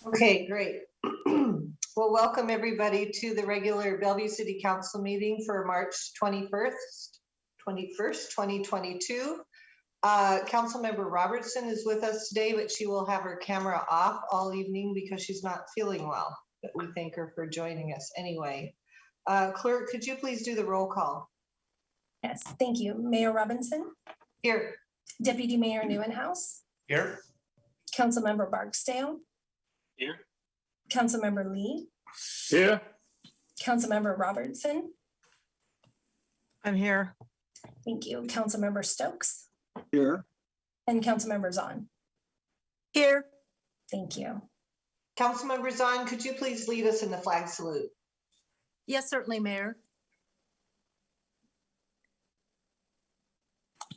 Okay, great. Well, welcome everybody to the regular Bellevue City Council meeting for March 21st, 2022. Councilmember Robertson is with us today, but she will have her camera off all evening because she's not feeling well. But we thank her for joining us anyway. Clerk, could you please do the roll call? Yes, thank you. Mayor Robinson? Here. Deputy Mayor Neuenhouse? Here. Councilmember Barksdale? Here. Councilmember Lee? Here. Councilmember Robertson? I'm here. Thank you. Councilmember Stokes? Here. And Councilmember Zahn? Here. Thank you. Councilmember Zahn, could you please lead us in the flag salute? Yes, certainly, Mayor.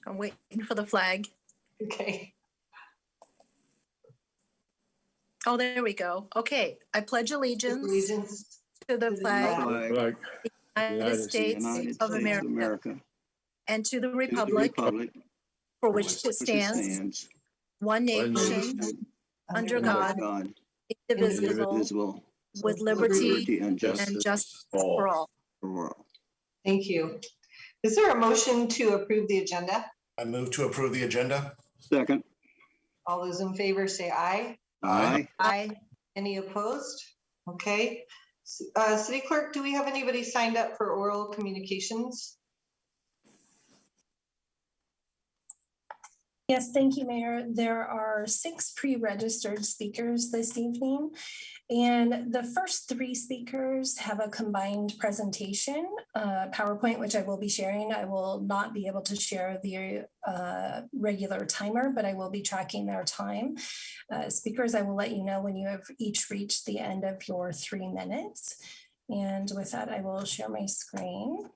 I'm waiting for the flag. Okay. Oh, there we go. Okay. I pledge allegiance to the flag of Flag. the United States of America and to the republic for which it stands, one nation, under God, indivisible, with liberty and justice for all. Thank you. Is there a motion to approve the agenda? I move to approve the agenda. Second. All those in favor say aye. Aye. Aye. Any opposed? Okay. City Clerk, do we have anybody signed up for oral communications? Yes, thank you, Mayor. There are 6 pre-registered speakers this evening, and the first 3 speakers have a combined presentation, PowerPoint, which I will be sharing. I will not be able to share the regular timer, but I will be tracking their time. Speakers, I will let you know when you have each reached the end of your 3 minutes. And with that, I will share my screen.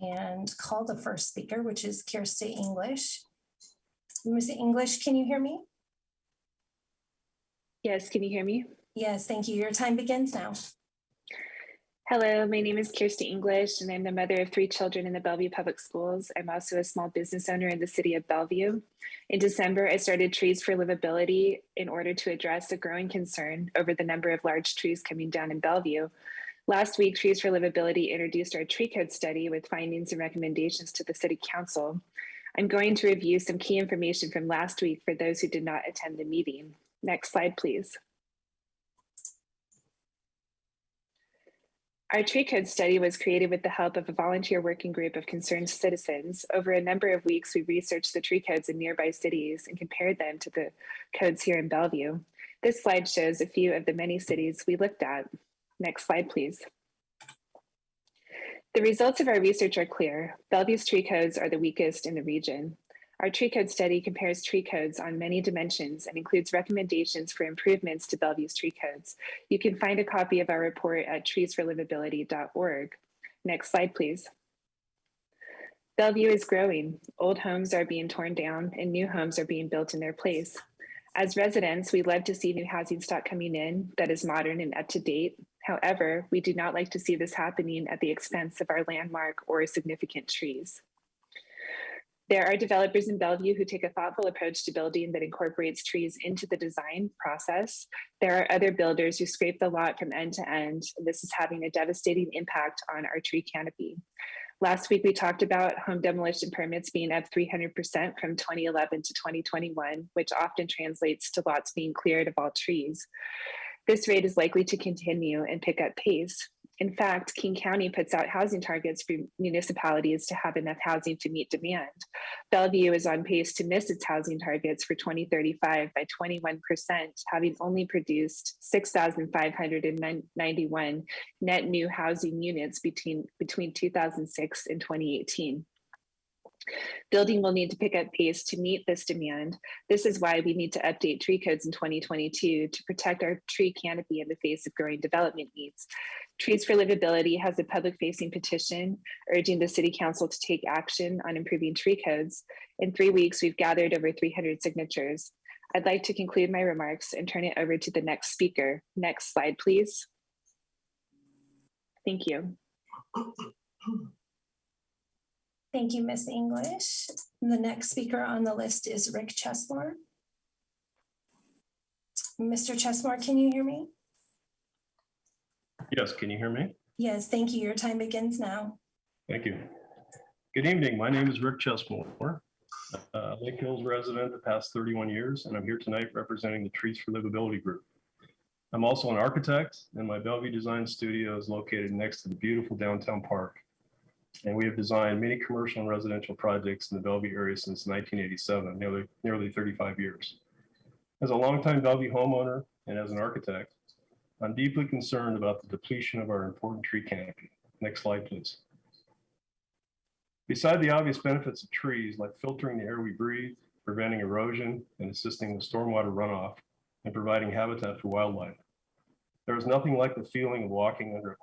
And call the first speaker, which is Kristin English. Ms. English, can you hear me? Yes, can you hear me? Yes, thank you. Your time begins now. Hello, my name is Kristin English, and I'm the mother of 3 children in the Bellevue Public Schools. I'm also a small business owner in the city of Bellevue. In December, I started Trees for Livability in order to address a growing concern over the number of large trees coming down in Bellevue. Last week, Trees for Livability introduced our tree code study with findings and recommendations to the City Council. I'm going to review some key information from last week for those who did not attend the meeting. Next slide, please. Our tree code study was created with the help of a volunteer working group of concerned citizens. Over a number of weeks, we researched the tree codes in nearby cities and compared them to the codes here in Bellevue. This slide shows a few of the many cities we looked at. Next slide, please. The results of our research are clear. Bellevue's tree codes are the weakest in the region. Our tree code study compares tree codes on many dimensions and includes recommendations for improvements to Bellevue's tree codes. You can find a copy of our report at treesforlivability.org. Next slide, please. Bellevue is growing. Old homes are being torn down and new homes are being built in their place. As residents, we love to see new housing stock coming in that is modern and up to date. However, we do not like to see this happening at the expense of our landmark or significant trees. There are developers in Bellevue who take a thoughtful approach to building that incorporates trees into the design process. There are other builders who scrape the lot from end to end, and this is having a devastating impact on our tree canopy. Last week, we talked about home demolition permits being up 300% from 2011 to 2021, which often translates to lots being cleared of all trees. This rate is likely to continue and pick up pace. In fact, King County puts out housing targets for municipalities to have enough housing to meet demand. Bellevue is on pace to miss its housing targets for 2035 by 21%, having only produced 6,591 net new housing units between 2006 and 2018. Building will need to pick up pace to meet this demand. This is why we need to update tree codes in 2022 to protect our tree canopy in the face of growing development needs. Trees for Livability has a public-facing petition urging the City Council to take action on improving tree codes. In 3 weeks, we've gathered over 300 signatures. I'd like to conclude my remarks and turn it over to the next speaker. Next slide, please. Thank you. Thank you, Ms. English. The next speaker on the list is Rick Chesmar. Mr. Chesmar, can you hear me? Yes, can you hear me? Yes, thank you. Your time begins now. Thank you. Good evening. My name is Rick Chesmar, Lake Hills resident the past 31 years, and I'm here tonight representing the Trees for Livability Group. I'm also an architect, and my Bellevue design studio is located next to the beautiful downtown park. And we have designed many commercial and residential projects in the Bellevue area since 1987, nearly 35 years. As a longtime Bellevue homeowner and as an architect, I'm deeply concerned about the depletion of our important tree canopy. Next slide, please. Beside the obvious benefits of trees, like filtering the air we breathe, preventing erosion, and assisting with stormwater runoff, and providing habitat for wildlife, there is nothing like the feeling of walking under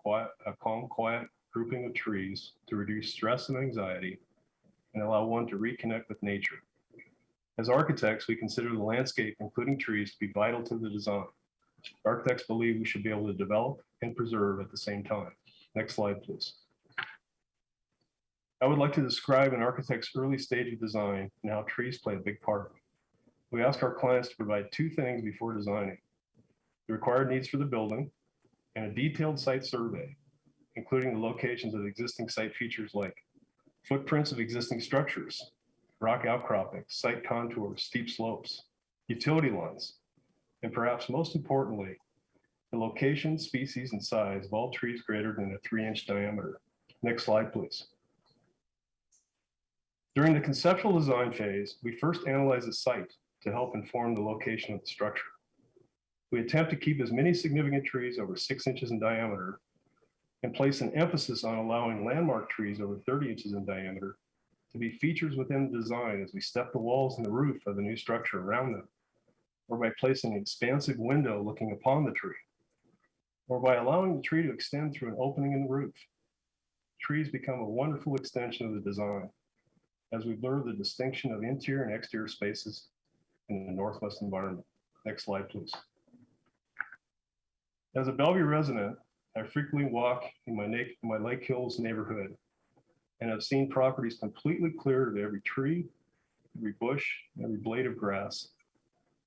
a calm, quiet grouping of trees to reduce stress and anxiety and allow one to reconnect with nature. As architects, we consider the landscape, including trees, to be vital to the design. Architects believe we should be able to develop and preserve at the same time. Next slide, please. I would like to describe an architect's early stage of design and how trees play a big part. We ask our clients to provide two things before designing: the required needs for the building and a detailed site survey, including the locations of existing site features like footprints of existing structures, rock outcroppings, site contours, steep slopes, utility lines, and perhaps most importantly, the location, species, and size of all trees greater than a 3-inch diameter. Next slide, please. During the conceptual design phase, we first analyze the site to help inform the location of the structure. We attempt to keep as many significant trees over 6 inches in diameter and place an emphasis on allowing landmark trees over 30 inches in diameter to be features within the design as we step the walls and the roof of the new structure around them, or by placing an expansive window looking upon the tree, or by allowing the tree to extend through an opening in the roof. Trees become a wonderful extension of the design as we blur the distinction of interior and exterior spaces in the Northwest environment. Next slide, please. As a Bellevue resident, I frequently walk in my Lake Hills neighborhood and have seen properties completely cleared of every tree, every bush, every blade of grass,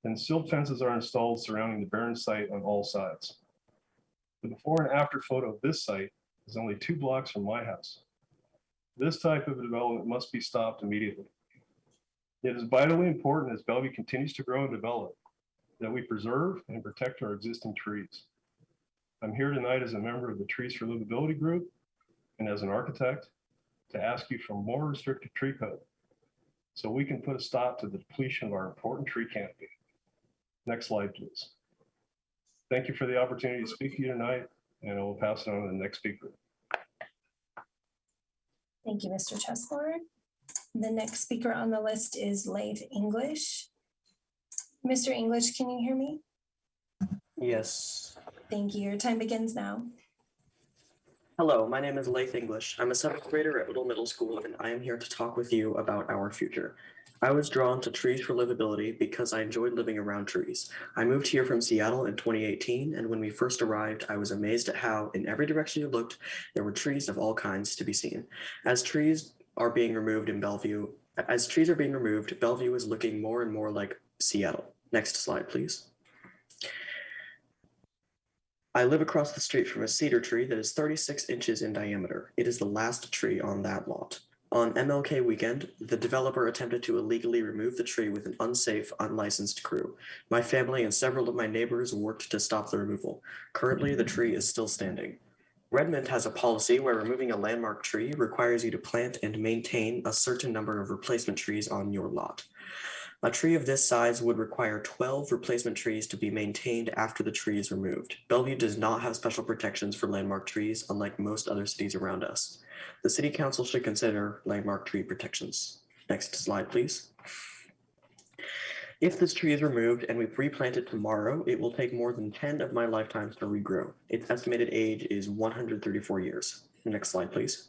and silt fences are installed surrounding the barren site on all sides. The before and after photo of this site is only 2 blocks from my house. This type of development must be stopped immediately. It is vitally important as Bellevue continues to grow and develop that we preserve and protect our existing trees. I'm here tonight as a member of the Trees for Livability Group and as an architect to ask you for more restrictive tree code so we can put a stop to the depletion of our important tree canopy. Next slide, please. Thank you for the opportunity to speak to you tonight, and I will pass it on to the next speaker. Thank you, Mr. Chesmar. The next speaker on the list is Leif English. Mr. English, can you hear me? Yes. Thank you. Your time begins now. Hello, my name is Leif English. I'm a 7th grader at Little Middle School, and I am here to talk with you about our future. I was drawn to Trees for Livability because I enjoyed living around trees. I moved here from Seattle in 2018, and when we first arrived, I was amazed at how, in every direction you looked, there were trees of all kinds to be seen. As trees are being removed, Bellevue is looking more and more like Seattle. Next slide, please. I live across the street from a cedar tree that is 36 inches in diameter. It is the last tree on that lot. On MLK weekend, the developer attempted to illegally remove the tree with an unsafe, unlicensed crew. My family and several of my neighbors worked to stop the removal. Currently, the tree is still standing. Redmond has a policy where removing a landmark tree requires you to plant and maintain a certain number of replacement trees on your lot. A tree of this size would require 12 replacement trees to be maintained after the tree is removed. Bellevue does not have special protections for landmark trees, unlike most other cities around us. The City Council should consider landmark tree protections. Next slide, please. If this tree is removed and we replant it tomorrow, it will take more than 10 of my lifetimes to regrow. Its estimated age is 134 years. Next slide, please.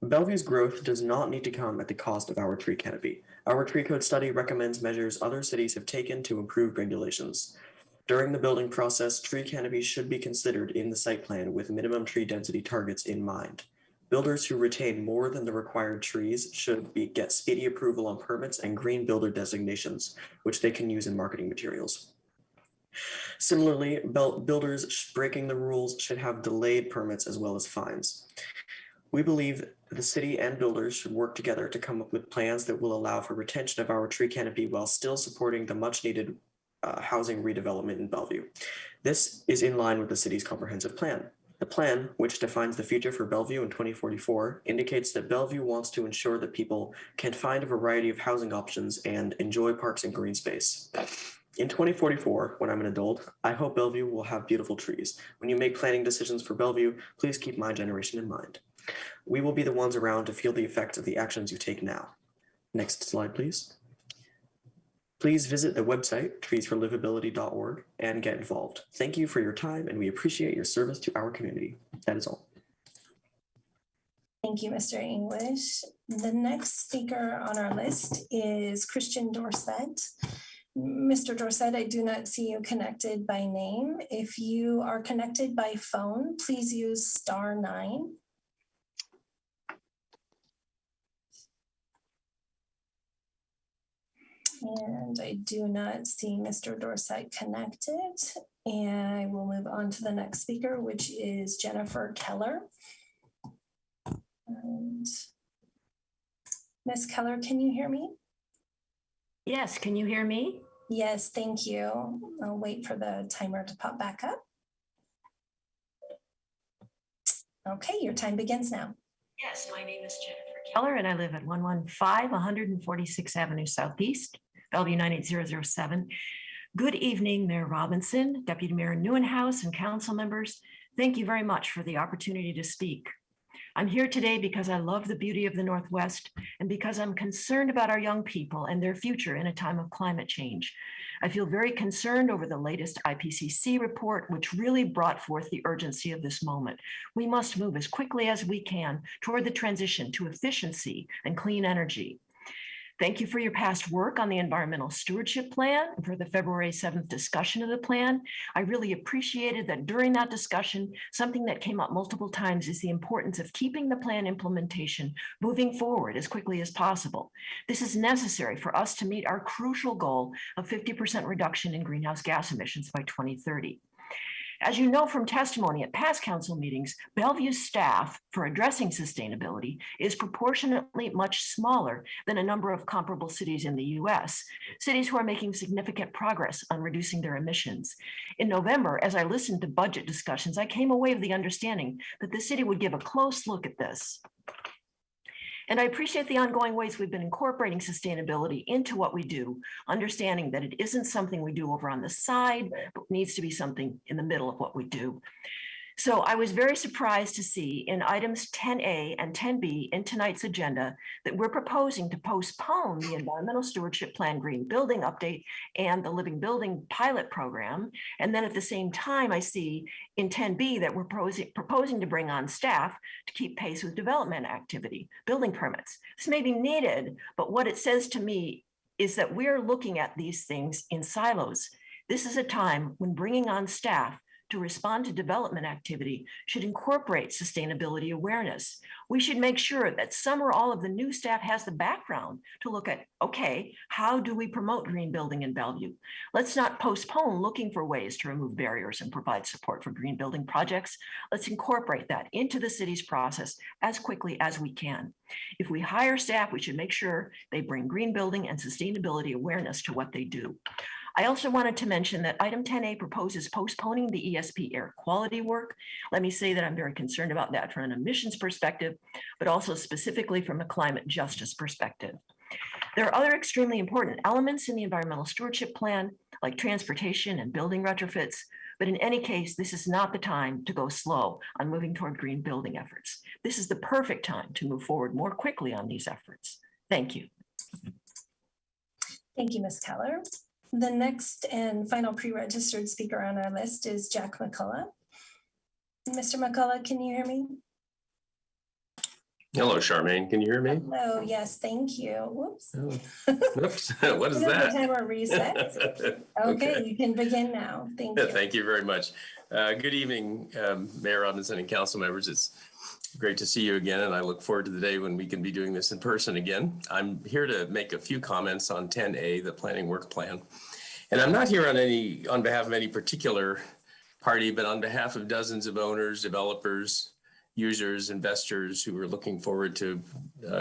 Bellevue's growth does not need to come at the cost of our tree canopy. Our tree code study recommends measures other cities have taken to improve regulations. During the building process, tree canopies should be considered in the site plan with minimum tree density targets in mind. Builders who retain more than the required trees should get speedy approval on permits and green builder designations, which they can use in marketing materials. Similarly, builders breaking the rules should have delayed permits as well as fines. We believe the city and builders should work together to come up with plans that will allow for retention of our tree canopy while still supporting the much needed housing redevelopment in Bellevue. This is in line with the city's comprehensive plan. The plan, which defines the future for Bellevue in 2044, indicates that Bellevue wants to ensure that people can find a variety of housing options and enjoy parks and green space. In 2044, when I'm an adult, I hope Bellevue will have beautiful trees. When you make planning decisions for Bellevue, please keep my generation in mind. We will be the ones around to feel the effects of the actions you take now. Next slide, please. Please visit the website, treesforlivability.org, and get involved. Thank you for your time, and we appreciate your service to our community. That is all. Thank you, Mr. English. The next speaker on our list is Christian Dorset. Mr. Dorset, I do not see you connected by name. If you are connected by phone, please use *9. And I do not see Mr. Dorset connected. And I will move on to the next speaker, which is Jennifer Keller. And Ms. Keller, can you hear me? Yes, can you hear me? Yes, thank you. I'll wait for the timer to pop back up. Okay, your time begins now. Yes, my name is Jennifer Keller and I live at 115 146th Avenue Southeast, Bellevue 98007. Good evening, Mayor Robinson, Deputy Mayor Neuenhuis, and council members. Thank you very much for the opportunity to speak. I'm here today because I love the beauty of the Northwest and because I'm concerned about our young people and their future in a time of climate change. I feel very concerned over the latest IPCC report, which really brought forth the urgency of this moment. We must move as quickly as we can toward the transition to efficiency and clean energy. Thank you for your past work on the Environmental Stewardship Plan and for the February 7th discussion of the plan. I really appreciated that during that discussion, something that came up multiple times is the importance of keeping the plan implementation moving forward as quickly as possible. This is necessary for us to meet our crucial goal of 50% reduction in greenhouse gas emissions by 2030. As you know from testimony at past council meetings, Bellevue's staff for addressing sustainability is proportionately much smaller than a number of comparable cities in the US, cities who are making significant progress on reducing their emissions. In November, as I listened to budget discussions, I came away with the understanding that the city would give a close look at this. And I appreciate the ongoing ways we've been incorporating sustainability into what we do, understanding that it isn't something we do over on the side, but needs to be something in the middle of what we do. So I was very surprised to see in items 10A and 10B in tonight's agenda that we're proposing to postpone the Environmental Stewardship Plan Green Building Update and the Living Building Pilot Program. And then at the same time, I see in 10B that we're proposing to bring on staff to keep pace with development activity, building permits. This may be needed, but what it says to me is that we're looking at these things in silos. This is a time when bringing on staff to respond to development activity should incorporate sustainability awareness. We should make sure that some or all of the new staff has the background to look at, okay, how do we promote green building in Bellevue? Let's not postpone looking for ways to remove barriers and provide support for green building projects. Let's incorporate that into the city's process as quickly as we can. If we hire staff, we should make sure they bring green building and sustainability awareness to what they do. I also wanted to mention that item 10A proposes postponing the ESP air quality work. Let me say that I'm very concerned about that from an emissions perspective, but also specifically from a climate justice perspective. There are other extremely important elements in the environmental stewardship plan, like transportation and building retrofits, but in any case, this is not the time to go slow on moving toward green building efforts. This is the perfect time to move forward more quickly on these efforts. Thank you. Thank you, Ms. Keller. The next and final pre-registered speaker on our list is Jack McCulloch. Mr. McCulloch, can you hear me? Hello, Charmaine. Can you hear me? Hello, yes, thank you. Whoops. Oh. Oops. What is that? The timer reset. Okay, you can begin now. Thank you. Thank you very much. Good evening, Mayor Robinson and council members. It's Great to see you again, and I look forward to the day when we can be doing this in person again. I'm here to make a few comments on 10A, the planning work plan. And I'm not here on behalf of any particular party, but on behalf of dozens of owners, developers, users, investors who are looking forward to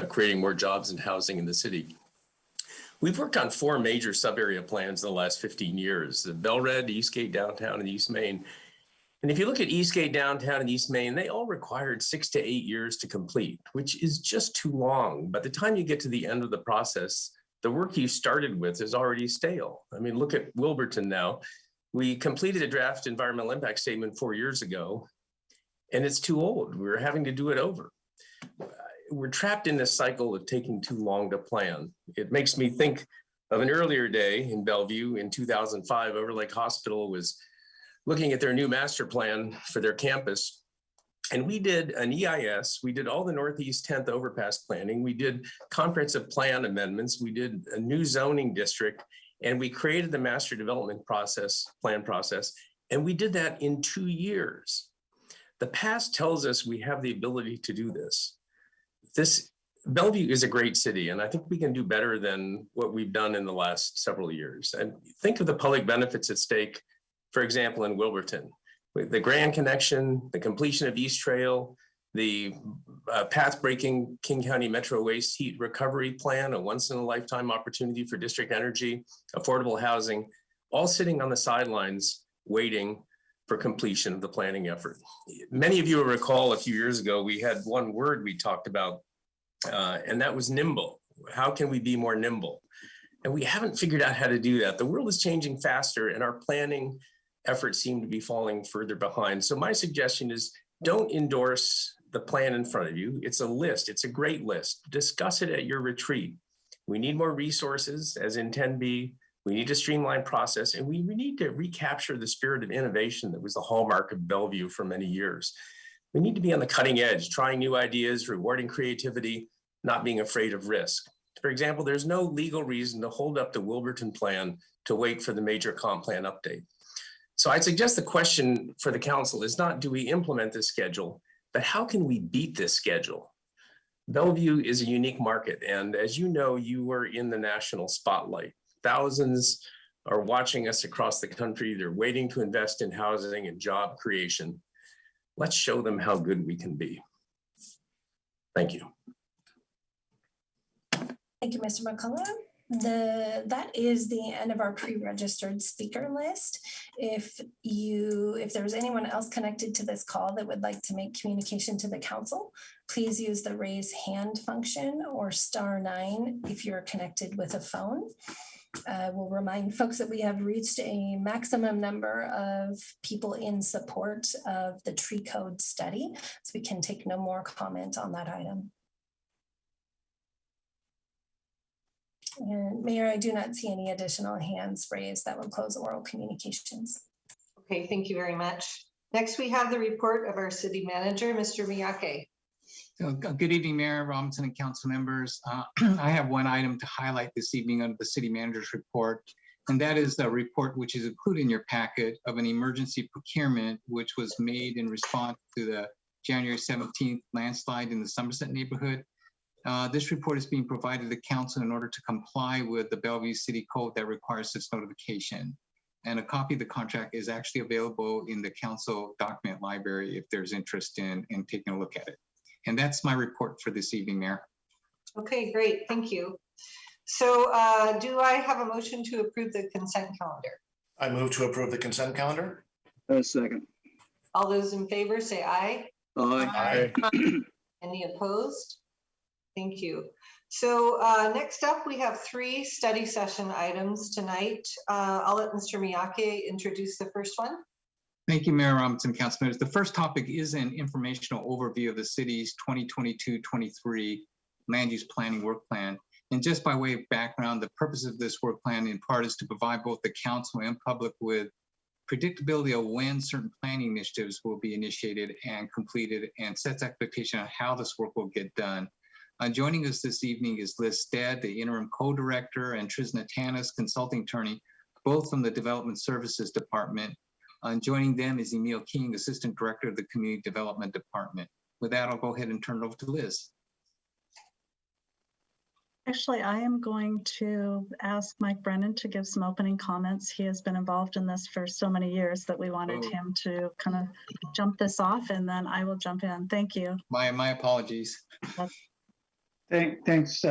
creating more jobs and housing in the city. We've worked on 4 major sub-area plans in the last 15 years, the Belred, Eastgate Downtown, and East Main. And if you look at Eastgate Downtown and East Main, they all required 6 to 8 years to complete, which is just too long. By the time you get to the end of the process, the work you started with is already stale. I mean, look at Wilburton now. We completed a draft environmental impact statement 4 years ago, and it's too old. We're having to do it over. We're trapped in this cycle of taking too long to plan. It makes me think of an earlier day in Bellevue in 2005. Overlake Hospital was looking at their new master plan for their campus. And we did an EIS, we did all the Northeast 10th overpass planning, we did comprehensive plan amendments, we did a new zoning district, and we created the master development plan process, and we did that in 2 years. The past tells us we have the ability to do this. Bellevue is a great city, and I think we can do better than what we've done in the last several years. And think of the public benefits at stake. For example, in Wilburton, the Grand Connection, the completion of East Trail, the path-breaking King County Metro Waste Heat Recovery Plan, a once-in-a-lifetime opportunity for district energy, affordable housing, all sitting on the sidelines waiting for completion of the planning effort. Many of you will recall a few years ago, we had one word we talked about, and that was nimble. How can we be more nimble? And we haven't figured out how to do that. The world is changing faster, and our planning efforts seem to be falling further behind. So my suggestion is don't endorse the plan in front of you. It's a list. It's a great list. Discuss it at your retreat. We need more resources, as in 10B. We need to streamline process, and we need to recapture the spirit of innovation that was the hallmark of Bellevue for many years. We need to be on the cutting edge, trying new ideas, rewarding creativity, not being afraid of risk. For example, there's no legal reason to hold up the Wilburton plan to wait for the major comp plan update. So I'd suggest the question for the council is not, do we implement this schedule, but how can we beat this schedule? Bellevue is a unique market. And as you know, you were in the national spotlight. Thousands are watching us across the country. They're waiting to invest in housing and job creation. Let's show them how good we can be. Thank you. Thank you, Mr. McCulloch. That is the end of our pre-registered speaker list. If there's anyone else connected to this call that would like to make communication to the council, please use the raise hand function or *9 if you're connected with a phone. We'll remind folks that we have reached a maximum number of people in support of the tree code study, so we can take no more comment on that item. And Mayor, I do not see any additional hands raised. That will close oral communications. Okay, thank you very much. Next, we have the report of our city manager, Mr. Miyake. Good evening, Mayor Robinson and council members. I have one item to highlight this evening under the city manager's report, and that is the report which is included in your packet of an emergency procurement which was made in response to the January 17th landslide in the Somerset neighborhood. This report is being provided to council in order to comply with the Bellevue City Code that requires this notification. And a copy of the contract is actually available in the council document library if there's interest in taking a look at it. And that's my report for this evening, Mayor. Okay, great, thank you. So do I have a motion to approve the consent calendar? I move to approve the consent calendar. Second. All those in favor say aye. Aye. Any opposed? Thank you. So next up, we have 3 study session items tonight. I'll let Mr. Miyake introduce the first one. Thank you, Mayor Robinson, council members. The first topic is an informational overview of the city's 2022-23 land use planning work plan. And just by way of background, the purpose of this work plan in part is to provide both the council and public with predictability of when certain planning initiatives will be initiated and completed, and sets expectation on how this work will get done. Joining us this evening is Liz Stead, the interim co-director, and Trisna Tanis, consulting attorney, both from the Development Services Department. Joining them is Emil King, assistant director of the Community Development Department. With that, I'll go ahead and turn it over to Liz. Actually, I am going to ask Mike Brennan to give some opening comments. He has been involved in this for so many years that we wanted him to kind of jump this off, and then I will jump in. Thank you. My apologies. Thanks,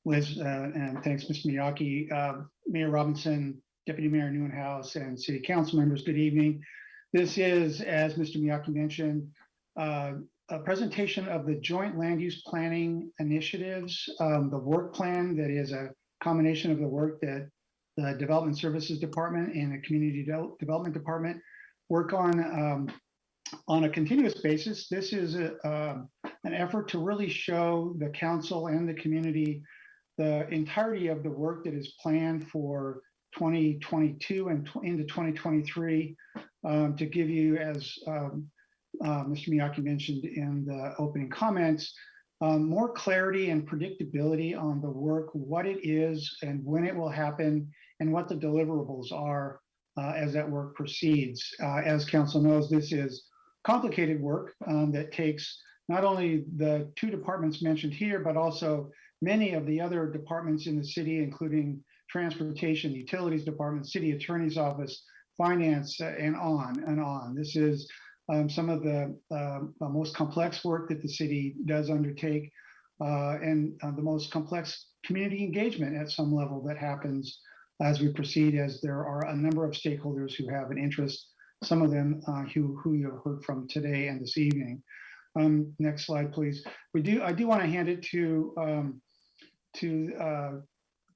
Liz, and thanks, Mr. Miyake. Mayor Robinson, Deputy Mayor Newhouse, and City Council members, good evening. This is, as Mr. Miyake mentioned, a presentation of the joint land use planning initiatives, the work plan that is a combination of the work that the Development Services Department and the Community Development Department work on a continuous basis. This is an effort to really show the council and the community the entirety of the work that is planned for 2022 and into 2023 to give you, as Mr. Miyake mentioned in the opening comments, more clarity and predictability on the work, what it is and when it will happen, and what the deliverables are as that work proceeds. As council knows, this is complicated work that takes not only the two departments mentioned here, but also many of the other departments in the city, including transportation, utilities department, city attorney's office, finance, and on and on. This is some of the most complex work that the city does undertake, and the most complex community engagement at some level that happens as we proceed, as there are a number of stakeholders who have an interest, some of them who you have heard from today and this evening. Next slide, please. I do want to hand it to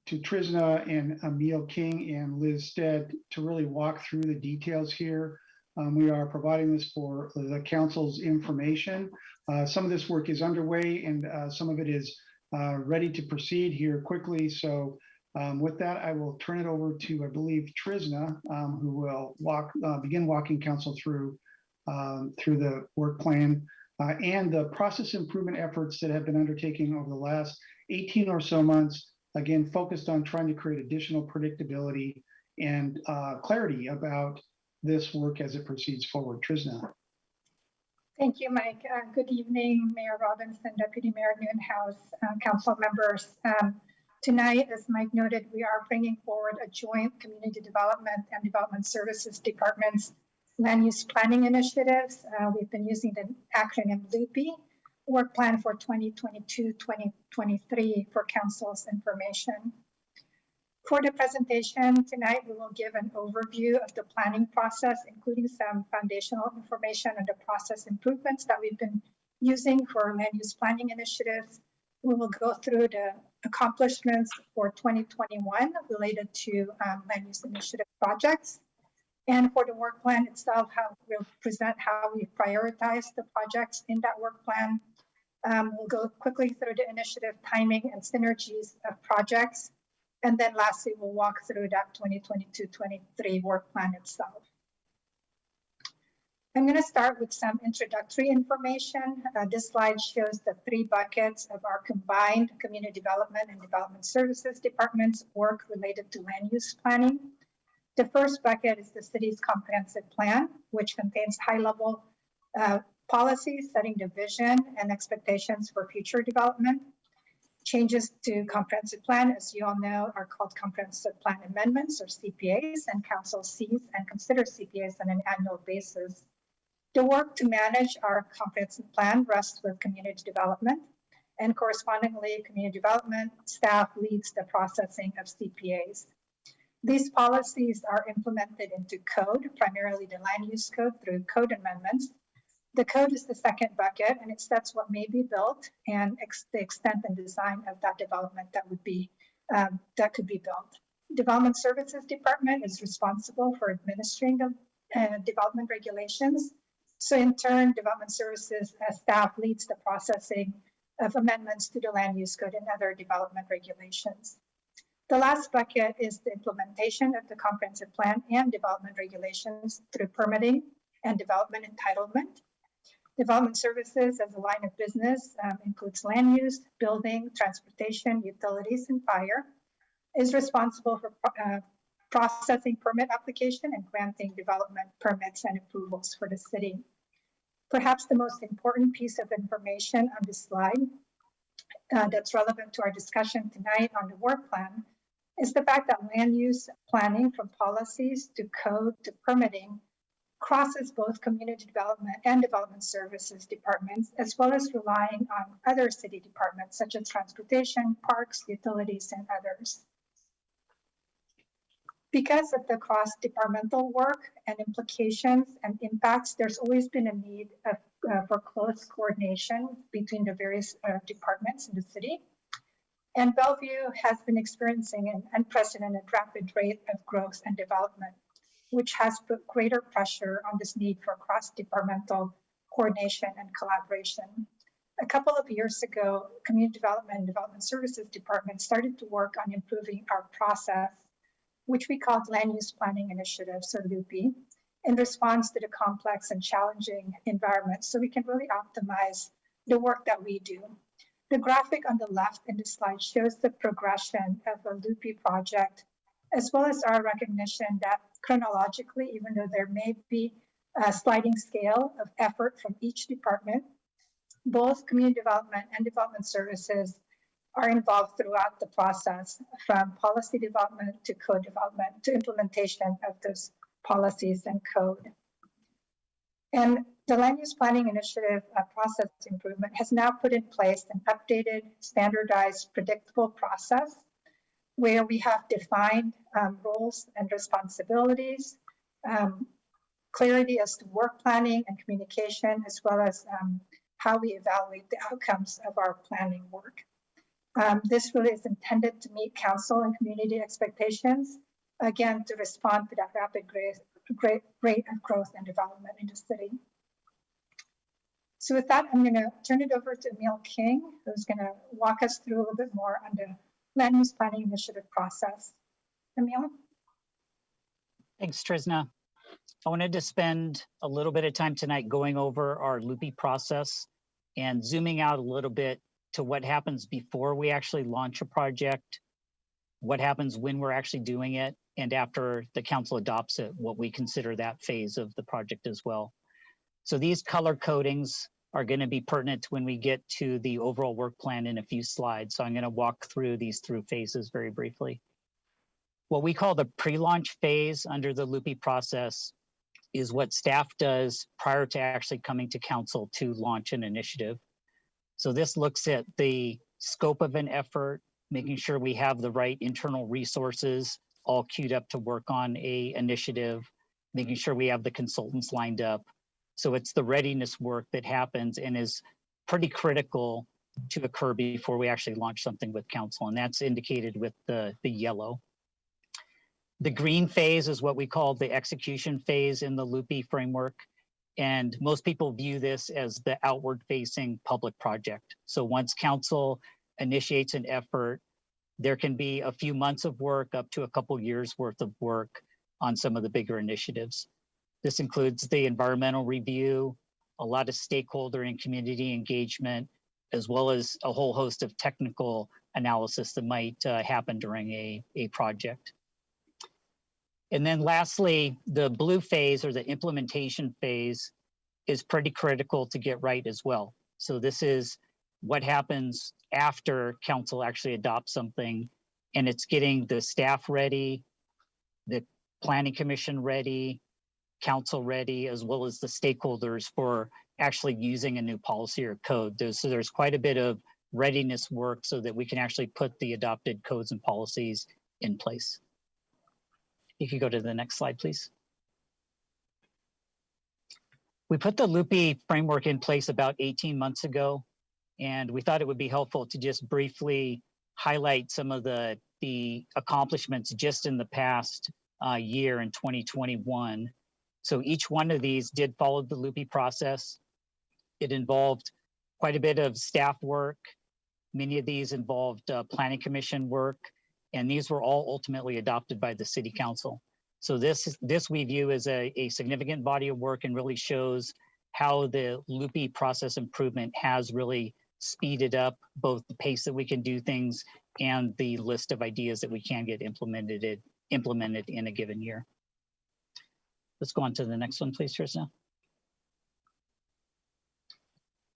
Trisna and Emil King and Liz Stead to really walk through the details here. We are providing this for the council's information. Some of this work is underway and some of it is ready to proceed here quickly. So with that, I will turn it over to, I believe, Trisna, who will begin walking council through the work plan and the process improvement efforts that have been undertaken over the last 18 or so months, again, focused on trying to create additional predictability and clarity about this work as it proceeds forward. Trisna. Thank you, Mike. Good evening, Mayor Robinson, Deputy Mayor Newhouse, council members. Tonight, as Mike noted, we are bringing forward a joint community development and development services departments land use planning initiatives. We've been using the acronym Loopy, work plan for 2022-2023 for council's information. For the presentation tonight, we will give an overview of the planning process, including some foundational information on the process improvements that we've been using for land use planning initiatives. We will go through the accomplishments for 2021 related to land use initiative projects. And for the work plan itself, we'll present how we prioritize the projects in that work plan. We'll go quickly through the initiative timing and synergies of projects. And then lastly, we'll walk through that 2022-23 work plan itself. I'm going to start with some introductory information. This slide shows the 3 buckets of our combined community development and development services departments work related to land use planning. The first bucket is the city's comprehensive plan, which contains high-level policies setting the vision and expectations for future development. Changes to comprehensive plan, as you all know, are called comprehensive plan amendments or CPAs, and council sees and considers CPAs on an annual basis. The work to manage our comprehensive plan rests with community development, and correspondingly, community development staff leads the processing of CPAs. These policies are implemented into code, primarily the land use code, through code amendments. The code is the second bucket, and it sets what may be built and the extent and design of that development that could be built. Development Services Department is responsible for administering the development regulations. So in turn, Development Services staff leads the processing of amendments to the land use code and other development regulations. The last bucket is the implementation of the comprehensive plan and development regulations through permitting and development entitlement. Development services as a line of business includes land use, building, transportation, utilities, and fire, is responsible for processing permit application and granting development permits and approvals for the city. Perhaps the most important piece of information on this slide that's relevant to our discussion tonight on the work plan is the fact that land use planning, from policies to code to permitting, crosses both community development and development services departments, as well as relying on other city departments such as transportation, parks, utilities, and others. Because of the cross-departmental work and implications and impacts, there's always been a need for close coordination between the various departments in the city. And Bellevue has been experiencing an unprecedented rapid rate of growth and development, which has put greater pressure on this need for cross-departmental coordination and collaboration. A couple of years ago, Community Development and Development Services Department started to work on improving our process, which we called Land Use Planning Initiatives, or Loopy, in response to the complex and challenging environment, so we can really optimize the work that we do. The graphic on the left in the slide shows the progression of a Loopy project, as well as our recognition that chronologically, even though there may be a sliding scale of effort from each department, both community development and development services are involved throughout the process, from policy development to code development to implementation of those policies and code. And the Land Use Planning Initiative process improvement has now put in place an updated, standardized, predictable process where we have defined roles and responsibilities, clarity as to work planning and communication, as well as how we evaluate the outcomes of our planning work. This really is intended to meet council and community expectations, again, to respond to that rapid rate of growth and development in the city. So with that, I'm going to turn it over to Emil King, who's going to walk us through a little bit more on the Land Use Planning Initiative process. Emil? Thanks, Trisna. I wanted to spend a little bit of time tonight going over our Loopy process and zooming out a little bit to what happens before we actually launch a project, what happens when we're actually doing it, and after the council adopts it, what we consider that phase of the project as well. So these color codings are going to be pertinent when we get to the overall work plan in a few slides. So I'm going to walk through these phases very briefly. What we call the pre-launch phase under the Loopy process is what staff does prior to actually coming to council to launch an initiative. So this looks at the scope of an effort, making sure we have the right internal resources all queued up to work on a initiative, making sure we have the consultants lined up. So it's the readiness work that happens and is pretty critical to occur before we actually launch something with council, and that's indicated with the yellow. The green phase is what we call the execution phase in the Loopy framework. And most people view this as the outward facing public project. So once council initiates an effort, there can be a few months of work up to a couple years worth of work on some of the bigger initiatives. This includes the environmental review, a lot of stakeholder and community engagement, as well as a whole host of technical analysis that might happen during a project. And then lastly, the blue phase, or the implementation phase, is pretty critical to get right as well. So this is what happens after council actually adopts something, and it's getting the staff ready, the planning commission ready, council ready, as well as the stakeholders for actually using a new policy or code. So there's quite a bit of readiness work so that we can actually put the adopted codes and policies in place. You could go to the next slide, please. We put the Loopy framework in place about 18 months ago, and we thought it would be helpful to just briefly highlight some of the accomplishments just in the past year in 2021. So each one of these did follow the Loopy process. It involved quite a bit of staff work. Many of these involved planning commission work, and these were all ultimately adopted by the city council. So this we view as a significant body of work and really shows how the Loopy process improvement has really speeded up both the pace that we can do things and the list of ideas that we can get implemented in a given year. Let's go on to the next one, please, Trisna.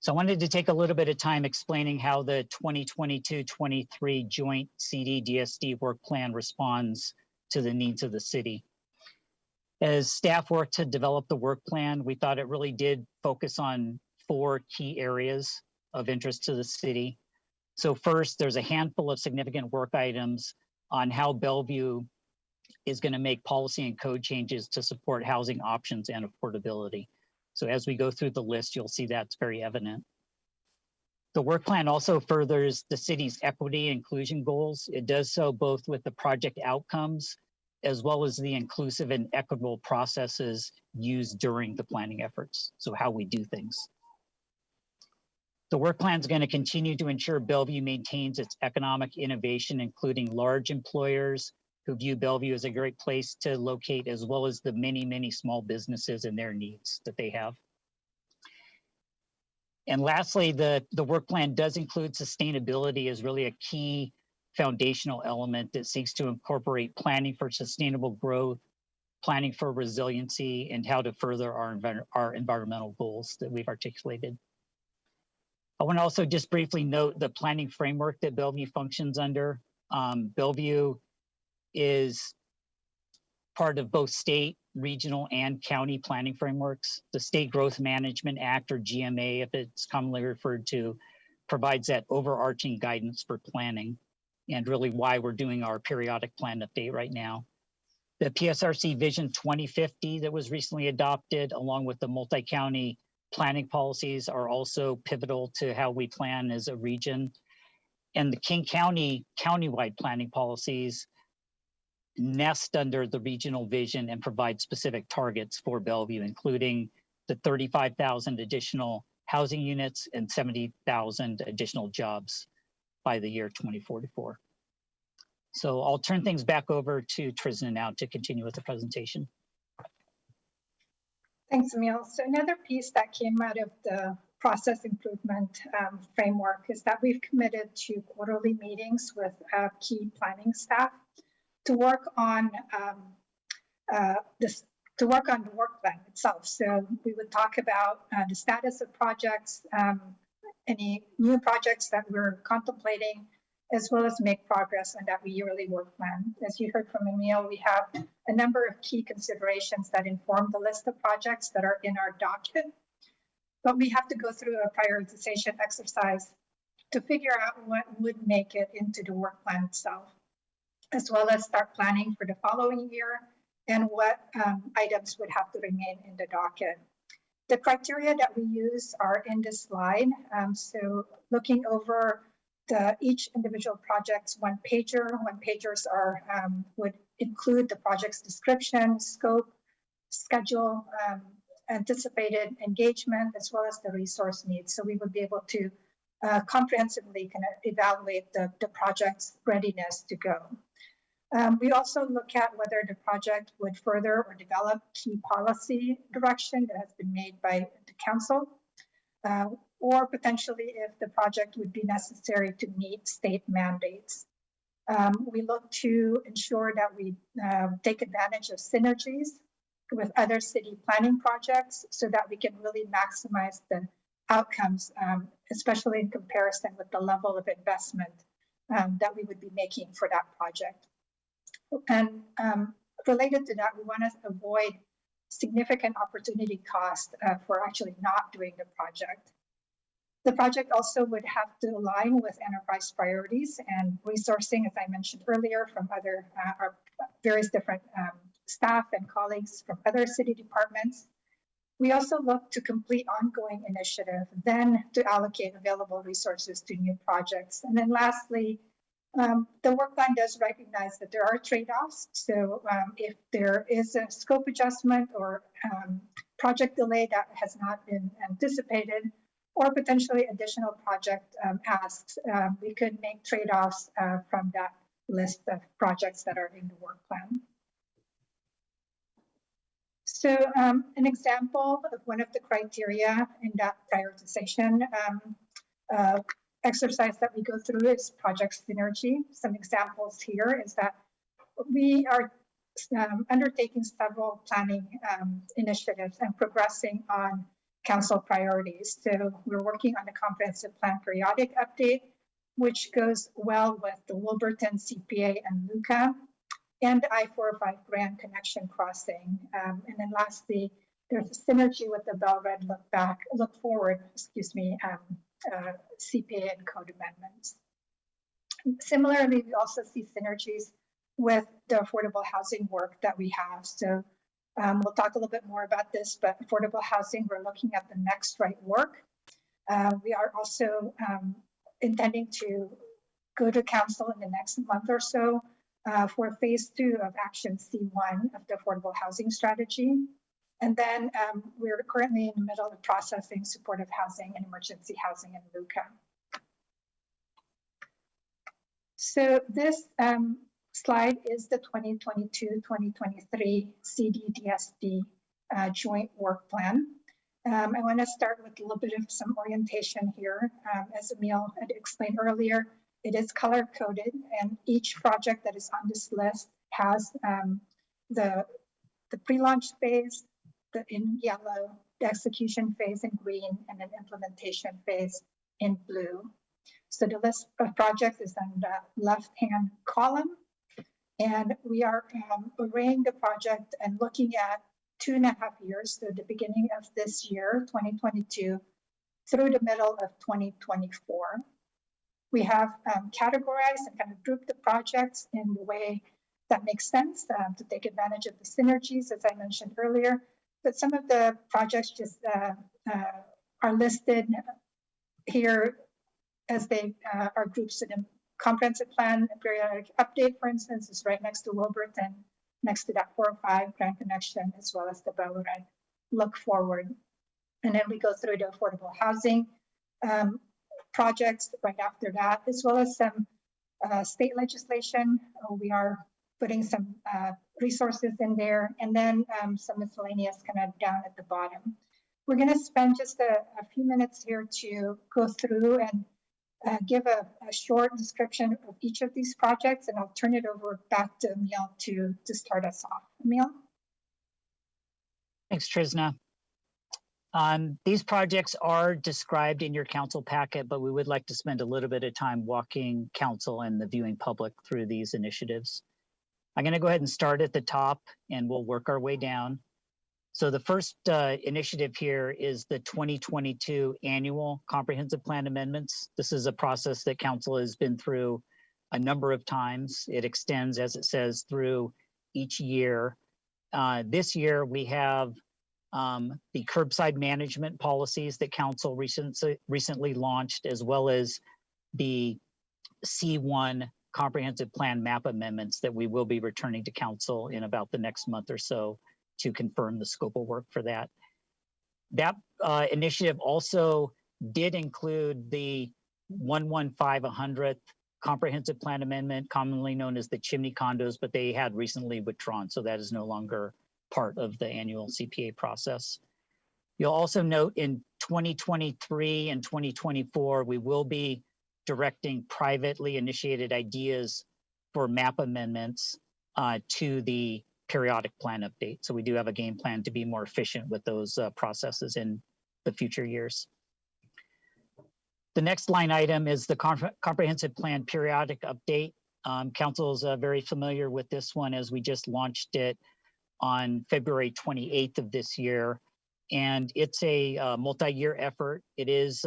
So I wanted to take a little bit of time explaining how the 2022-23 joint CD-DSD work plan responds to the needs of the city. As staff worked to develop the work plan, we thought it really did focus on 4 key areas of interest to the city. So first, there's a handful of significant work items on how Bellevue is going to make policy and code changes to support housing options and affordability. So as we go through the list, you'll see that's very evident. The work plan also furthers the city's equity and inclusion goals. It does so both with the project outcomes as well as the inclusive and equitable processes used during the planning efforts. So how we do things. The work plan is going to continue to ensure Bellevue maintains its economic innovation, including large employers who view Bellevue as a great place to locate, as well as the many, many small businesses and their needs that they have. And lastly, the work plan does include sustainability as really a key foundational element that seeks to incorporate planning for sustainable growth, planning for resiliency, and how to further our environmental goals that we've articulated. I want to also just briefly note the planning framework that Bellevue functions under. Bellevue is part of both state, regional, and county planning frameworks. The State Growth Management Act, or GMA, if it's commonly referred to, provides that overarching guidance for planning and really why we're doing our periodic plan update right now. The PSRC Vision 2050 that was recently adopted, along with the multi-county planning policies, are also pivotal to how we plan as a region. And the King County countywide planning policies nest under the regional vision and provide specific targets for Bellevue, including the 35,000 additional housing units and 70,000 additional jobs by the year 2044. So I'll turn things back over to Trisna now to continue with the presentation. Thanks, Emil. So another piece that came out of the process improvement framework is that we've committed to quarterly meetings with key planning staff to work on the work plan itself. So we would talk about the status of projects, any new projects that we're contemplating, as well as make progress on that yearly work plan. As you heard from Emil, we have a number of key considerations that inform the list of projects that are in our docket, but we have to go through a prioritization exercise to figure out what would make it into the work plan itself, as well as start planning for the following year and what items would have to remain in the docket. The criteria that we use are in this slide. So looking over each individual project's one-pager. One-pagers would include the project's description, scope, schedule, anticipated engagement, as well as the resource needs. So we would be able to comprehensively kind of evaluate the project's readiness to go. We also look at whether the project would further or develop key policy direction that has been made by the council, or potentially if the project would be necessary to meet state mandates. We look to ensure that we take advantage of synergies with other city planning projects so that we can really maximize the outcomes, especially in comparison with the level of investment that we would be making for that project. And related to that, we want to avoid significant opportunity cost for actually not doing the project. The project also would have to align with enterprise priorities and resourcing, as I mentioned earlier, from other our various different staff and colleagues from other city departments. We also look to complete ongoing initiative, then to allocate available resources to new projects. And then lastly, the work plan does recognize that there are trade-offs. So if there is a scope adjustment or project delay that has not been anticipated, or potentially additional project asks, we could make trade-offs from that list of projects that are in the work plan. So an example of one of the criteria in that prioritization exercise that we go through is project synergy. Some examples here is that we are undertaking several planning initiatives and progressing on council priorities. So we're working on a comprehensive plan periodic update, which goes well with the Wilburton CPA and Luca and I-405 Grand Connection Crossing. And then lastly, there's a synergy with the Bell Red look forward, CPA and code amendments. Similarly, we also see synergies with the affordable housing work that we have. So we'll talk a little bit more about this, but affordable housing, we're looking at the next right work. We are also intending to go to council in the next month or so for phase 2 of action C1 of the affordable housing strategy. And then we're currently in the middle of processing supportive housing and emergency housing in Luca. So this slide is the 2022-2023 CDSP joint work plan. I want to start with a little bit of some orientation here. As Emil had explained earlier, it is color coded, and each project that is on this list has the pre-launch phase, in yellow, the execution phase in green, and an implementation phase in blue. So the list of projects is on the left-hand column, and we are arraying the project and looking at 2.5 years, so the beginning of this year, 2022, through the middle of 2024. We have categorized and kind of grouped the projects in the way that makes sense to take advantage of the synergies, as I mentioned earlier. But some of the projects just are listed here as they are grouped. So the comprehensive plan periodic update, for instance, is right next to Wilburton, next to that 405 Grand Connection, as well as the Bellevue look forward. And then we go through the affordable housing projects right after that, as well as some state legislation. We are putting some resources in there, and then some miscellaneous kind of down at the bottom. We're going to spend just a few minutes here to go through and give a short description of each of these projects, and I'll turn it over back to Emil to start us off. Emil? Thanks, Trisna. These projects are described in your council packet, but we would like to spend a little bit of time walking council and the viewing public through these initiatives. I'm going to go ahead and start at the top, and we'll work our way down. So the first initiative here is the 2022 annual comprehensive plan amendments. This is a process that council has been through a number of times. It extends, as it says, through each year. This year we have the curbside management policies that council recently launched, as well as the C1 comprehensive plan map amendments that we will be returning to council in about the next month or so to confirm the scope of work for that. That initiative also did include the 115/100th comprehensive plan amendment, commonly known as the chimney condos, but they had recently withdrawn, so that is no longer part of the annual CPA process. You'll also note in 2023 and 2024, we will be directing privately initiated ideas for map amendments to the periodic plan update. So we do have a game plan to be more efficient with those processes in the future years. The next line item is the comprehensive plan periodic update. Council is very familiar with this one, as we just launched it on February 28th of this year. And it's a multi-year effort. It is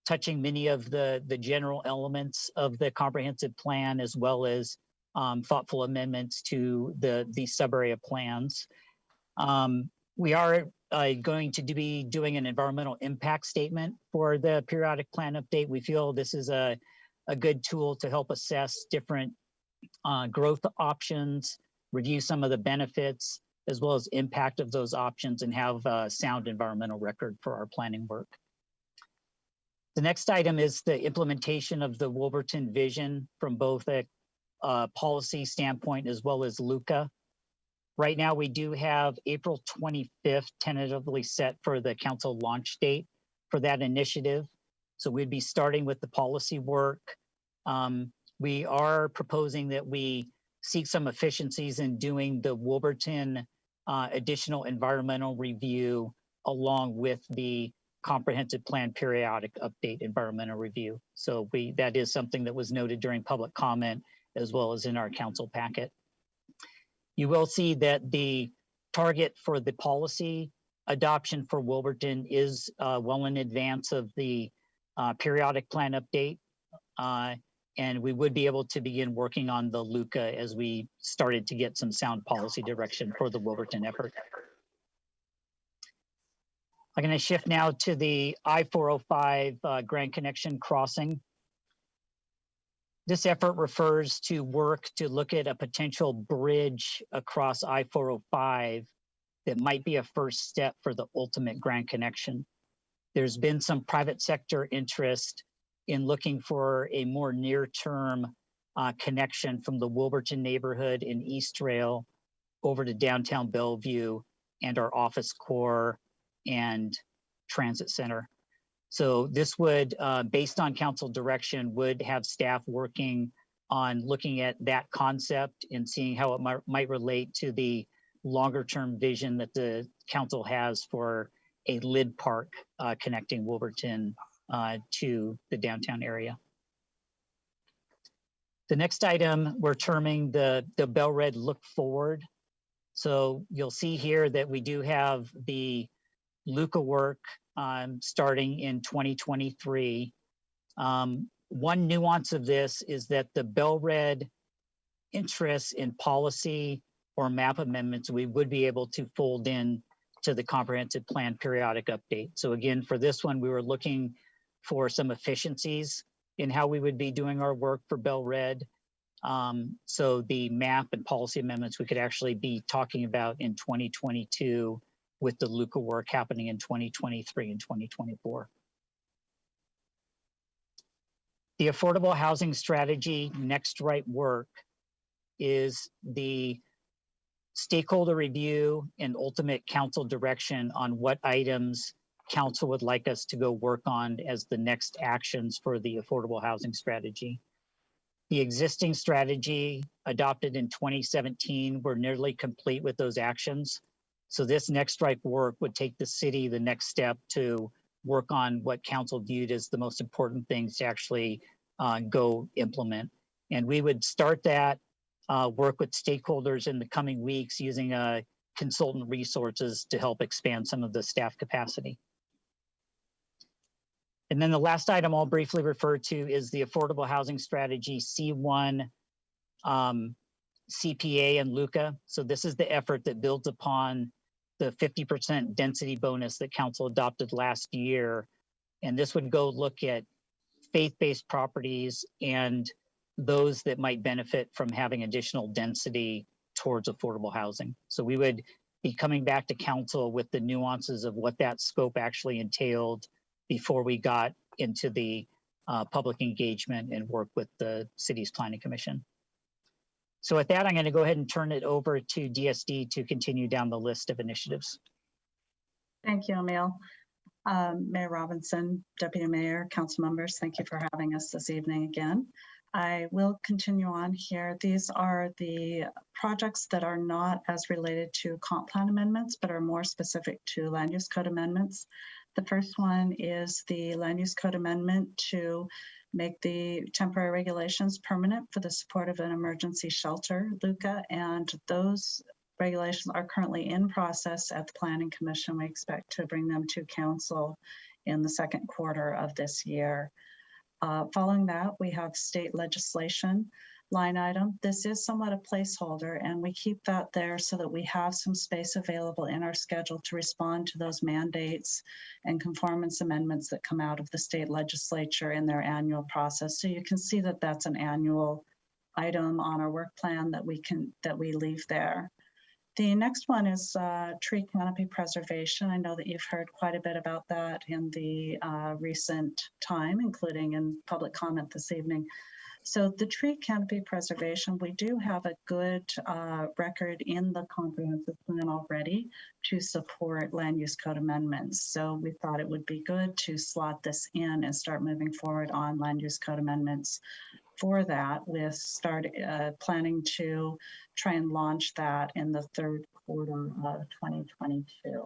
touching many of the general elements of the comprehensive plan, as well as thoughtful amendments to the sub-area plans. We are going to be doing an environmental impact statement for the periodic plan update. We feel this is a good tool to help assess different growth options, review some of the benefits, as well as impact of those options, and have a sound environmental record for our planning work. The next item is the implementation of the Wilburton vision from both a policy standpoint as well as LUCA. Right now, we do have April 25th tentatively set for the council launch date for that initiative. So we'd be starting with the policy work. We are proposing that we seek some efficiencies in doing the Wilburton additional environmental review along with the comprehensive plan periodic update environmental review. So that is something that was noted during public comment as well as in our council packet. You will see that the target for the policy adoption for Wilburton is well in advance of the periodic plan update. And we would be able to begin working on the LUCA as we started to get some sound policy direction for the Wilburton effort. I'm going to shift now to the I-405 Grand Connection crossing. This effort refers to work to look at a potential bridge across I-405 that might be a first step for the ultimate Grand Connection. There's been some private sector interest in looking for a more near-term connection from the Wilburton neighborhood in East Rail over to downtown Bellevue and our office core and transit center. So this would, based on council direction, would have staff working on looking at that concept and seeing how it might relate to the longer term vision that the council has for a lid park connecting Wilburton to the downtown area. The next item we're terming the Bell Red Look Forward. So you'll see here that we do have the LUCA work starting in 2023. One nuance of this is that the Bell Red interests in policy or map amendments, we would be able to fold in to the comprehensive plan periodic update. So again, for this one, we were looking for some efficiencies in how we would be doing our work for Bell Red. So the map and policy amendments we could actually be talking about in 2022 with the LUCA work happening in 2023 and 2024. The affordable housing strategy next right work is the stakeholder review and ultimate council direction on what items council would like us to go work on as the next actions for the affordable housing strategy. The existing strategy adopted in 2017, we're nearly complete with those actions. So this next strike work would take the city the next step to work on what council viewed as the most important things to actually go implement. And we would start that work with stakeholders in the coming weeks using consultant resources to help expand some of the staff capacity. And then the last item I'll briefly refer to is the Affordable Housing Strategy C1 CPA and LUCA. So this is the effort that builds upon the 50% density bonus that council adopted last year. And this would go look at faith-based properties and those that might benefit from having additional density towards affordable housing. So we would be coming back to council with the nuances of what that scope actually entailed before we got into the public engagement and work with the city's planning commission. So with that, I'm going to go ahead and turn it over to DSD to continue down the list of initiatives. Thank you, Emil. Mayor Robinson, Deputy Mayor, council members, thank you for having us this evening again. I will continue on here. These are the projects that are not as related to comp plan amendments, but are more specific to land use code amendments. The first one is the land use code amendment to make the temporary regulations permanent for the support of an emergency shelter, LUCA, and those regulations are currently in process at the Planning Commission. We expect to bring them to council in the second quarter of this year. Following that, we have state legislation line item. This is somewhat a placeholder, and we keep that there so that we have some space available in our schedule to respond to those mandates and conformance amendments that come out of the state legislature in their annual process. So you can see that that's an annual item on our work plan that we leave there. The next one is tree canopy preservation. I know that you've heard quite a bit about that in the recent time, including in public comment this evening. So the tree canopy preservation, we do have a good record in the comprehensive plan already to support land use code amendments. So we thought it would be good to slot this in and start moving forward on land use code amendments for that, with planning to try and launch that in the third quarter of 2022.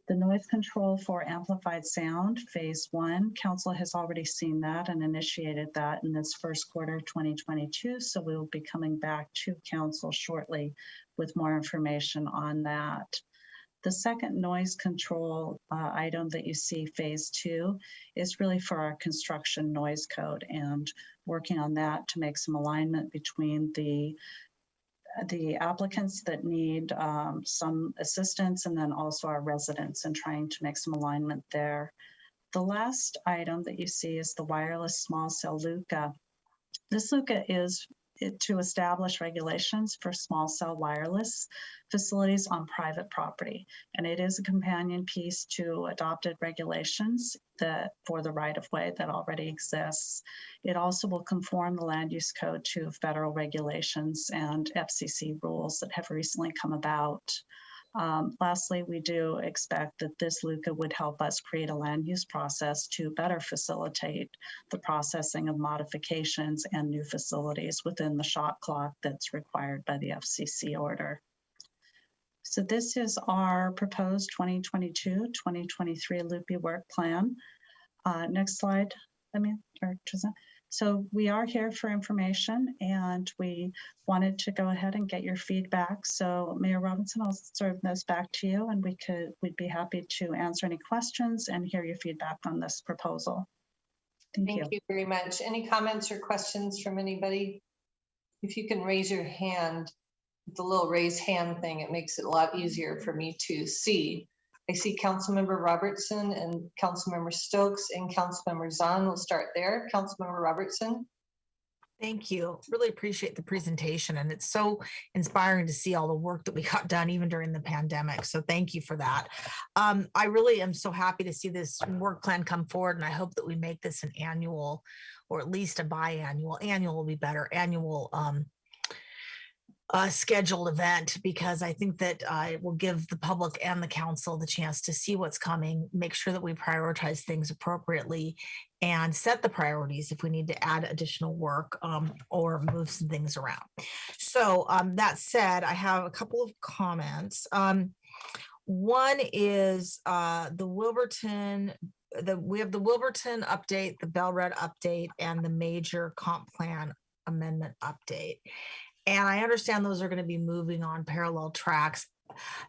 The noise control for amplified sound, phase 1, council has already seen that and initiated that in this first quarter of 2022. So we will be coming back to council shortly with more information on that. The second noise control item that you see, phase 2, is really for our construction noise code and working on that to make some alignment between the applicants that need some assistance and then also our residents, and trying to make some alignment there. The last item that you see is the wireless small cell LUCA. This LUCA is to establish regulations for small cell wireless facilities on private property. And it is a companion piece to adopted regulations that for the right of way that already exists. It also will conform the land use code to federal regulations and FCC rules that have recently come about. Lastly, we do expect that this LUCA would help us create a land use process to better facilitate the processing of modifications and new facilities within the shot clock that's required by the FCC order. So this is our proposed 2022-2023 Loopy work plan. Next slide, Trisha. So we are here for information, and we wanted to go ahead and get your feedback. So Mayor Robinson, I'll serve this back to you, and we'd be happy to answer any questions and hear your feedback on this proposal. Thank you very much. Any comments or questions from anybody? If you can raise your hand, the little raise hand thing, it makes it a lot easier for me to see. I see Councilmember Robertson and Councilmember Stokes and Councilmember Zahn. We'll start there. Councilmember Robertson. Thank you. Really appreciate the presentation, and it's so inspiring to see all the work that we got done even during the pandemic. So thank you for that. I really am so happy to see this work plan come forward, and I hope that we make this an annual, or at least a biannual. Annual will be better. Annual scheduled event, because I think that it will give the public and the council the chance to see what's coming, make sure that we prioritize things appropriately, and set the priorities if we need to add additional work or move some things around. So that said, I have a couple of comments. One is the Wilburton, we have the Wilburton update, the Bellred update, and the major comp plan amendment update. And I understand those are going to be moving on parallel tracks.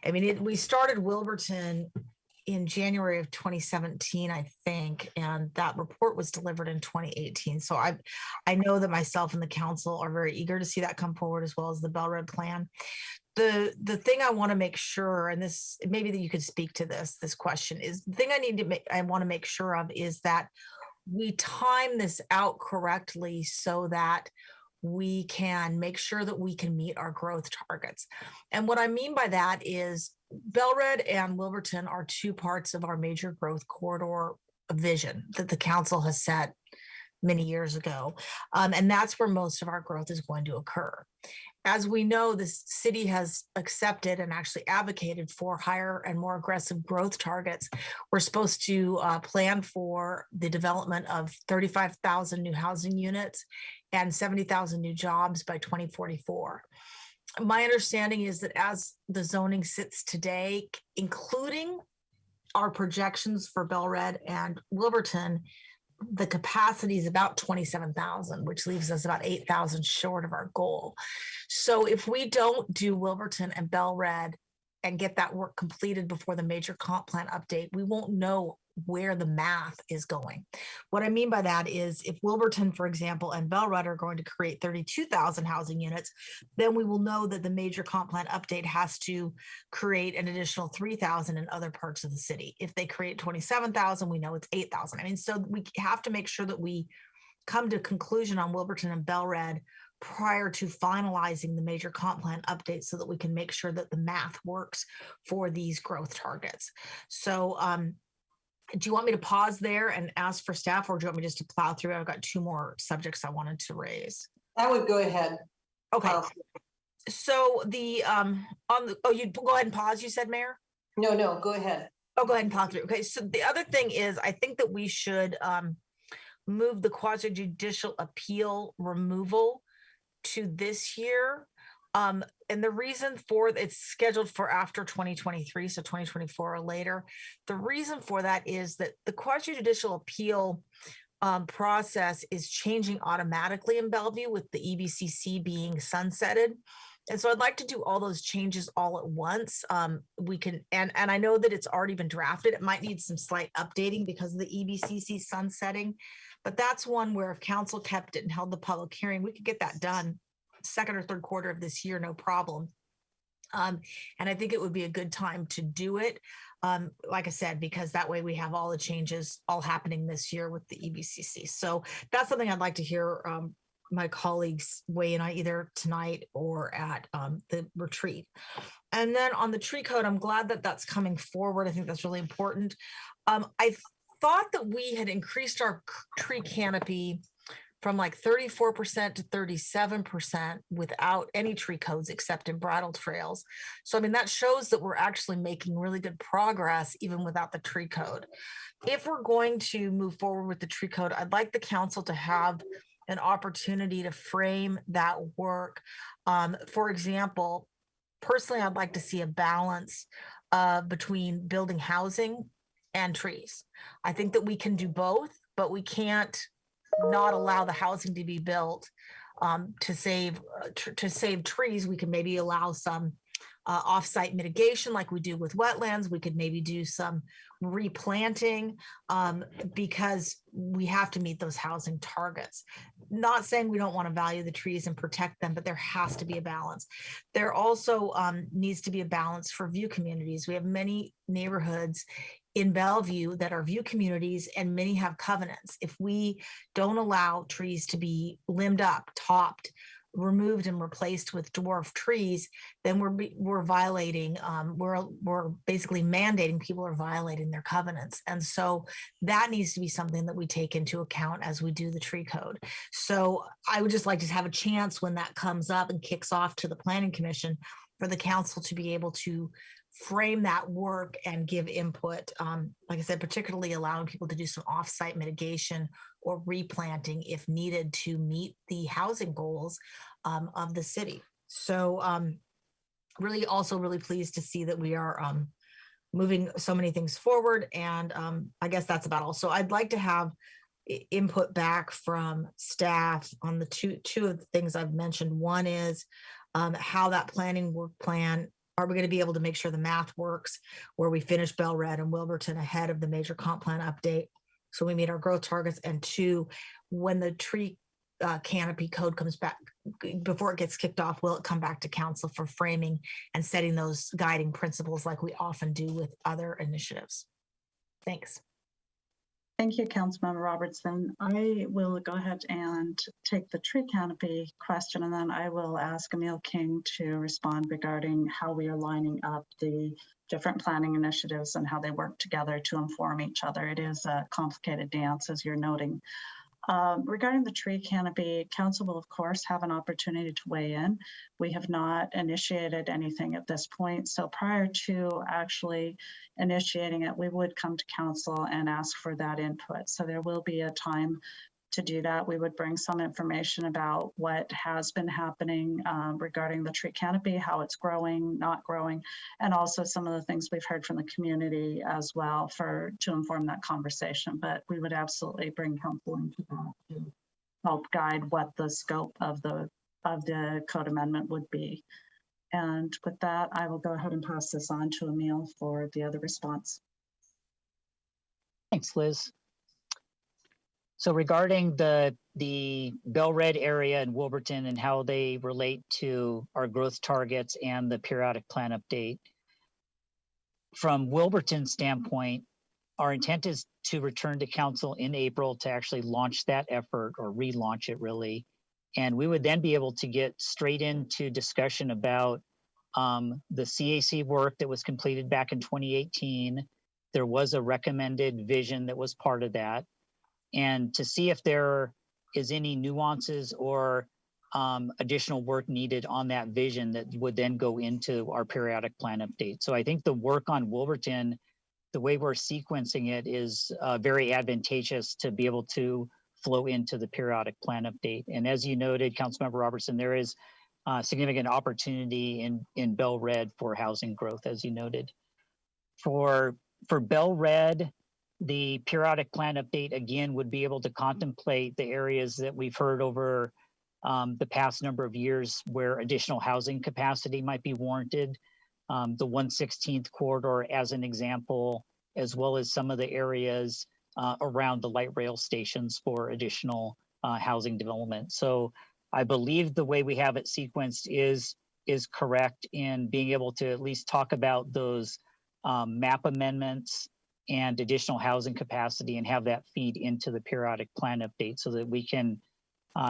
I mean, we started Wilburton in January of 2017, I think, and that report was delivered in 2018. So I know that myself and the council are very eager to see that come forward, as well as the Bellred plan. The thing I want to make sure, and this maybe that you could speak to this question, is the thing I want to make sure of is that we time this out correctly so that we can make sure that we can meet our growth targets. And what I mean by that is Bellred and Wilburton are two parts of our major growth corridor vision that the council has set many years ago. And that's where most of our growth is going to occur. As we know, this city has accepted and actually advocated for higher and more aggressive growth targets. We're supposed to plan for the development of 35,000 new housing units and 70,000 new jobs by 2044. My understanding is that as the zoning sits today, including our projections for Bellred and Wilburton, the capacity is about 27,000, which leaves us about 8,000 short of our goal. So if we don't do Wilburton and Bellred and get that work completed before the major comp plan update, we won't know where the math is going. What I mean by that is if Wilburton, for example, and Bellred are going to create 32,000 housing units, then we will know that the major comp plan update has to create an additional 3,000 in other parts of the city. If they create 27,000, we know it's 8,000. I mean, so we have to make sure that we come to a conclusion on Wilburton and Bellred prior to finalizing the major comp plan update so that we can make sure that the math works for these growth targets. So, do you want me to pause there and ask for staff, or do you want me just to plow through? I've got two more subjects I wanted to raise. I would go ahead. Okay. So the you go ahead and pause, you said, Mayor? No, go ahead. Oh, go ahead and plow through. Okay. So the other thing is, I think that we should move the quasi judicial appeal removal to this year. And the reason for it's scheduled for after 2023, so 2024 or later. The reason for that is that the quasi-judicial appeal process is changing automatically in Bellevue with the EBCC being sunsetted. And so I'd like to do all those changes all at once. We can, and I know that it's already been drafted. It might need some slight updating because of the EBCC sunsetting, but that's one where if council kept it and held the public hearing, we could get that done second or third quarter of this year, no problem. And I think it would be a good time to do it. Like I said, because that way we have all the changes all happening this year with the EBCC. So that's something I'd like to hear my colleagues weigh in on either tonight or at the retreat. And then on the tree code, I'm glad that that's coming forward. I think that's really important. I thought that we had increased our tree canopy from like 34% to 37% without any tree codes except in bridle trails. So, I mean, that shows that we're actually making really good progress even without the tree code. If we're going to move forward with the tree code, I'd like the council to have an opportunity to frame that work. For example, personally, I'd like to see a balance between building housing and trees. I think that we can do both, but we can't not allow the housing to be built to save trees. We can maybe allow some off-site mitigation like we do with wetlands. We could maybe do some replanting because we have to meet those housing targets. Not saying we don't want to value the trees and protect them, but there has to be a balance. There also needs to be a balance for view communities. We have many neighborhoods in Bellevue that are view communities, and many have covenants. If we don't allow trees to be limbed up, topped, removed and replaced with dwarf trees, then we're violating, we're basically mandating people are violating their covenants. And so that needs to be something that we take into account as we do the tree code. So I would just like to have a chance when that comes up and kicks off to the Planning Commission for the council to be able to frame that work and give input. Like I said, particularly allowing people to do some off-site mitigation or replanting if needed to meet the housing goals of the city. So really also really pleased to see that we are moving so many things forward. And I guess that's about all. So I'd like to have input back from staff on the two of the things I've mentioned. One is how that planning work plan, are we going to be able to make sure the math works where we finish Bell Red and Wilburton ahead of the major comp plan update so we meet our growth targets? And two, when the tree canopy code comes back, before it gets kicked off, will it come back to council for framing and setting those guiding principles like we often do with other initiatives? Thanks. Thank you, Councilmember Robertson. I will go ahead and take the tree canopy question, and then I will ask Emil King to respond regarding how we are lining up the different planning initiatives and how they work together to inform each other. It is a complicated dance, as you're noting. Regarding the tree canopy, council will of course have an opportunity to weigh in. We have not initiated anything at this point. So prior to actually initiating it, we would come to council and ask for that input. So there will be a time to do that. We would bring some information about what has been happening regarding the tree canopy, how it's growing, not growing, and also some of the things we've heard from the community as well to inform that conversation. But we would absolutely bring council into that to help guide what the scope of the code amendment would be. And with that, I will go ahead and pass this on to Emil for the other response. Thanks, Liz. So regarding the Bell Red area in Wilburton and how they relate to our growth targets and the periodic plan update, from Wilburton's standpoint, our intent is to return to council in April to actually launch that effort, or relaunch it really. And we would then be able to get straight into discussion about the CAC work that was completed back in 2018. There was a recommended vision that was part of that. And to see if there is any nuances or additional work needed on that vision that would then go into our periodic plan update. So I think the work on Wilburton, the way we're sequencing it, is very advantageous to be able to flow into the periodic plan update. And as you noted, Councilmember Robertson, there is significant opportunity in Bell Red for housing growth, as you noted. For Bell Red, the periodic plan update again would be able to contemplate the areas that we've heard over the past number of years where additional housing capacity might be warranted. The 1/16th corridor as an example, as well as some of the areas around the light rail stations for additional housing development. So I believe the way we have it sequenced is correct in being able to at least talk about those map amendments and additional housing capacity and have that feed into the periodic plan update so that we can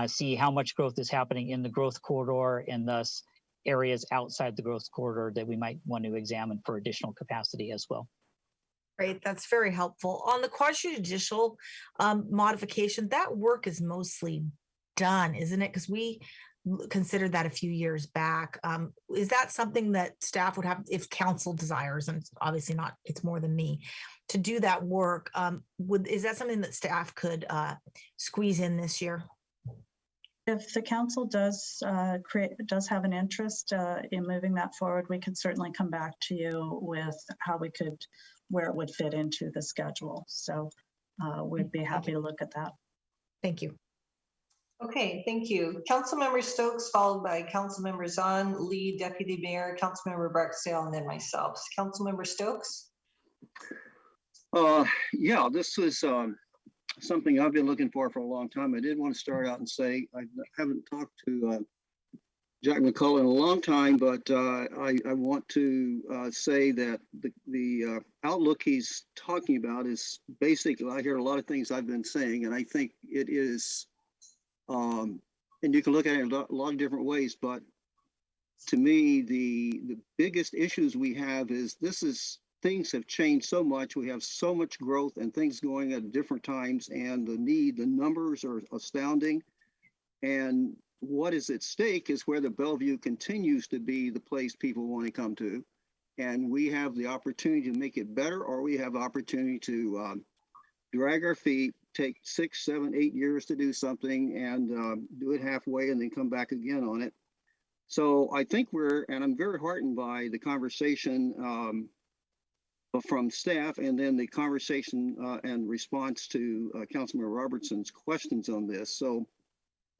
see how much growth is happening in the growth corridor and thus areas outside the growth corridor that we might want to examine for additional capacity as well. Great, that's very helpful. On the quasi-judicial modification, that work is mostly done, isn't it? Because we considered that a few years back. Is that something that staff would have, if council desires, and obviously not, it's more than me, to do that work? Is that something that staff could squeeze in this year? If the council does have an interest in moving that forward, we could certainly come back to you with where it would fit into the schedule. So we'd be happy to look at that. Thank you. Okay, thank you. Councilmember Stokes, followed by Councilmember Zahn, Lee, Deputy Mayor, Councilmember Barksdale, and then myself. Councilmember Stokes? Yeah, this is something I've been looking for a long time. I did want to start out and say I haven't talked to Jack McCulloch in a long time, but I want to say that the outlook he's talking about is basically, I hear a lot of things I've been saying, and I think it is, and you can look at it a lot of different ways, but to me, the biggest issues we have is things have changed so much. We have so much growth and things going at different times, and the numbers are astounding. And what is at stake is whether Bellevue continues to be the place people want to come to. And we have the opportunity to make it better, or we have opportunity to drag our feet, take 6, 7, 8 years to do something and do it halfway and then come back again on it. So I think and I'm very heartened by the conversation from staff and then the conversation and response to Councilmember Robertson's questions on this. So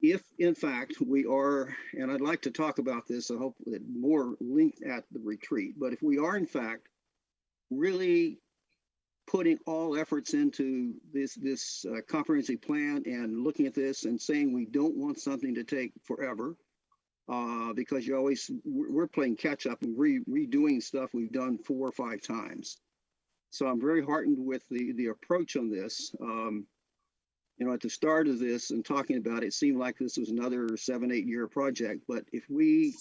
if in fact we are, and I'd like to talk about this, I hope that more linked at the retreat, but if we are in fact really putting all efforts into this comprehensive plan and looking at this and saying we don't want something to take forever, because we're playing catch up and redoing stuff we've done 4 or 5 times. So I'm very heartened with the approach on this. At the start of this and talking about it, seemed like this was another 7, 8 year project. But if we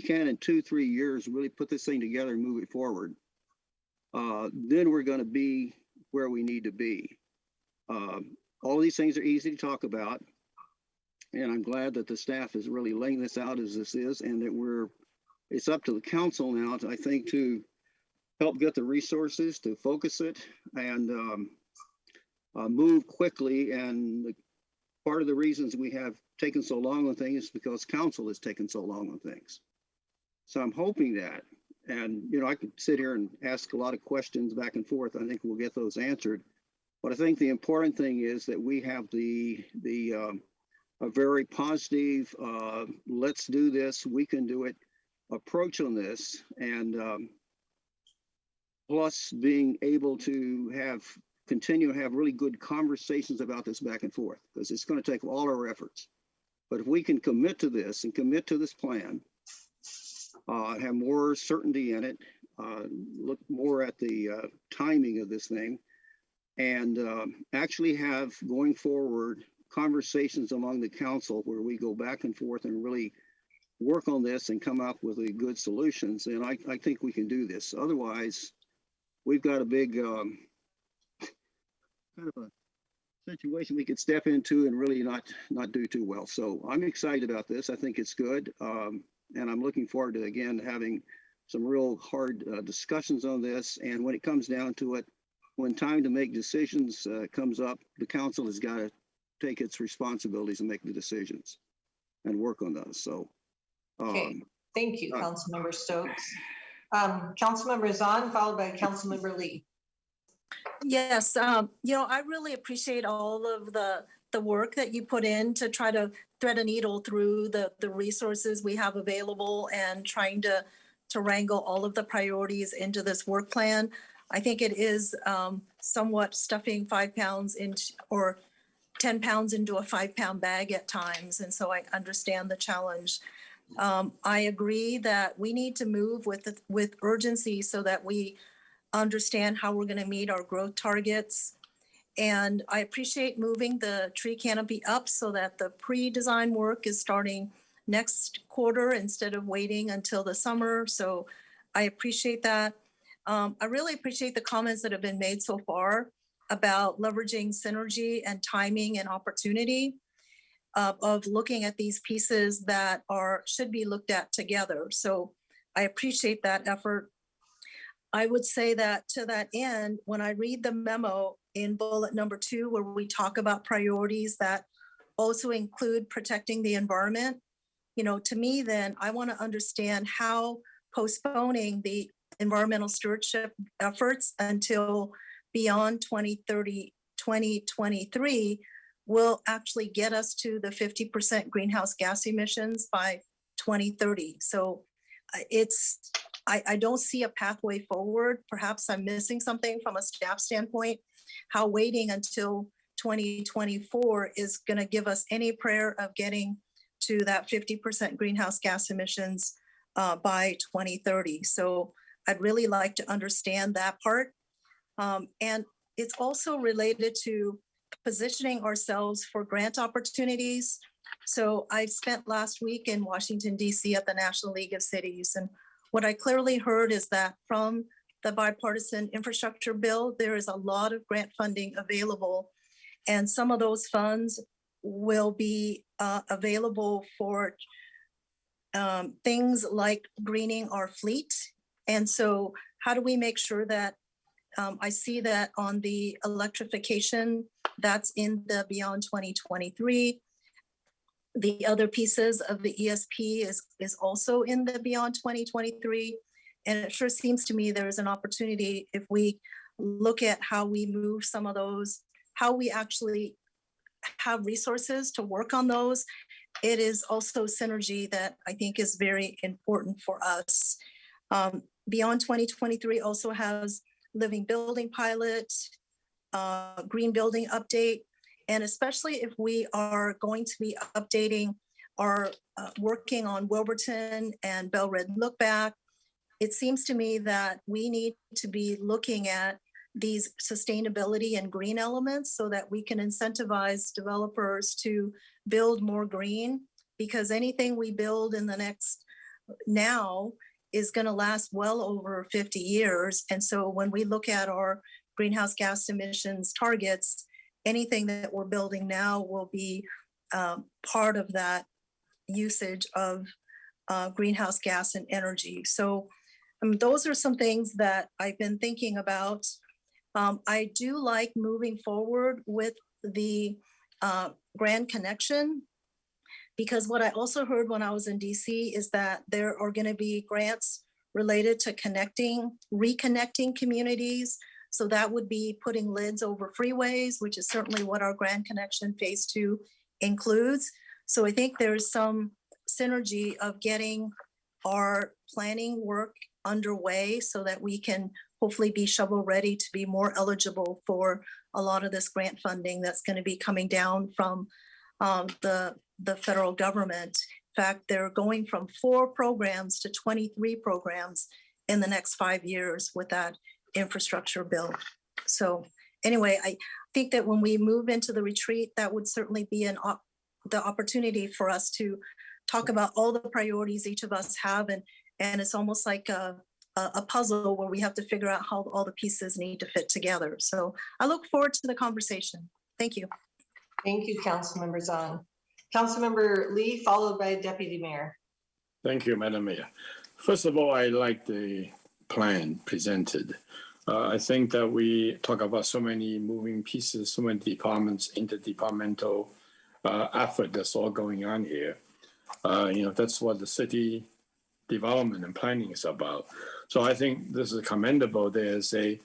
can in 2, 3 years really put this thing together and move it forward, then we're going to be where we need to be. All of these things are easy to talk about, and I'm glad that the staff is really laying this out as this is, and that it's up to the council now, I think, to help get the resources to focus it and move quickly. And part of the reasons we have taken so long on things is because council has taken so long on things. So I'm hoping that, and I could sit here and ask a lot of questions back and forth. I think we'll get those answered. But I think the important thing is that we have a very positive, let's do this, we can do it approach on this, and plus being able to continue to have really good conversations about this back and forth, because it's going to take all our efforts. But if we can commit to this and commit to this plan, have more certainty in it, look more at the timing of this thing, and actually have going forward conversations among the council where we go back and forth and really work on this and come up with good solutions. And I think we can do this. Otherwise, we've got a big kind of a situation we could step into and really not do too well. So I'm excited about this. I think it's good. And I'm looking forward to, again, having some real hard discussions on this. And when it comes down to it, when time to make decisions comes up, the council has got to take its responsibilities and make the decisions and work on those. So Okay, thank you, Councilmember Stokes. Councilmember Zahn, followed by Councilmember Lee. Yes, I really appreciate all of the work that you put in to try to thread a needle through the resources we have available and trying to wrangle all of the priorities into this work plan. I think it is somewhat stuffing 5 pounds into, or 10 pounds into a 5-pound bag at times. And so I understand the challenge. I agree that we need to move with urgency so that we understand how we're going to meet our growth targets. And I appreciate moving the tree canopy up so that the pre-design work is starting next quarter instead of waiting until the summer. So I appreciate that. I really appreciate the comments that have been made so far about leveraging synergy and timing and opportunity of looking at these pieces that should be looked at together. So I appreciate that effort. I would say that to that end, when I read the memo in bullet number 2, where we talk about priorities that also include protecting the environment, to me, then I want to understand how postponing the environmental stewardship efforts until beyond 2023 will actually get us to the 50% greenhouse gas emissions by 2030. So I don't see a pathway forward. Perhaps I'm missing something from a staff standpoint, how waiting until 2024 is going to give us any prayer of getting to that 50% greenhouse gas emissions by 2030. So I'd really like to understand that part. And it's also related to positioning ourselves for grant opportunities. So I spent last week in Washington, D.C. at the National League of Cities. And what I clearly heard is that from the bipartisan infrastructure bill, there is a lot of grant funding available. And some of those funds will be available for things like greening our fleet. And so how do we make sure that I see that on the electrification, that's in the beyond 2023. The other pieces of the ESP is also in the beyond 2023. And it sure seems to me there is an opportunity if we look at how we move some of those, how we actually have resources to work on those. It is also synergy that I think is very important for us. Beyond 2023 also has living building pilot, green building update, and especially if we are going to be updating our working on Wilburton and Bell Red look back, it seems to me that we need to be looking at these sustainability and green elements so that we can incentivize developers to build more green, because anything we build in the next now is going to last well over 50 years. And so when we look at our greenhouse gas emissions targets, anything that we're building now will be part of that usage of greenhouse gas and energy. So those are some things that I've been thinking about. I do like moving forward with the Grand Connection, because what I also heard when I was in DC is that there are going to be grants related to reconnecting communities. So that would be putting lids over freeways, which is certainly what our Grand Connection Phase 2 includes. So I think there's some synergy of getting our planning work underway so that we can hopefully be shovel ready to be more eligible for a lot of this grant funding that's going to be coming down from the federal government. In fact, they're going from 4 programs to 23 programs in the next 5 years with that infrastructure bill. So anyway, I think that when we move into the retreat, that would certainly be the opportunity for us to talk about all the priorities each of us have. And it's almost like a puzzle where we have to figure out how all the pieces need to fit together. So I look forward to the conversation. Thank you. Thank you, Councilmember Zahn. Councilmember Lee, followed by Deputy Mayor. Thank you, Madam Mayor. First of all, I like the plan presented. I think that we talk about so many moving pieces, so many departments, interdepartmental effort that's all going on here. That's what the city development and planning is about. So I think this is commendable. There's a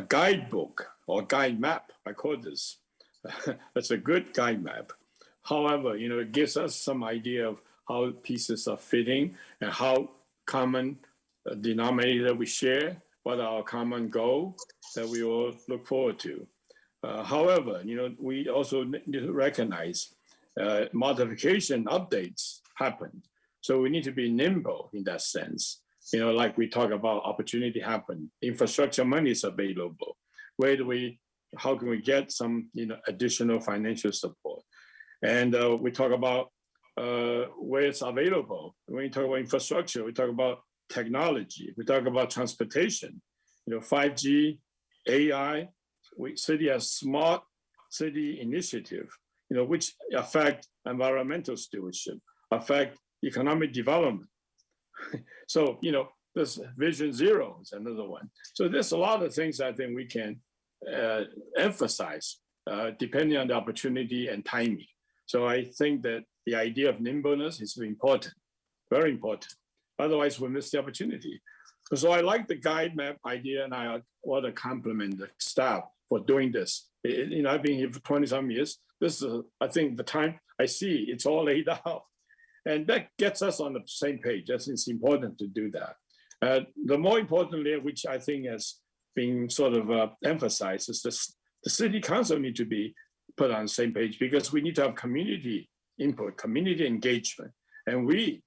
guidebook or guide map, I call this. That's a good guide map. However, it gives us some idea of how pieces are fitting and how common denominator we share, what our common goal that we all look forward to. However, we also need to recognize modification updates happen. So we need to be nimble in that sense. Like we talk about opportunity happen, infrastructure money is available. How can we get some additional financial support? And we talk about where it's available. When we talk about infrastructure, we talk about technology, we talk about transportation, 5G, AI. City has smart city initiative, which affect environmental stewardship, affect economic development. So, this Vision Zero is another one. So there's a lot of things I think we can emphasize depending on the opportunity and timing. So I think that the idea of nimbleness is important, very important. Otherwise, we miss the opportunity. So I like the guide map idea, and I want to compliment the staff for doing this. I've been here for 20-some years. This is, I think, the time I see it's all laid out. And that gets us on the same page. I think it's important to do that. The more importantly, which I think has been sort of emphasized, is the city council need to be put on the same page, because we need to have community input, community engagement. And we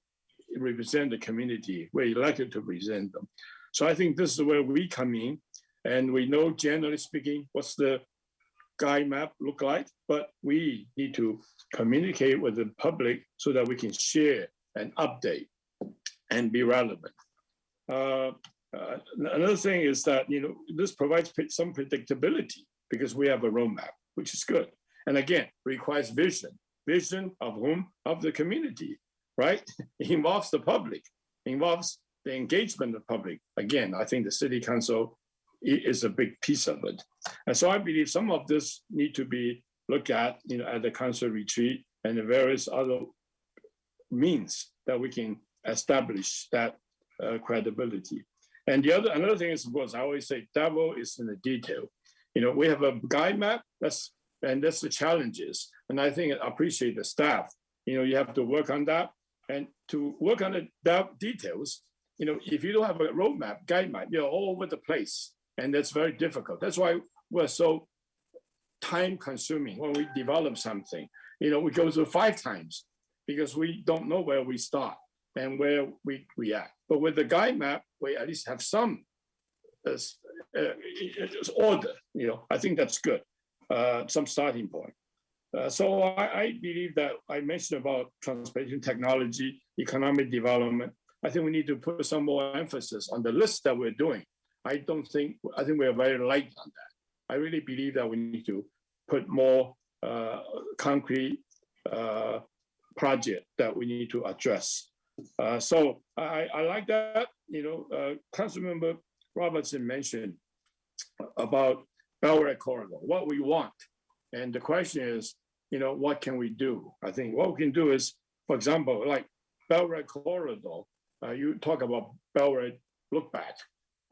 represent the community. We're elected to represent them. So I think this is where we come in, and we know, generally speaking, what's the guide map look like, but we need to communicate with the public so that we can share and update and be relevant. Another thing is that, this provides some predictability because we have a roadmap, which is good. And again, requires vision. Vision of whom? Of the community, right? It involves the public, involves the engagement of the public. Again, I think the city council is a big piece of it. And so I believe some of this need to be looked at, at the council retreat and the various other means that we can establish that credibility. And another thing is, of course, I always say, devil is in the detail. We have a guide map, that's the challenges. And I think I appreciate the staff. You have to work on that. And to work on the details, if you don't have a roadmap, guide map, you're all over the place. And that's very difficult. That's why we're so time consuming when we develop something. We go through 5 times because we don't know where we start and where we react. But with the guide map, we at least have some order. I think that's good. Some starting point. So I believe that I mentioned about transportation technology, economic development. I think we need to put some more emphasis on the list that we're doing. I think we're very light on that. I really believe that we need to put more concrete project that we need to address. So I like that. Councilmember Robertson mentioned about Bellevue corridor, what we want. And the question is, what can we do? I think what we can do is, for example, like Bellevue corridor, you talk about Bellevue look back.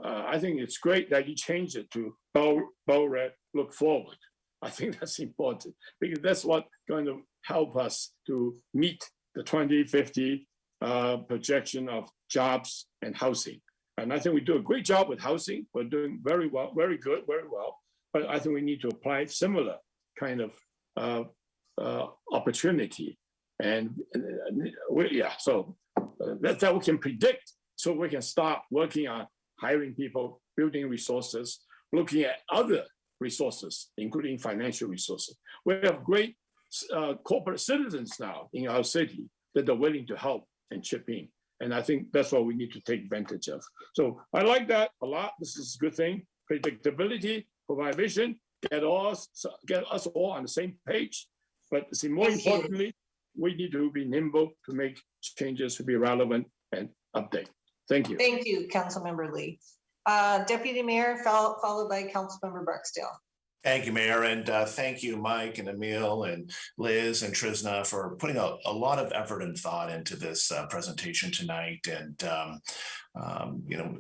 I think it's great that you change it to Bellevue look forward. I think that's important because that's what's going to help us to meet the 2050 projection of jobs and housing. And I think we do a great job with housing. We're doing very well, very good, very well. But I think we need to apply similar kind of opportunity. And so that we can predict, so we can start working on hiring people, building resources, looking at other resources, including financial resources. We have great corporate citizens now in our city that are willing to help and chip in. And I think that's what we need to take advantage of. So I like that a lot. This is a good thing. Predictability, provide vision, get us all on the same page. But more importantly, we need to be nimble to make changes to be relevant and update. Thank you. Thank you, Councilmember Lee. Deputy Mayor, followed by Councilmember Barksdale. Thank you, Mayor, and thank you, Mike and Emil and Liz and Trisna for putting a lot of effort and thought into this presentation tonight. And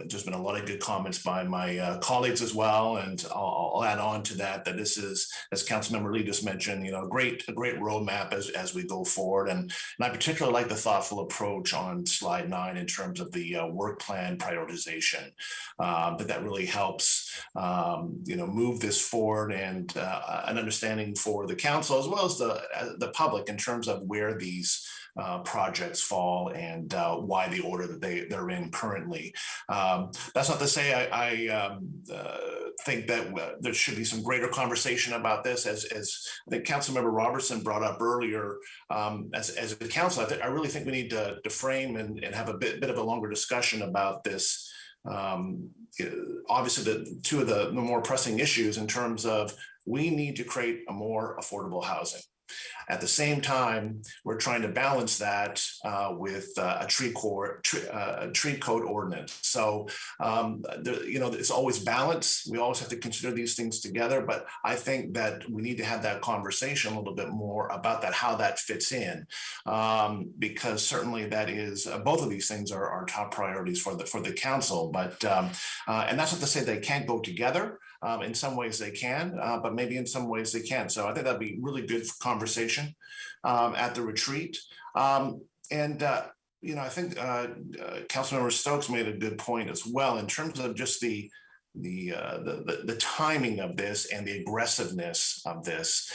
there's been a lot of good comments by my colleagues as well. And I'll add on to that this is, as Councilmember Lee just mentioned, a great roadmap as we go forward. And I particularly like the thoughtful approach on slide 9 in terms of the work plan prioritization. That really helps move this forward and an understanding for the council as well as the public in terms of where these projects fall and why the order that they're in currently. That's not to say I think that there should be some greater conversation about this, as I think Councilmember Robertson brought up earlier. As a council, I really think we need to frame and have a bit of a longer discussion about this. Obviously, the two of the more pressing issues in terms of we need to create a more affordable housing. At the same time, we're trying to balance that with a tree code ordinance. So, it's always balance. We always have to consider these things together. But I think that we need to have that conversation a little bit more about that, how that fits in, because certainly that is both of these things are top priorities for the council. But and that's not to say they can't go together. In some ways they can, but maybe in some ways they can't. So I think that'd be really good conversation at the retreat. I think Councilmember Stokes made a good point as well in terms of just the timing of this and the aggressiveness of this.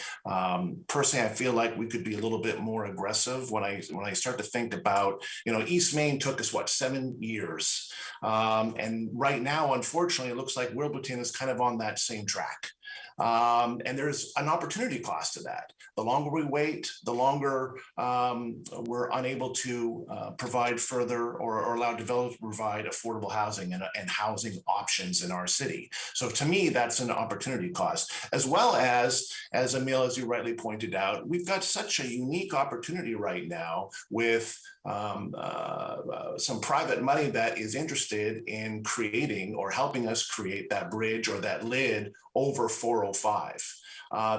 Personally, I feel like we could be a little bit more aggressive when I start to think about, East Main took us 7 years. And right now, unfortunately, it looks like Wilburton is kind of on that same track. And there's an opportunity cost to that. The longer we wait, the longer we're unable to provide further or allow developers to provide affordable housing and housing options in our city. So to me, that's an opportunity cost, as well as Emil, as you rightly pointed out, we've got such a unique opportunity right now with some private money that is interested in creating or helping us create that bridge or that lid over 405.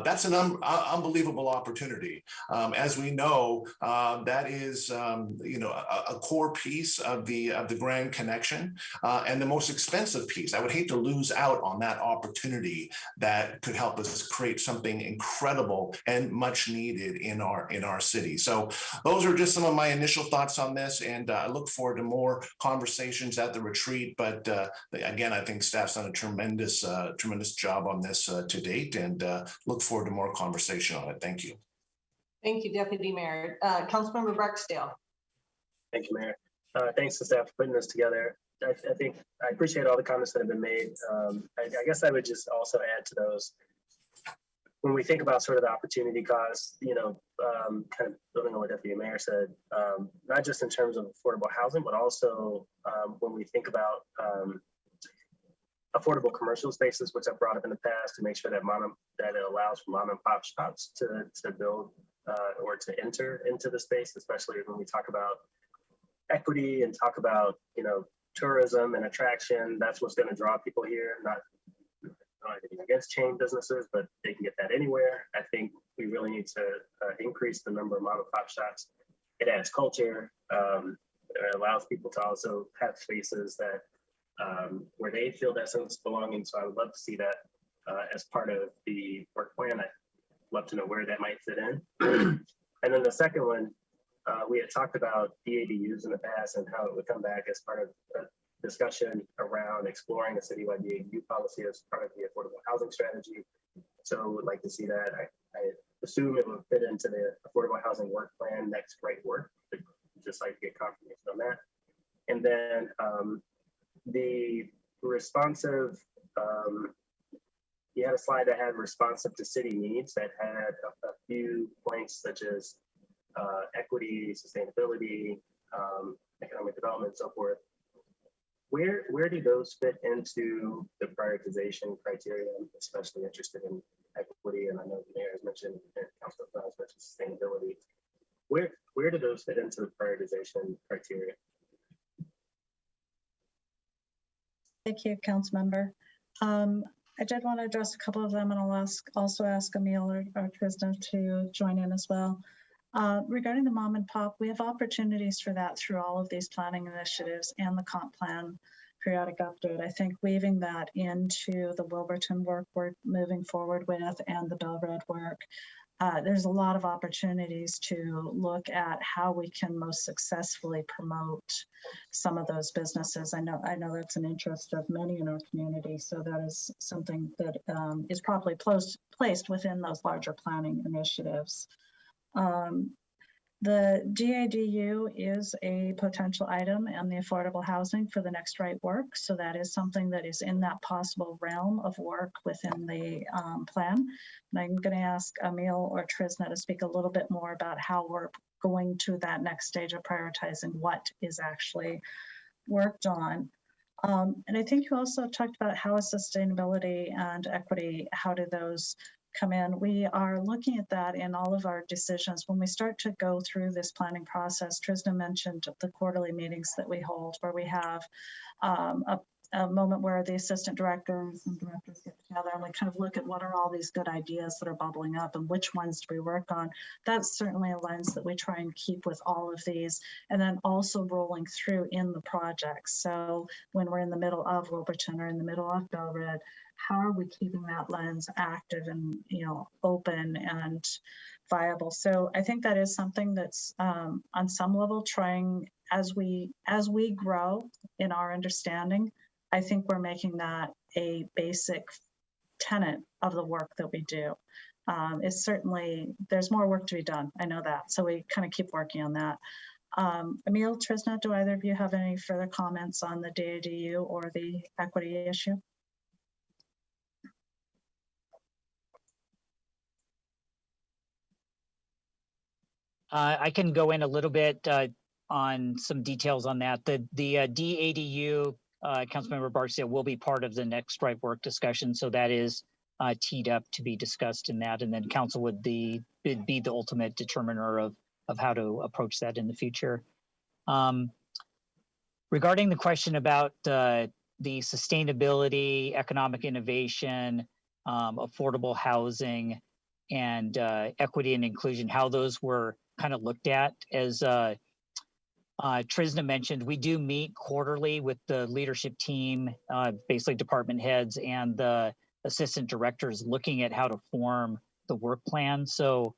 That's an unbelievable opportunity. As we know, that is a core piece of the Grand Connection and the most expensive piece. I would hate to lose out on that opportunity that could help us create something incredible and much needed in our city. So those are just some of my initial thoughts on this, and I look forward to more conversations at the retreat. But again, I think staff's done a tremendous job on this to date, and look forward to more conversation on it. Thank you. Thank you, Deputy Mayor. Councilmember Barksdale. Thank you, Mayor. Thanks to staff for putting this together. I think I appreciate all the comments that have been made. I guess I would just also add to those. When we think about sort of the opportunity costs, kind of building on what Deputy Mayor said, not just in terms of affordable housing, but also when we think about affordable commercial spaces, which I've brought up in the past, to make sure that it allows for mom and pop shops to build or to enter into the space, especially when we talk about equity and talk about tourism and attraction. That's what's going to draw people here. Not anything against chain businesses, but they can get that anywhere. I think we really need to increase the number of mom and pop shops. It adds culture. It allows people to also have spaces that where they feel that sense of belonging. So I would love to see that as part of the work plan. I'd love to know where that might fit in. And then the second one, we had talked about DADUs in the past and how it would come back as part of a discussion around exploring a citywide DADU policy as part of the affordable housing strategy. So would like to see that. I assume it would fit into the affordable housing work plan next great work. Just like to get confirmation on that. And then the responsive, you had a slide that had responsive to city needs that had a few points such as equity, sustainability, economic development, and so forth. Where do those fit into the prioritization criteria? I'm especially interested in equity, and I know the mayor has mentioned, and Councilor Brown has mentioned sustainability. Where do those fit into the prioritization criteria? Thank you, Councilmember. I did want to address a couple of them, and I'll also ask Emil or Trisna to join in as well. Regarding the mom and pop, we have opportunities for that through all of these planning initiatives and the comp plan periodic update. I think weaving that into the Wilburton work we're moving forward with and the Belred work, there's a lot of opportunities to look at how we can most successfully promote some of those businesses. I know that's an interest of many in our community, so that is something that is probably placed within those larger planning initiatives. The DADU is a potential item and the affordable housing for the next right work. So that is something that is in that possible realm of work within the plan. And I'm going to ask Emil or Trisna to speak a little bit more about how we're going to that next stage of prioritizing what is actually worked on. And I think you also talked about how is sustainability and equity, how do those come in? We are looking at that in all of our decisions. When we start to go through this planning process, Trisna mentioned the quarterly meetings that we hold, where we have a moment where the assistant directors and directors get together and we kind of look at what are all these good ideas that are bubbling up and which ones do we work on. That's certainly a lens that we try and keep with all of these, and then also rolling through in the projects. So when we're in the middle of Wilburton or in the middle of Belred, how are we keeping that lens active and, you know, open and viable? So I think that is something that's on some level trying, as we grow in our understanding, I think we're making that a basic tenet of the work that we do. It's certainly, there's more work to be done. I know that. So we kind of keep working on that. Emil, Trisna, do either of you have any further comments on the DADU or the equity issue? I can go in a little bit on some details on that. The DADU, Councilmember Barksdale, will be part of the next right work discussion. So that is teed up to be discussed in that. And then council would be the ultimate determiner of how to approach that in the future. Regarding the question about the sustainability, economic innovation, affordable housing, and equity and inclusion, how those were kind of looked at. As Trisna mentioned, we do meet quarterly with the leadership team, basically department heads and the assistant directors, looking at how to form the work plan. So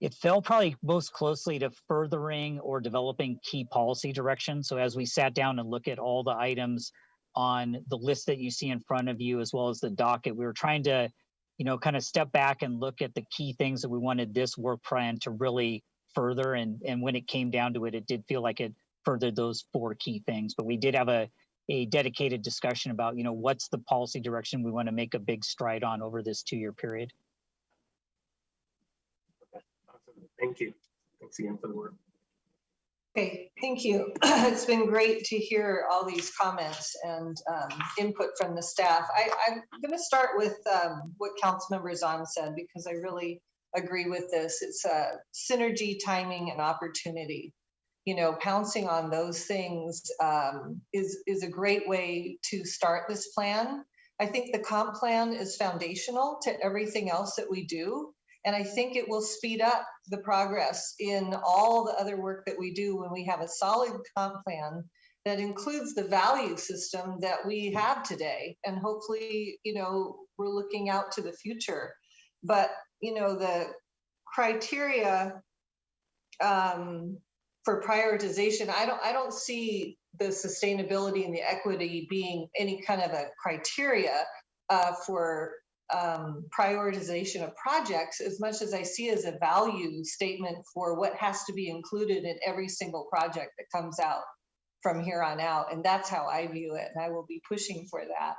it fell probably most closely to furthering or developing key policy direction. So as we sat down and look at all the items on the list that you see in front of you, as well as the docket, we were trying to, you know, kind of step back and look at the key things that we wanted this work plan to really further. And when it came down to it, it did feel like it furthered those 4 key things. But we did have a dedicated discussion about, you know, what's the policy direction we want to make a big stride on over this 2-year period. Okay, awesome. Thank you. Thanks again for the work. Okay, thank you. It's been great to hear all these comments and input from the staff. I'm going to start with what Councilmember Zahn said, because I really agree with this. It's synergy, timing, and opportunity. You know, pouncing on those things is a great way to start this plan. I think the comp plan is foundational to everything else that we do. And I think it will speed up the progress in all the other work that we do when we have a solid comp plan that includes the value system that we have today. And hopefully, you know, we're looking out to the future. But, you know, the criteria for prioritization, I don't see the sustainability and the equity being any kind of a criteria for prioritization of projects, as much as I see as a value statement for what has to be included in every single project that comes out from here on out. And that's how I view it. And I will be pushing for that.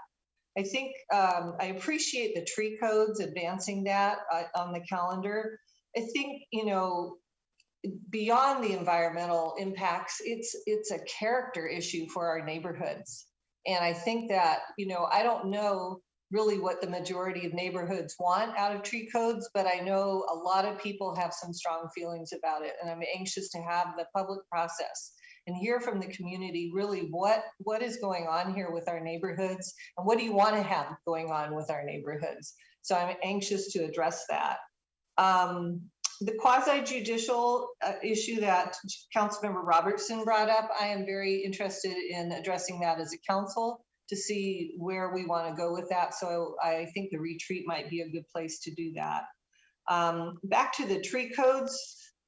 I think I appreciate the tree codes, advancing that on the calendar. I think, you know, beyond the environmental impacts, it's a character issue for our neighborhoods. And I think that, you know, I don't know really what the majority of neighborhoods want out of tree codes, but I know a lot of people have some strong feelings about it. And I'm anxious to have the public process and hear from the community really what is going on here with our neighborhoods and what do you want to have going on with our neighborhoods. So I'm anxious to address that. The quasi-judicial issue that Councilmember Robertson brought up, I am very interested in addressing that as a council to see where we want to go with that. So I think the retreat might be a good place to do that. Back to the tree codes,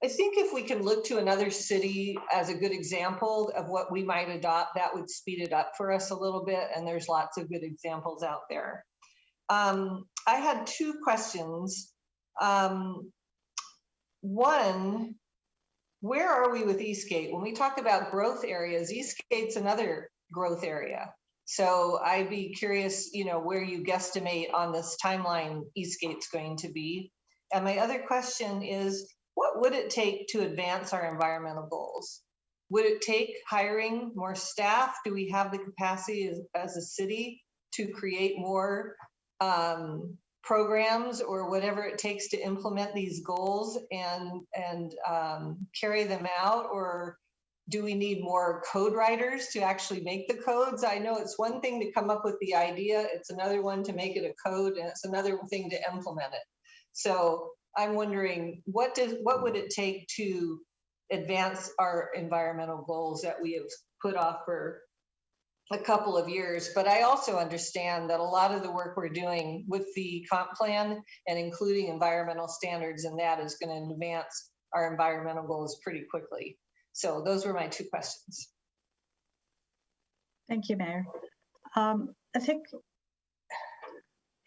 I think if we can look to another city as a good example of what we might adopt, that would speed it up for us a little bit. And there's lots of good examples out there. I had two questions. One, where are we with Eastgate? When we talk about growth areas, Eastgate's another growth area. So I'd be curious, where you guesstimate on this timeline Eastgate's going to be. And my other question is, what would it take to advance our environmental goals? Would it take hiring more staff? Do we have the capacity as a city to create more programs or whatever it takes to implement these goals and carry them out? Or do we need more code writers to actually make the codes? I know it's one thing to come up with the idea, it's another one to make it a code, and it's another thing to implement it. So I'm wondering, what would it take to advance our environmental goals that we have put off for a couple of years? But I also understand that a lot of the work we're doing with the comp plan and including environmental standards, and that is going to advance our environmental goals pretty quickly. So those were my two questions. Thank you, Mayor. I think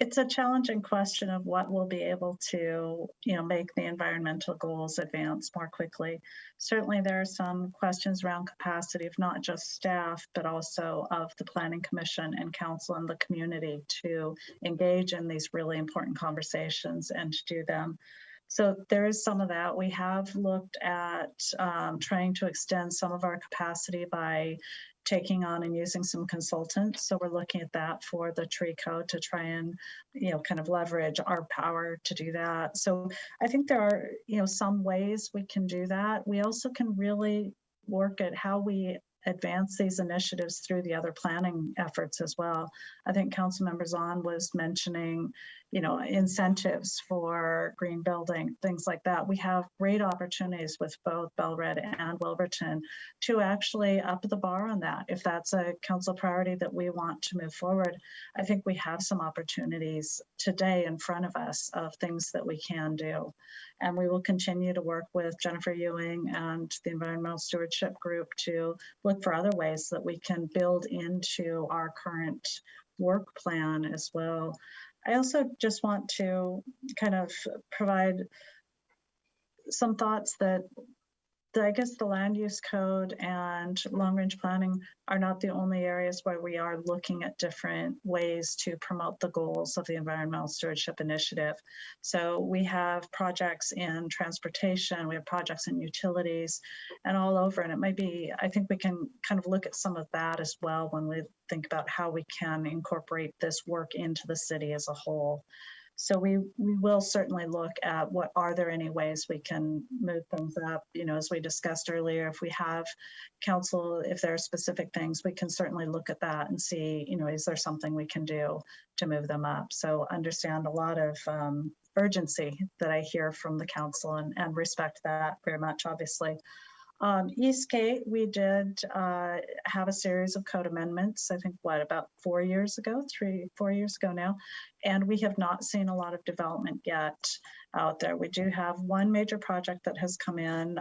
it's a challenging question of what will be able to, make the environmental goals advance more quickly. Certainly there are some questions around capacity of not just staff, but also of the Planning Commission and Council and the community to engage in these really important conversations and to do them. So there is some of that. We have looked at trying to extend some of our capacity by taking on and using some consultants. So we're looking at that for the tree code to try and, kind of leverage our power to do that. So I think there are, some ways we can do that. We also can really work at how we advance these initiatives through the other planning efforts as well. I think Councilmember Zahn was mentioning, incentives for green building, things like that. We have great opportunities with both Belred and Wilburton to actually up the bar on that. If that's a council priority that we want to move forward, I think we have some opportunities today in front of us of things that we can do. And we will continue to work with Jennifer Ewing and the Environmental Stewardship Group to look for other ways that we can build into our current work plan as well. I also just want to kind of provide some thoughts that I guess the land use code and long range planning are not the only areas where we are looking at different ways to promote the goals of the Environmental Stewardship Initiative. So we have projects in transportation, we have projects in utilities and all over. And it might be, I think we can kind of look at some of that as well when we think about how we can incorporate this work into the city as a whole. So we will certainly look at what are there any ways we can move things up. As we discussed earlier, if we have council, if there are specific things, we can certainly look at that and see, is there something we can do to move them up? So understand a lot of urgency that I hear from the council and respect that very much, obviously. Eastgate, we did have a series of code amendments, I think, about 4 years ago, 4 years ago now, and we have not seen a lot of development yet out there. We do have one major project that has come in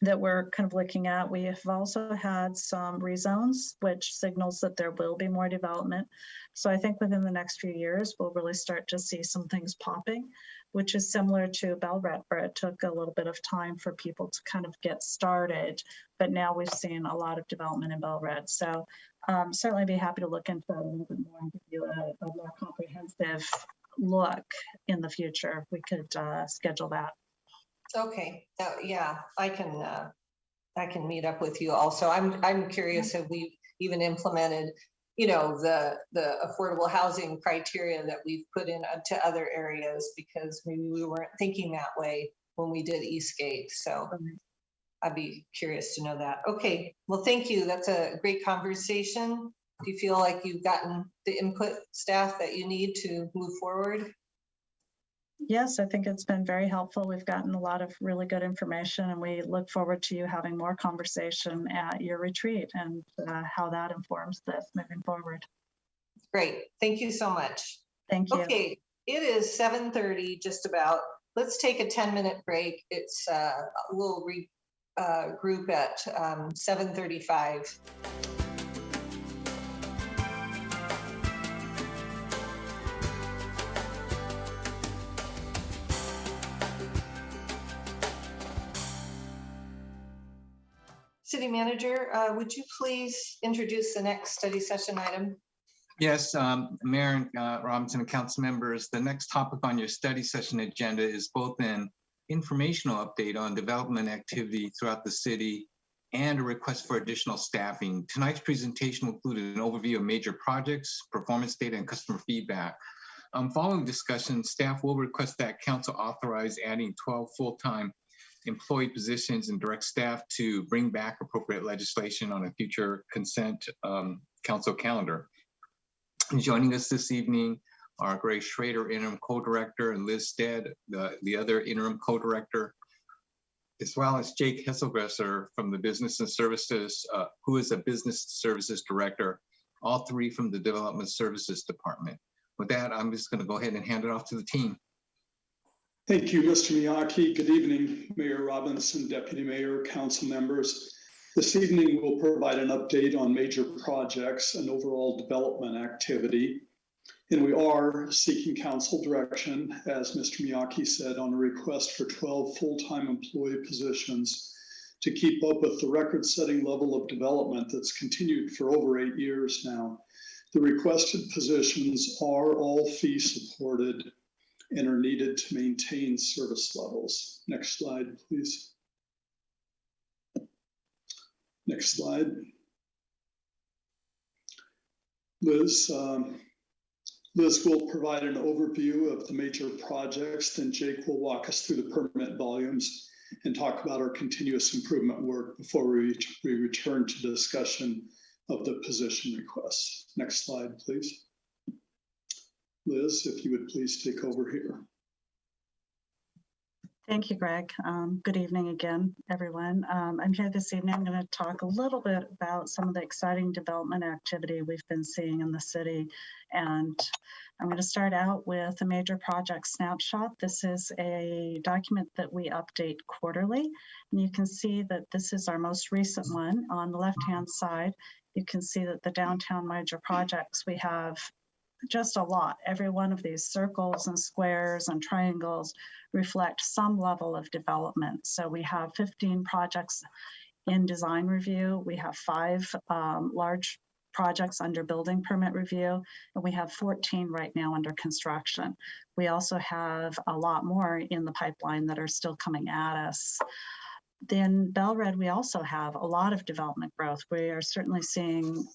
that we're kind of looking at. We have also had some rezones, which signals that there will be more development. So I think within the next few years, we'll really start to see some things popping, which is similar to Belred, where it took a little bit of time for people to kind of get started. But now we've seen a lot of development in Belred. So certainly be happy to look into that a little bit more and give you a more comprehensive look in the future. We could schedule that. Okay, yeah, I can meet up with you also. I'm curious if we even implemented, the affordable housing criteria that we've put in to other areas, because maybe we weren't thinking that way when we did Eastgate. So I'd be curious to know that. Okay, well, thank you. That's a great conversation. Do you feel like you've gotten the input, staff, that you need to move forward? Yes, I think it's been very helpful. We've gotten a lot of really good information, and we look forward to you having more conversation at your retreat and how that informs this moving forward. Great. Thank you so much. Thank you. Okay, it is 7:30 just about. Let's take a 10-minute break. We'll regroup at 7:35. City Manager, would you please introduce the next study session item? Yes, Mayor Robinson and council members, the next topic on your study session agenda is both an informational update on development activity throughout the city and a request for additional staffing. Tonight's presentation will include an overview of major projects, performance data, and customer feedback. Following discussion, staff will request that council authorize adding 12 full-time employee positions and direct staff to bring back appropriate legislation on a future consent council calendar. Joining us this evening are Grace Schrader, interim co-director, and Liz Stead, the other interim co-director, as well as Jake Hesselgresser from the Business and Services, who is a Business Services Director, all three from the Development Services Department. With that, I'm just going to go ahead and hand it off to the team. Thank you, Mr. Miyake. Good evening, Mayor Robinson, Deputy Mayor, council members. This evening, we'll provide an update on major projects and overall development activity. And we are seeking council direction, as Mr. Miyake said, on a request for 12 full-time employee positions to keep up with the record-setting level of development that's continued for over 8 years now. The requested positions are all fee supported and are needed to maintain service levels. Next slide, please. Next slide. Liz will provide an overview of the major projects, then Jake will walk us through the permit volumes and talk about our continuous improvement work before we return to discussion of the position requests. Next slide, please. Liz, if you would please take over here. Thank you, Greg. Good evening again, everyone. I'm here this evening. I'm going to talk a little bit about some of the exciting development activity we've been seeing in the city. And I'm going to start out with a major project snapshot. This is a document that we update quarterly. And you can see that this is our most recent one. On the left-hand side, you can see that the downtown major projects, we have just a lot. Every one of these circles and squares and triangles reflect some level of development. So we have 15 projects in design review. We have 5 large projects under building permit review, and we have 14 right now under construction. We also have a lot more in the pipeline that are still coming at us. Then Bellred, we also have a lot of development growth. We are certainly seeing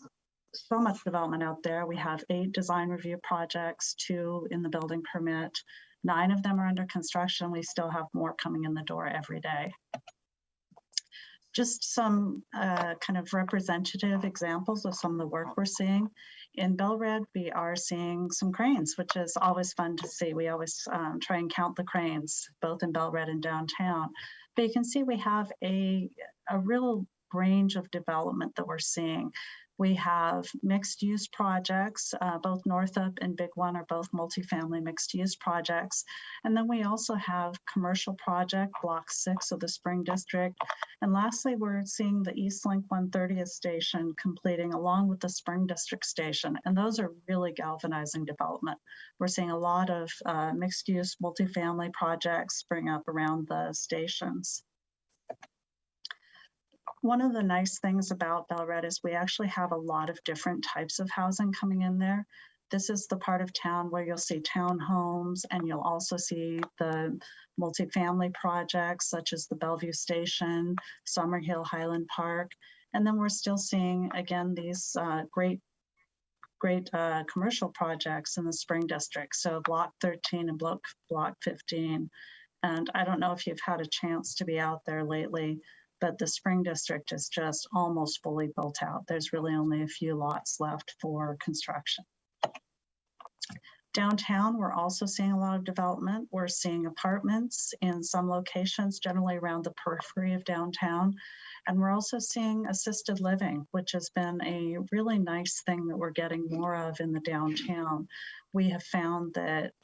so much development out there. We have 8 design review projects, 2 in the building permit. 9 of them are under construction. We still have more coming in the door every day. Just some kind of representative examples of some of the work we're seeing. In Bellred, we are seeing some cranes, which is always fun to see. We always try and count the cranes, both in Bellred and downtown. But you can see we have a real range of development that we're seeing. We have mixed-use projects, both Northup and Big One are both multifamily mixed-use projects. And then we also have commercial project, Block 6 of the Spring District. And lastly, we're seeing the Eastlink 130th station completing along with the Spring District station. And those are really galvanizing development. We're seeing a lot of mixed-use multifamily projects spring up around the stations. One of the nice things about Bellred is we actually have a lot of different types of housing coming in there. This is the part of town where you'll see townhomes, and you'll also see the multifamily projects such as the Bellevue Station, Summerhill, Highland Park. And then we're still seeing, again, these great commercial projects in the Spring District. So Block 13 and Block 15. And I don't know if you've had a chance to be out there lately, but the Spring District is just almost fully built out. There's really only a few lots left for construction. Downtown, we're also seeing a lot of development. We're seeing apartments in some locations, generally around the periphery of downtown. And we're also seeing assisted living, which has been a really nice thing that we're getting more of in the downtown. We have found that,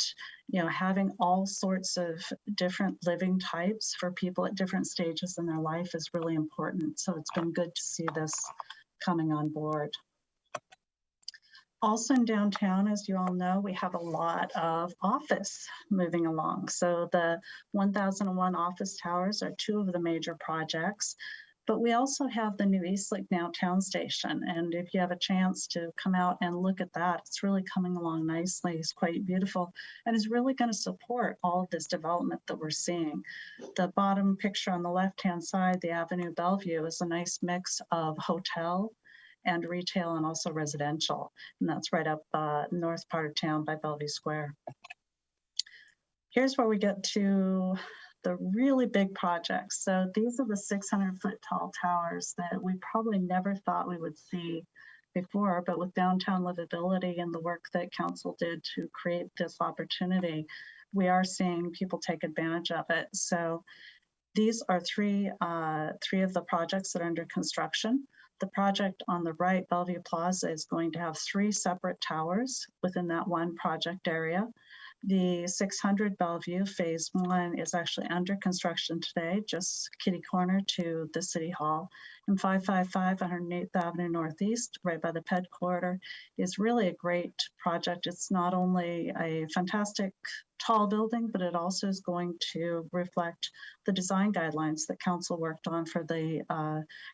you know, having all sorts of different living types for people at different stages in their life is really important. So it's been good to see this coming on board. Also in downtown, as you all know, we have a lot of office moving along. So the 1001 office towers are two of the major projects, but we also have the new Eastlake Downtown Station. And if you have a chance to come out and look at that, it's really coming along nicely. It's quite beautiful and is really going to support all of this development that we're seeing. The bottom picture on the left-hand side, the Avenue Bellevue, is a nice mix of hotel and retail and also residential. And that's right up north part of town by Bellevue Square. Here's where we get to the really big projects. So these are the 600-foot tall towers that we probably never thought we would see before, but with downtown livability and the work that council did to create this opportunity, we are seeing people take advantage of it. So these are three of the projects that are under construction. The project on the right, Bellevue Plaza, is going to have 3 separate towers within that one project area. The 600 Bellevue Phase 1 is actually under construction today, just kitty corner to the City Hall. And 555 108th Avenue Northeast, right by the Ped Corridor, is really a great project. It's not only a fantastic tall building, but it also is going to reflect the design guidelines that council worked on for the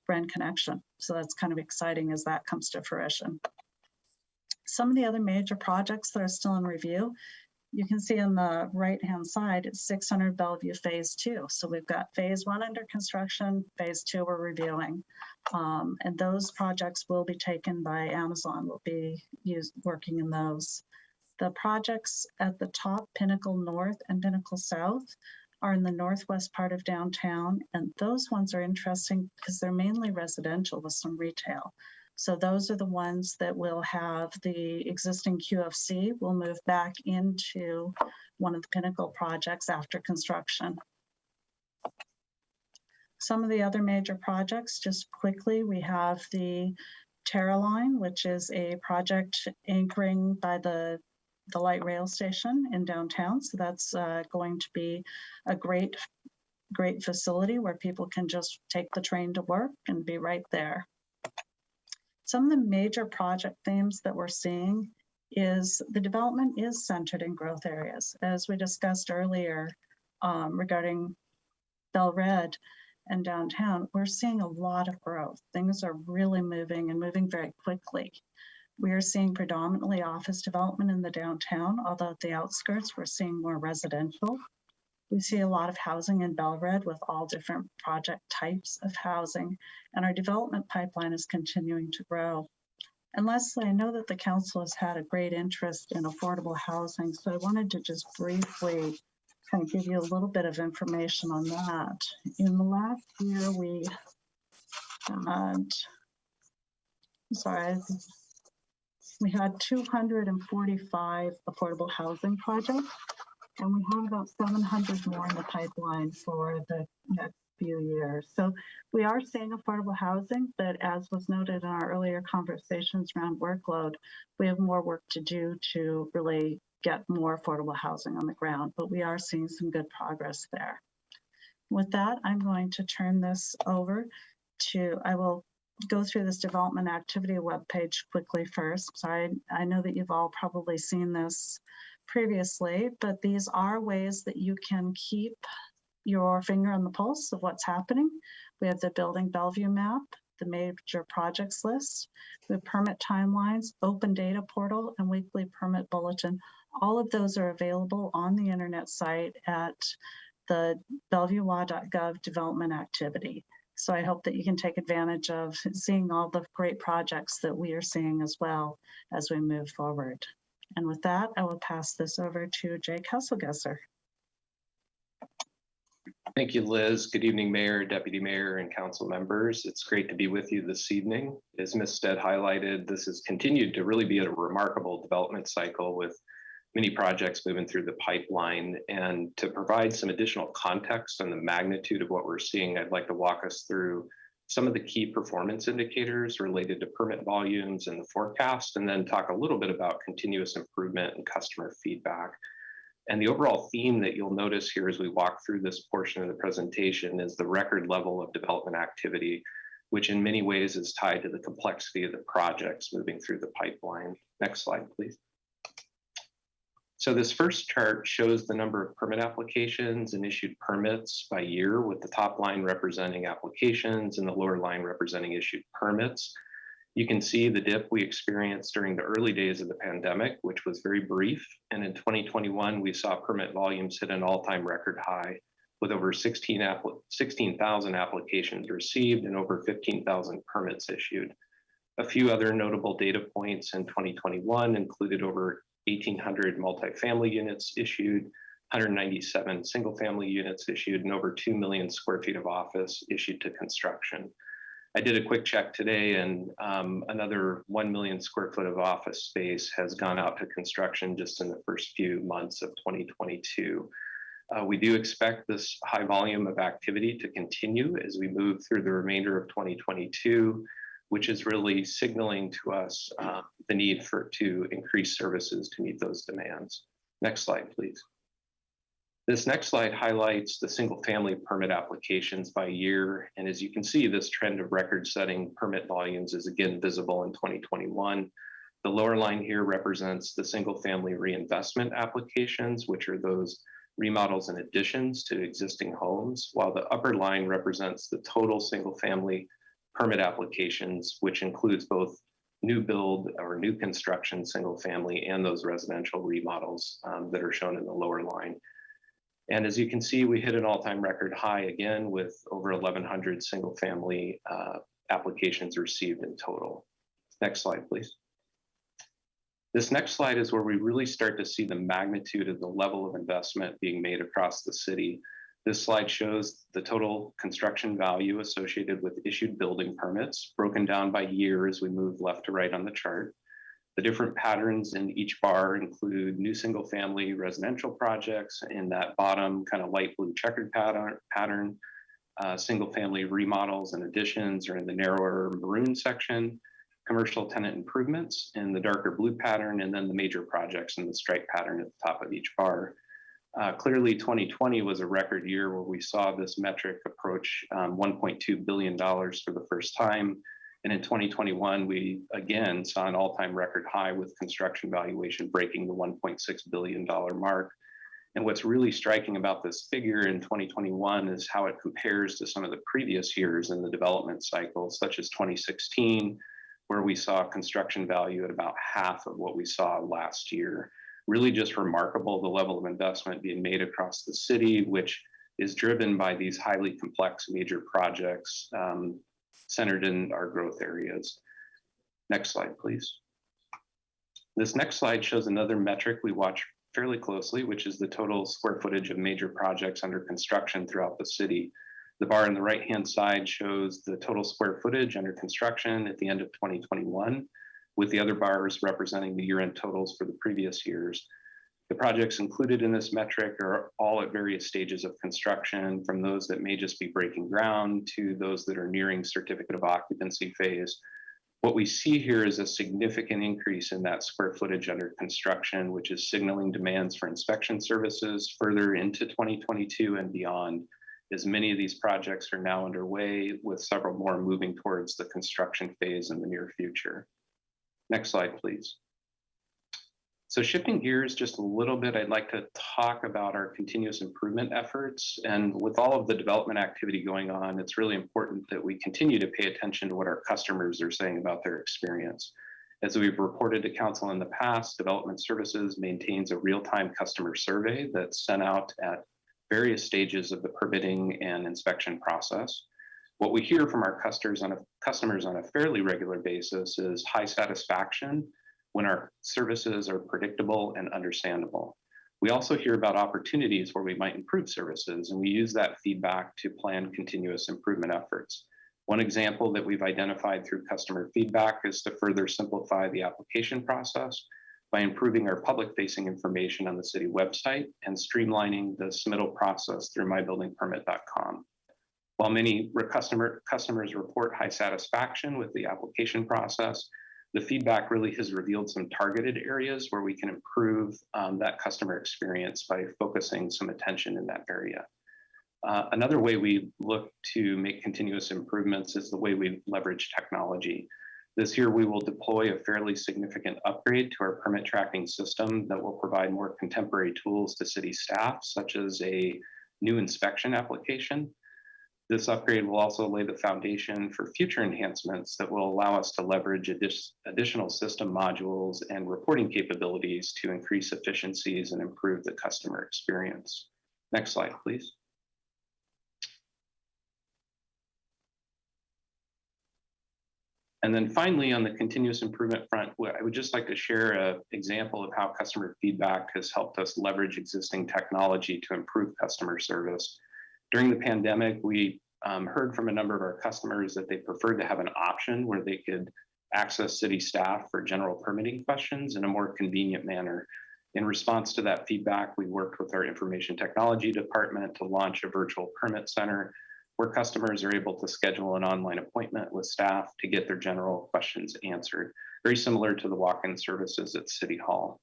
Grand Connection. So that's kind of exciting as that comes to fruition. Some of the other major projects that are still in review, you can see on the right-hand side, it's 600 Bellevue Phase 2. So we've got Phase 1 under construction, Phase 2 we're reviewing. And those projects will be taken by Amazon. We'll be working in those. The projects at the top, Pinnacle North and Pinnacle South, are in the northwest part of downtown. And those ones are interesting because they're mainly residential with some retail. So those are the ones that will have the existing QFC will move back into one of the Pinnacle projects after construction. Some of the other major projects, just quickly, we have the Terra Line, which is a project anchoring by the light rail station in downtown. So that's going to be a great facility where people can just take the train to work and be right there. Some of the major project themes that we're seeing is the development is centered in growth areas. As we discussed earlier regarding Bel Red and downtown, we're seeing a lot of growth. Things are really moving and moving very quickly. We are seeing predominantly office development in the downtown, although at the outskirts, we're seeing more residential. We see a lot of housing in Bel Red with all different project types of housing, and our development pipeline is continuing to grow. And lastly, I know that the council has had a great interest in affordable housing, so I wanted to just briefly kind of give you a little bit of information on that. In the last year, we had 245 affordable housing projects, and we have about 700 more in the pipeline for the next few years. So we are seeing affordable housing, but as was noted in our earlier conversations around workload, we have more work to do to really get more affordable housing on the ground, but we are seeing some good progress there. With that, I'm going to turn this over to, I will go through this development activity webpage quickly first. Sorry, I know that you've all probably seen this previously, but these are ways that you can keep your finger on the pulse of what's happening. We have the Building Bellevue map, the major projects list, the permit timelines, open data portal, and weekly permit bulletin. All of those are available on the internet site at the bellevuelaw.gov development activity. So I hope that you can take advantage of seeing all the great projects that we are seeing as well as we move forward. And with that, I will pass this over to Jake Hesselgesser. Thank you, Liz. Good evening, Mayor, Deputy Mayor, and council members. It's great to be with you this evening. As Ms. Stead highlighted, this has continued to really be a remarkable development cycle with many projects moving through the pipeline. And to provide some additional context on the magnitude of what we're seeing, I'd like to walk us through some of the key performance indicators related to permit volumes and the forecast, and then talk a little bit about continuous improvement and customer feedback. And the overall theme that you'll notice here as we walk through this portion of the presentation is the record level of development activity, which in many ways is tied to the complexity of the projects moving through the pipeline. Next slide, please. So this first chart shows the number of permit applications and issued permits by year, with the top line representing applications and the lower line representing issued permits. You can see the dip we experienced during the early days of the pandemic, which was very brief. And in 2021, we saw permit volumes hit an all-time record high with over 16,000 applications received and over 15,000 permits issued. A few other notable data points in 2021 included over 1,800 multifamily units issued, 197 single-family units issued, and over 2 million square feet of office issued to construction. I did a quick check today, and another 1 million square foot of office space has gone out to construction just in the first few months of 2022. We do expect this high volume of activity to continue as we move through the remainder of 2022, which is really signaling to us the need to increase services to meet those demands. Next slide, please. This next slide highlights the single-family permit applications by year. And as you can see, this trend of record-setting permit volumes is again visible in 2021. The lower line here represents the single-family reinvestment applications, which are those remodels and additions to existing homes, while the upper line represents the total single-family permit applications, which includes both new build or new construction single-family and those residential remodels that are shown in the lower line. And as you can see, we hit an all-time record high again with over 1,100 single-family applications received in total. Next slide, please. This next slide is where we really start to see the magnitude of the level of investment being made across the city. This slide shows the total construction value associated with issued building permits, broken down by year as we move left to right on the chart. The different patterns in each bar include new single-family residential projects in that bottom kind of light blue checkered pattern. Single-family remodels and additions are in the narrower maroon section, commercial tenant improvements in the darker blue pattern, and then the major projects in the stripe pattern at the top of each bar. Clearly, 2020 was a record year where we saw this metric approach $1.2 billion for the first time. And in 2021, we again saw an all-time record high with construction valuation breaking the $1.6 billion mark. And what's really striking about this figure in 2021 is how it compares to some of the previous years in the development cycle, such as 2016, where we saw construction value at about half of what we saw last year. Really just remarkable, the level of investment being made across the city, which is driven by these highly complex major projects centered in our growth areas. Next slide, please. This next slide shows another metric we watch fairly closely, which is the total square footage of major projects under construction throughout the city. The bar on the right-hand side shows the total square footage under construction at the end of 2021, with the other bars representing the year-end totals for the previous years. The projects included in this metric are all at various stages of construction, from those that may just be breaking ground to those that are nearing certificate of occupancy phase. What we see here is a significant increase in that square footage under construction, which is signaling demands for inspection services further into 2022 and beyond, as many of these projects are now underway, with several more moving towards the construction phase in the near future. Next slide, please. So shifting gears just a little bit, I'd like to talk about our continuous improvement efforts. And with all of the development activity going on, it's really important that we continue to pay attention to what our customers are saying about their experience. As we've reported to council in the past, Development Services maintains a real-time customer survey that's sent out at various stages of the permitting and inspection process. What we hear from our customers on a fairly regular basis is high satisfaction when our services are predictable and understandable. We also hear about opportunities where we might improve services, and we use that feedback to plan continuous improvement efforts. One example that we've identified through customer feedback is to further simplify the application process by improving our public-facing information on the city website and streamlining the submittal process through mybuildingpermit.com. While many customers report high satisfaction with the application process, the feedback really has revealed some targeted areas where we can improve that customer experience by focusing some attention in that area. Another way we look to make continuous improvements is the way we leverage technology. This year, we will deploy a fairly significant upgrade to our permit tracking system that will provide more contemporary tools to city staff, such as a new inspection application. This upgrade will also lay the foundation for future enhancements that will allow us to leverage additional system modules and reporting capabilities to increase efficiencies and improve the customer experience. Next slide, please. And then finally, on the continuous improvement front, I would just like to share an example of how customer feedback has helped us leverage existing technology to improve customer service. During the pandemic, we heard from a number of our customers that they preferred to have an option where they could access city staff for general permitting questions in a more convenient manner. In response to that feedback, we worked with our information technology department to launch a virtual permit center where customers are able to schedule an online appointment with staff to get their general questions answered, very similar to the walk-in services at City Hall.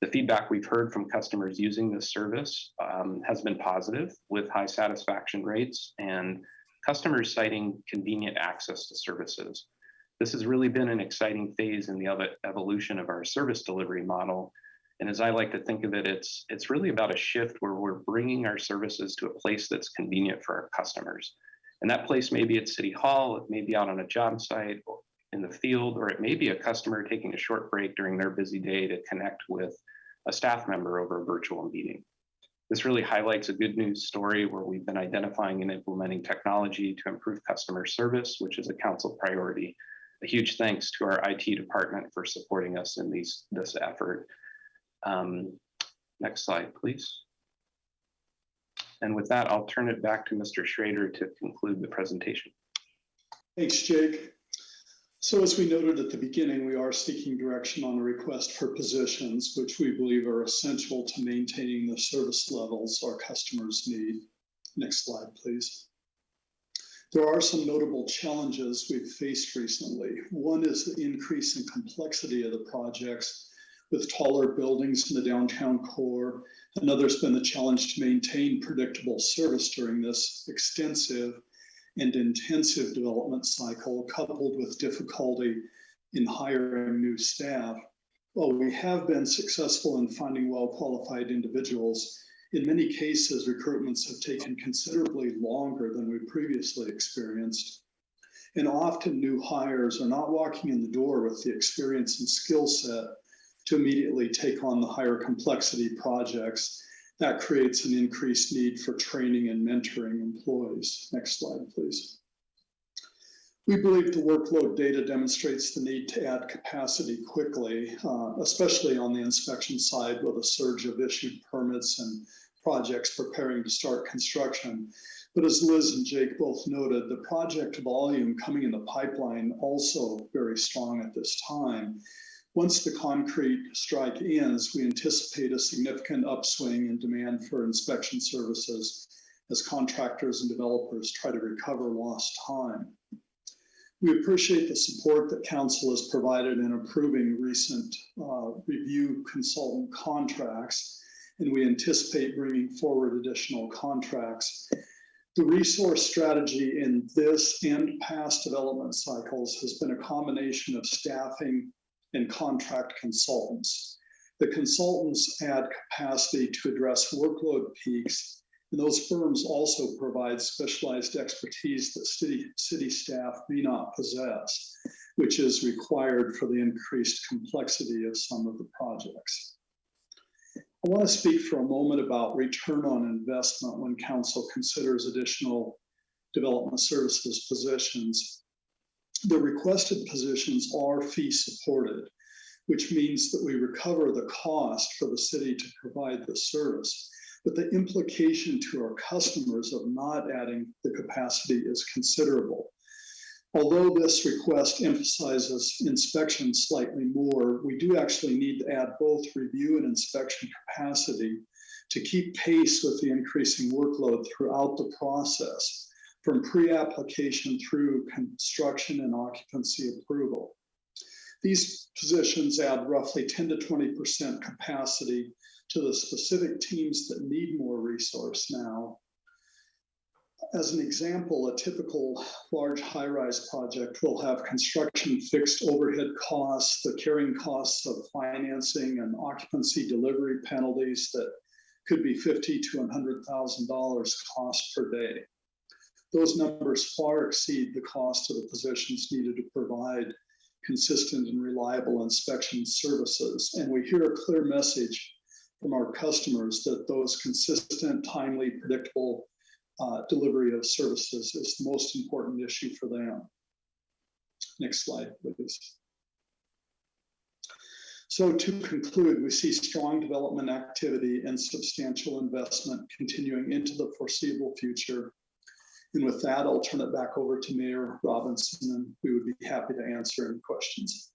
The feedback we've heard from customers using this service has been positive, with high satisfaction rates and customers citing convenient access to services. This has really been an exciting phase in the evolution of our service delivery model. And as I like to think of it, it's really about a shift where we're bringing our services to a place that's convenient for our customers. And that place may be at City Hall, it may be out on a job site, or in the field, or it may be a customer taking a short break during their busy day to connect with a staff member over a virtual meeting. This really highlights a good news story where we've been identifying and implementing technology to improve customer service, which is a council priority. A huge thanks to our IT department for supporting us in this effort. Next slide, please. And with that, I'll turn it back to Mr. Schrader to conclude the presentation. Thanks, Jake. So as we noted at the beginning, we are seeking direction on a request for positions, which we believe are essential to maintaining the service levels our customers need. Next slide, please. There are some notable challenges we've faced recently. One is the increase in complexity of the projects with taller buildings in the downtown core. Another's been the challenge to maintain predictable service during this extensive and intensive development cycle, coupled with difficulty in hiring new staff. While we have been successful in finding well-qualified individuals, in many cases, recruitments have taken considerably longer than we previously experienced. And often new hires are not walking in the door with the experience and skill set to immediately take on the higher complexity projects. That creates an increased need for training and mentoring employees. Next slide, please. We believe the workload data demonstrates the need to add capacity quickly, especially on the inspection side with a surge of issued permits and projects preparing to start construction. But as Liz and Jake both noted, the project volume coming in the pipeline also very strong at this time. Once the concrete strike ends, we anticipate a significant upswing in demand for inspection services as contractors and developers try to recover lost time. We appreciate the support that Council has provided in approving recent review consultant contracts, and we anticipate bringing forward additional contracts. The resource strategy in this and past development cycles has been a combination of staffing and contract consultants. The consultants add capacity to address workload peaks, and those firms also provide specialized expertise that city staff may not possess, which is required for the increased complexity of some of the projects. I want to speak for a moment about return on investment when Council considers additional development services positions. The requested positions are fee supported, which means that we recover the cost for the city to provide the service. But the implication to our customers of not adding the capacity is considerable. Although this request emphasizes inspection slightly more, we do actually need to add both review and inspection capacity to keep pace with the increasing workload throughout the process, from pre-application through construction and occupancy approval. These positions add roughly 10 to 20% capacity to the specific teams that need more resource now. As an example, a typical large high-rise project will have construction fixed overhead costs, the carrying costs of financing and occupancy delivery penalties that could be $50,000 to $100,000 cost per day. Those numbers far exceed the cost of the positions needed to provide consistent and reliable inspection services. And we hear a clear message from our customers that those consistent, timely, predictable delivery of services is the most important issue for them. Next slide, please. So to conclude, we see strong development activity and substantial investment continuing into the foreseeable future. And with that, I'll turn it back over to Mayor Robinson, and we would be happy to answer any questions.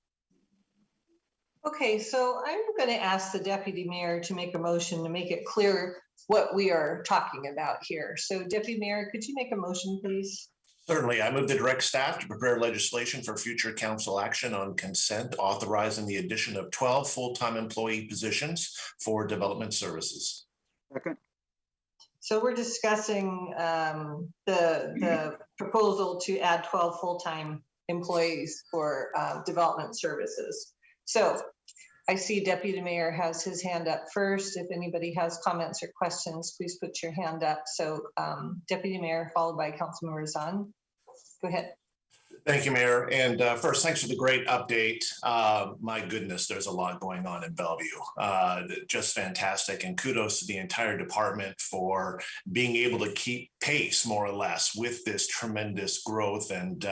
Okay, so I'm going to ask the deputy mayor to make a motion to make it clear what we are talking about here. So Deputy Mayor, could you make a motion, please? Certainly. I move to direct staff to prepare legislation for future council action on consent, authorizing the addition of 12 full-time employee positions for development services. Second. So we're discussing the proposal to add 12 full-time employees for development services. So I see Deputy Mayor has his hand up first. If anybody has comments or questions, please put your hand up. So Deputy Mayor, followed by Councilmember Zahn. Go ahead. Thank you, Mayor. And first, thanks for the great update. My goodness, there's a lot going on in Bellevue. Just fantastic. And kudos to the entire department for being able to keep pace, more or less, with this tremendous growth and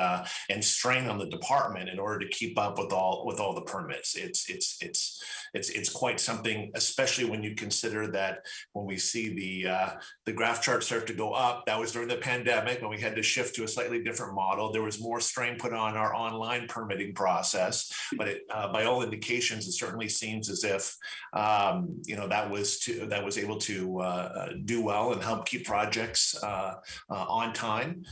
strain on the department in order to keep up with all the permits. It's quite something, especially when you consider that when we see the graph chart start to go up, that was during the pandemic when we had to shift to a slightly different model. There was more strain put on our online permitting process, but by all indications, it certainly seems as if that was able to do well and help keep projects on time.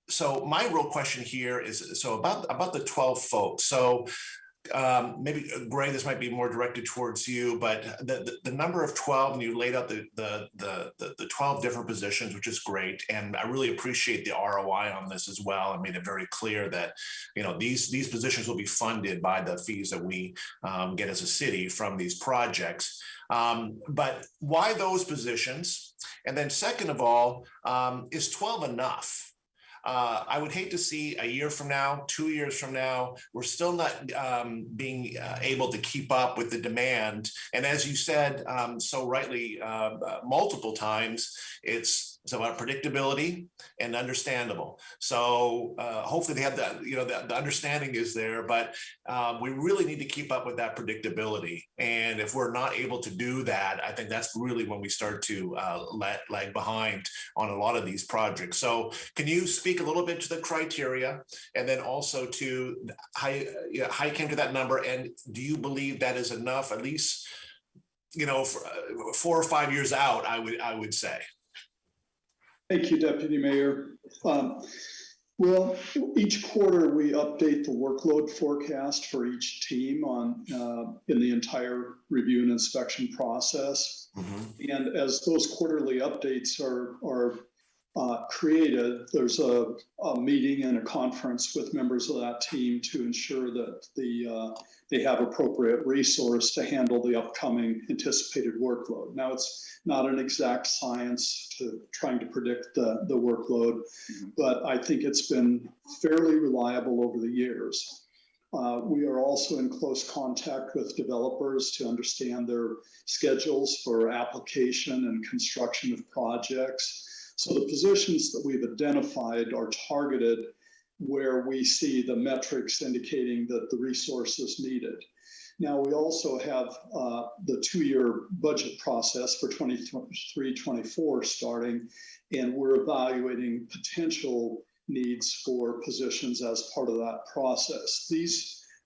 So my real question here is about the 12 folks. So maybe Gray, this might be more directed towards you, but the number of 12, and you laid out the 12 different positions, which is great, and I really appreciate the ROI on this as well. I made it very clear that these positions will be funded by the fees that we get as a city from these projects. But why those positions? And then second of all, is 12 enough? I would hate to see a year from now, 2 years from now, we're still not being able to keep up with the demand. And as you said so rightly multiple times, it's about predictability and understandable. So hopefully they have the understanding is there, but we really need to keep up with that predictability. And if we're not able to do that, I think that's really when we start to lag behind on a lot of these projects. So can you speak a little bit to the criteria, and then also to how you came to that number, and do you believe that is enough, at least for 4 or 5 years out? I would say. Thank you, Deputy Mayor. Well, each quarter we update the workload forecast for each team in the entire review and inspection process. Mm-hmm. And as those quarterly updates are created, there's a meeting and a conference with members of that team to ensure that they have appropriate resource to handle the upcoming anticipated workload. Now, it's not an exact science to trying to predict the workload, but I think it's been fairly reliable over the years. We are also in close contact with developers to understand their schedules for application and construction of projects. So the positions that we've identified are targeted where we see the metrics indicating that the resource is needed. Now, we also have the 2-year budget process for 23-24 starting, and we're evaluating potential needs for positions as part of that process.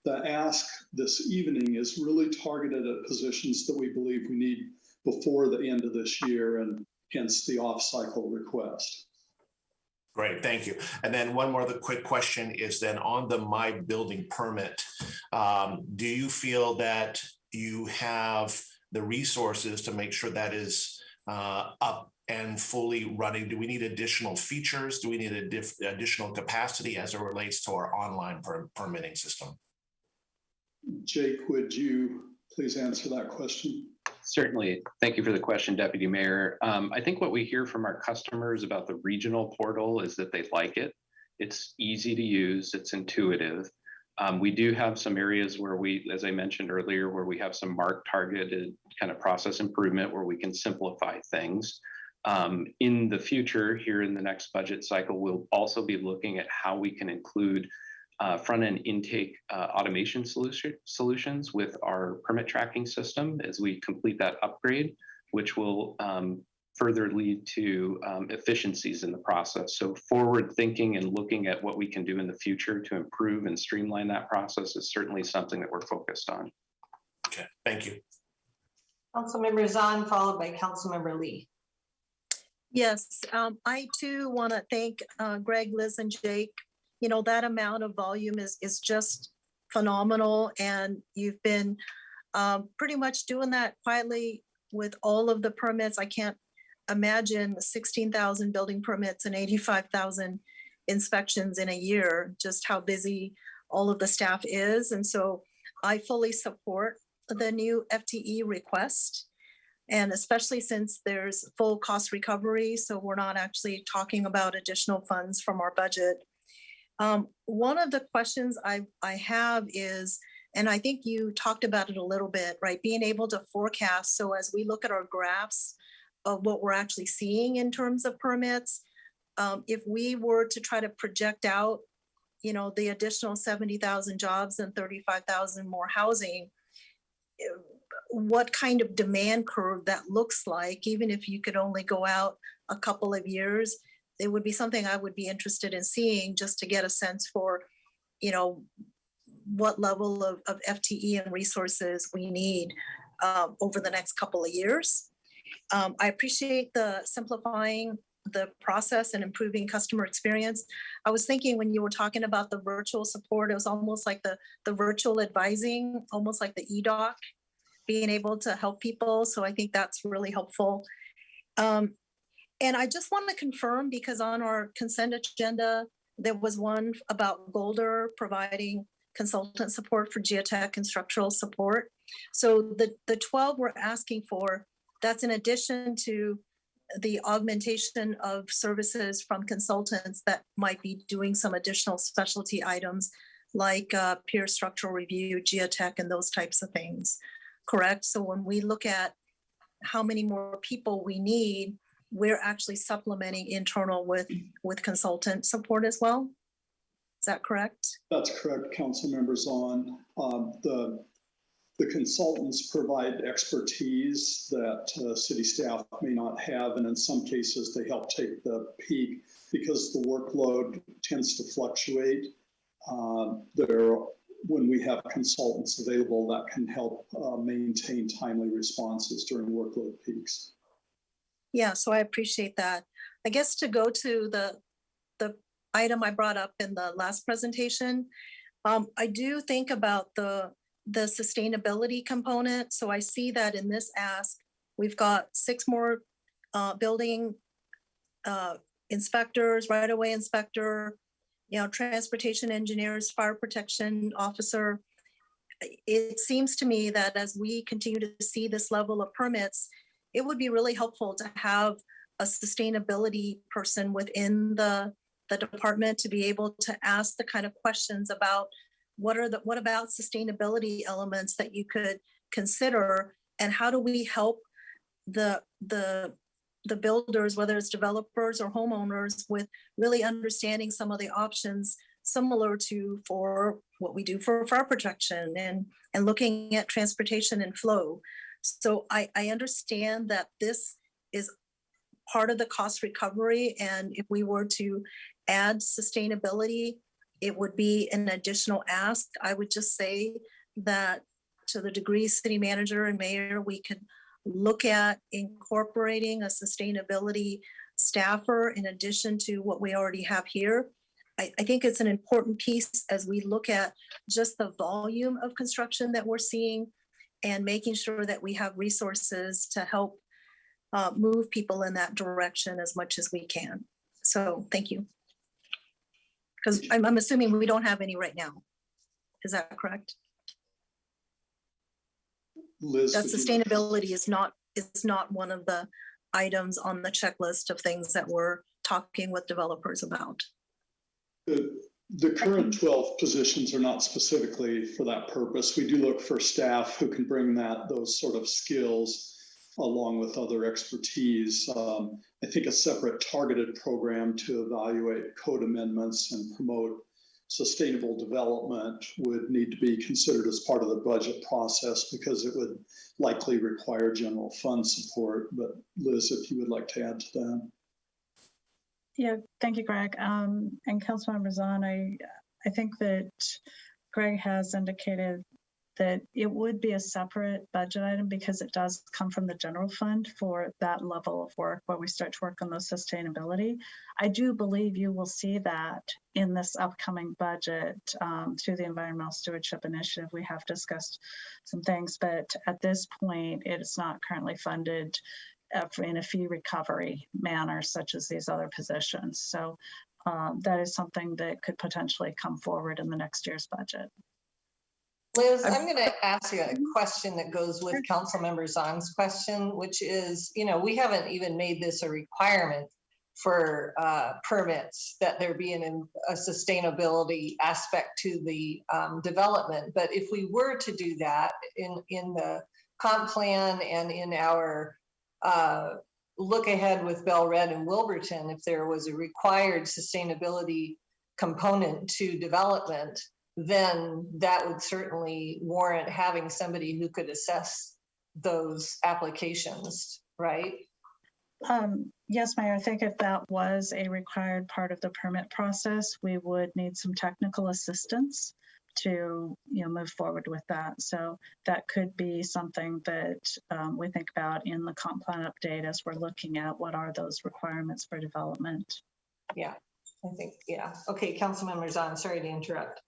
The ask this evening is really targeted at positions that we believe we need before the end of this year, and hence the off-cycle request. Great, thank you. And then one more other quick question is then on the My Building permit, do you feel that you have the resources to make sure that is up and fully running? Do we need additional features? Do we need additional capacity as it relates to our online permitting system? Jake, would you please answer that question? Certainly. Thank you for the question, Deputy Mayor. I think what we hear from our customers about the regional portal is that they like it. It's easy to use, it's intuitive. We do have some areas where we, as I mentioned earlier, where we have some marked targeted kind of process improvement where we can simplify things. In the future, here in the next budget cycle, we'll also be looking at how we can include front-end intake automation solutions with our permit tracking system as we complete that upgrade, which will further lead to efficiencies in the process. So forward thinking and looking at what we can do in the future to improve and streamline that process is certainly something that we're focused on. Okay, thank you. Councilmember Zahn, followed by Councilmember Lee. Yes, I too want to thank Greg, Liz, and Jake. You know, that amount of volume is just phenomenal, and you've been pretty much doing that quietly with all of the permits. I can't imagine 16,000 building permits and 85,000 inspections in a year, just how busy all of the staff is. And so I fully support the new FTE request, and especially since there's full cost recovery, so we're not actually talking about additional funds from our budget. One of the questions I have is, and I think you talked about it a little bit, right? Being able to forecast. So as we look at our graphs of what we're actually seeing in terms of permits, if we were to try to project out, you know, the additional 70,000 jobs and 35,000 more housing, what kind of demand curve that looks like, even if you could only go out a couple of years, it would be something I would be interested in seeing, just to get a sense for, you know, what level of FTE and resources we need over the next couple of years. I appreciate the simplifying the process and improving customer experience. I was thinking when you were talking about the virtual support, it was almost like the virtual advising, almost like the e-doc, being able to help people. So I think that's really helpful. And I just want to confirm, because on our consent agenda, there was one about Golder providing consultant support for geotech and structural support. So the 12 we're asking for, that's in addition to the augmentation of services from consultants that might be doing some additional specialty items like peer structural review, geotech, and those types of things, correct? So when we look at how many more people we need, we're actually supplementing internal with consultant support as well. Is that correct? That's correct, Council Members. On the consultants provide expertise that city staff may not have, and in some cases they help take the peak because the workload tends to fluctuate. When we have consultants available, that can help maintain timely responses during workload peaks. Yeah, so I appreciate that. I guess to go to the item I brought up in the last presentation, I do think about the sustainability component. So I see that in this ask, we've got 6 more building inspectors, right-of-way inspector, you know, transportation engineers, fire protection officer. It seems to me that as we continue to see this level of permits, it would be really helpful to have a sustainability person within the department to be able to ask the kind of questions about what about sustainability elements that you could consider, and how do we help the builders, whether it's developers or homeowners, with really understanding some of the options similar to for what we do for fire protection and looking at transportation and flow. So I understand that this is part of the cost recovery, and if we were to add sustainability, it would be an additional ask. I would just say that to the degree city manager and mayor, we could look at incorporating a sustainability staffer in addition to what we already have here. I think it's an important piece as we look at just the volume of construction that we're seeing and making sure that we have resources to help move people in that direction as much as we can. So thank you. Because I'm assuming we don't have any right now. Is that correct? Liz, That sustainability is not one of the items on the checklist of things that we're talking with developers about. The current 12 positions are not specifically for that purpose. We do look for staff who can bring those sort of skills along with other expertise. I think a separate targeted program to evaluate code amendments and promote sustainable development would need to be considered as part of the budget process because it would likely require general fund support. But Liz, if you would like to add to that. Yeah, thank you, Greg. And Councilmember Zahn, I think that Greg has indicated that it would be a separate budget item because it does come from the general fund for that level of work where we start to work on those sustainability. I do believe you will see that in this upcoming budget through the Environmental Stewardship Initiative. We have discussed some things, but at this point, it is not currently funded in a fee recovery manner, such as these other positions. So that is something that could potentially come forward in the next year's budget. Liz, I'm going to ask you a question that goes with Councilmember Zahn's question, which is, we haven't even made this a requirement for permits that there be a sustainability aspect to the development. But if we were to do that in the comp plan and in our look ahead with Bell Red and Wilburton, if there was a required sustainability component to development, then that would certainly warrant having somebody who could assess those applications, right? Yes, Mayor, I think if that was a required part of the permit process, we would need some technical assistance to move forward with that. So that could be something that we think about in the comp plan update as we're looking at what are those requirements for development. Yeah, I think, yeah. Okay, Councilmember Zahn, sorry to interrupt.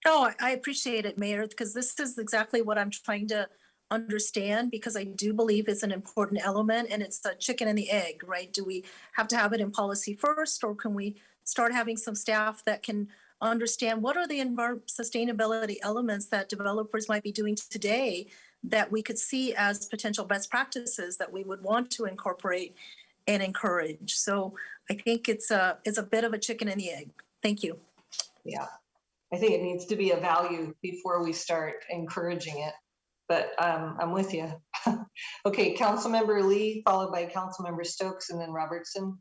No, I appreciate it, Mayor, because this is exactly what I'm trying to understand, because I do believe it's an important element and it's a chicken and the egg, right? Do we have to have it in policy first, or can we start having some staff that can understand what are the sustainability elements that developers might be doing today that we could see as potential best practices that we would want to incorporate and encourage? So I think it's a bit of a chicken and the egg. Thank you. Yeah. I think it needs to be a value before we start encouraging it, but I'm with you. Okay, Councilmember Lee, followed by Councilmember Stokes and then Robertson.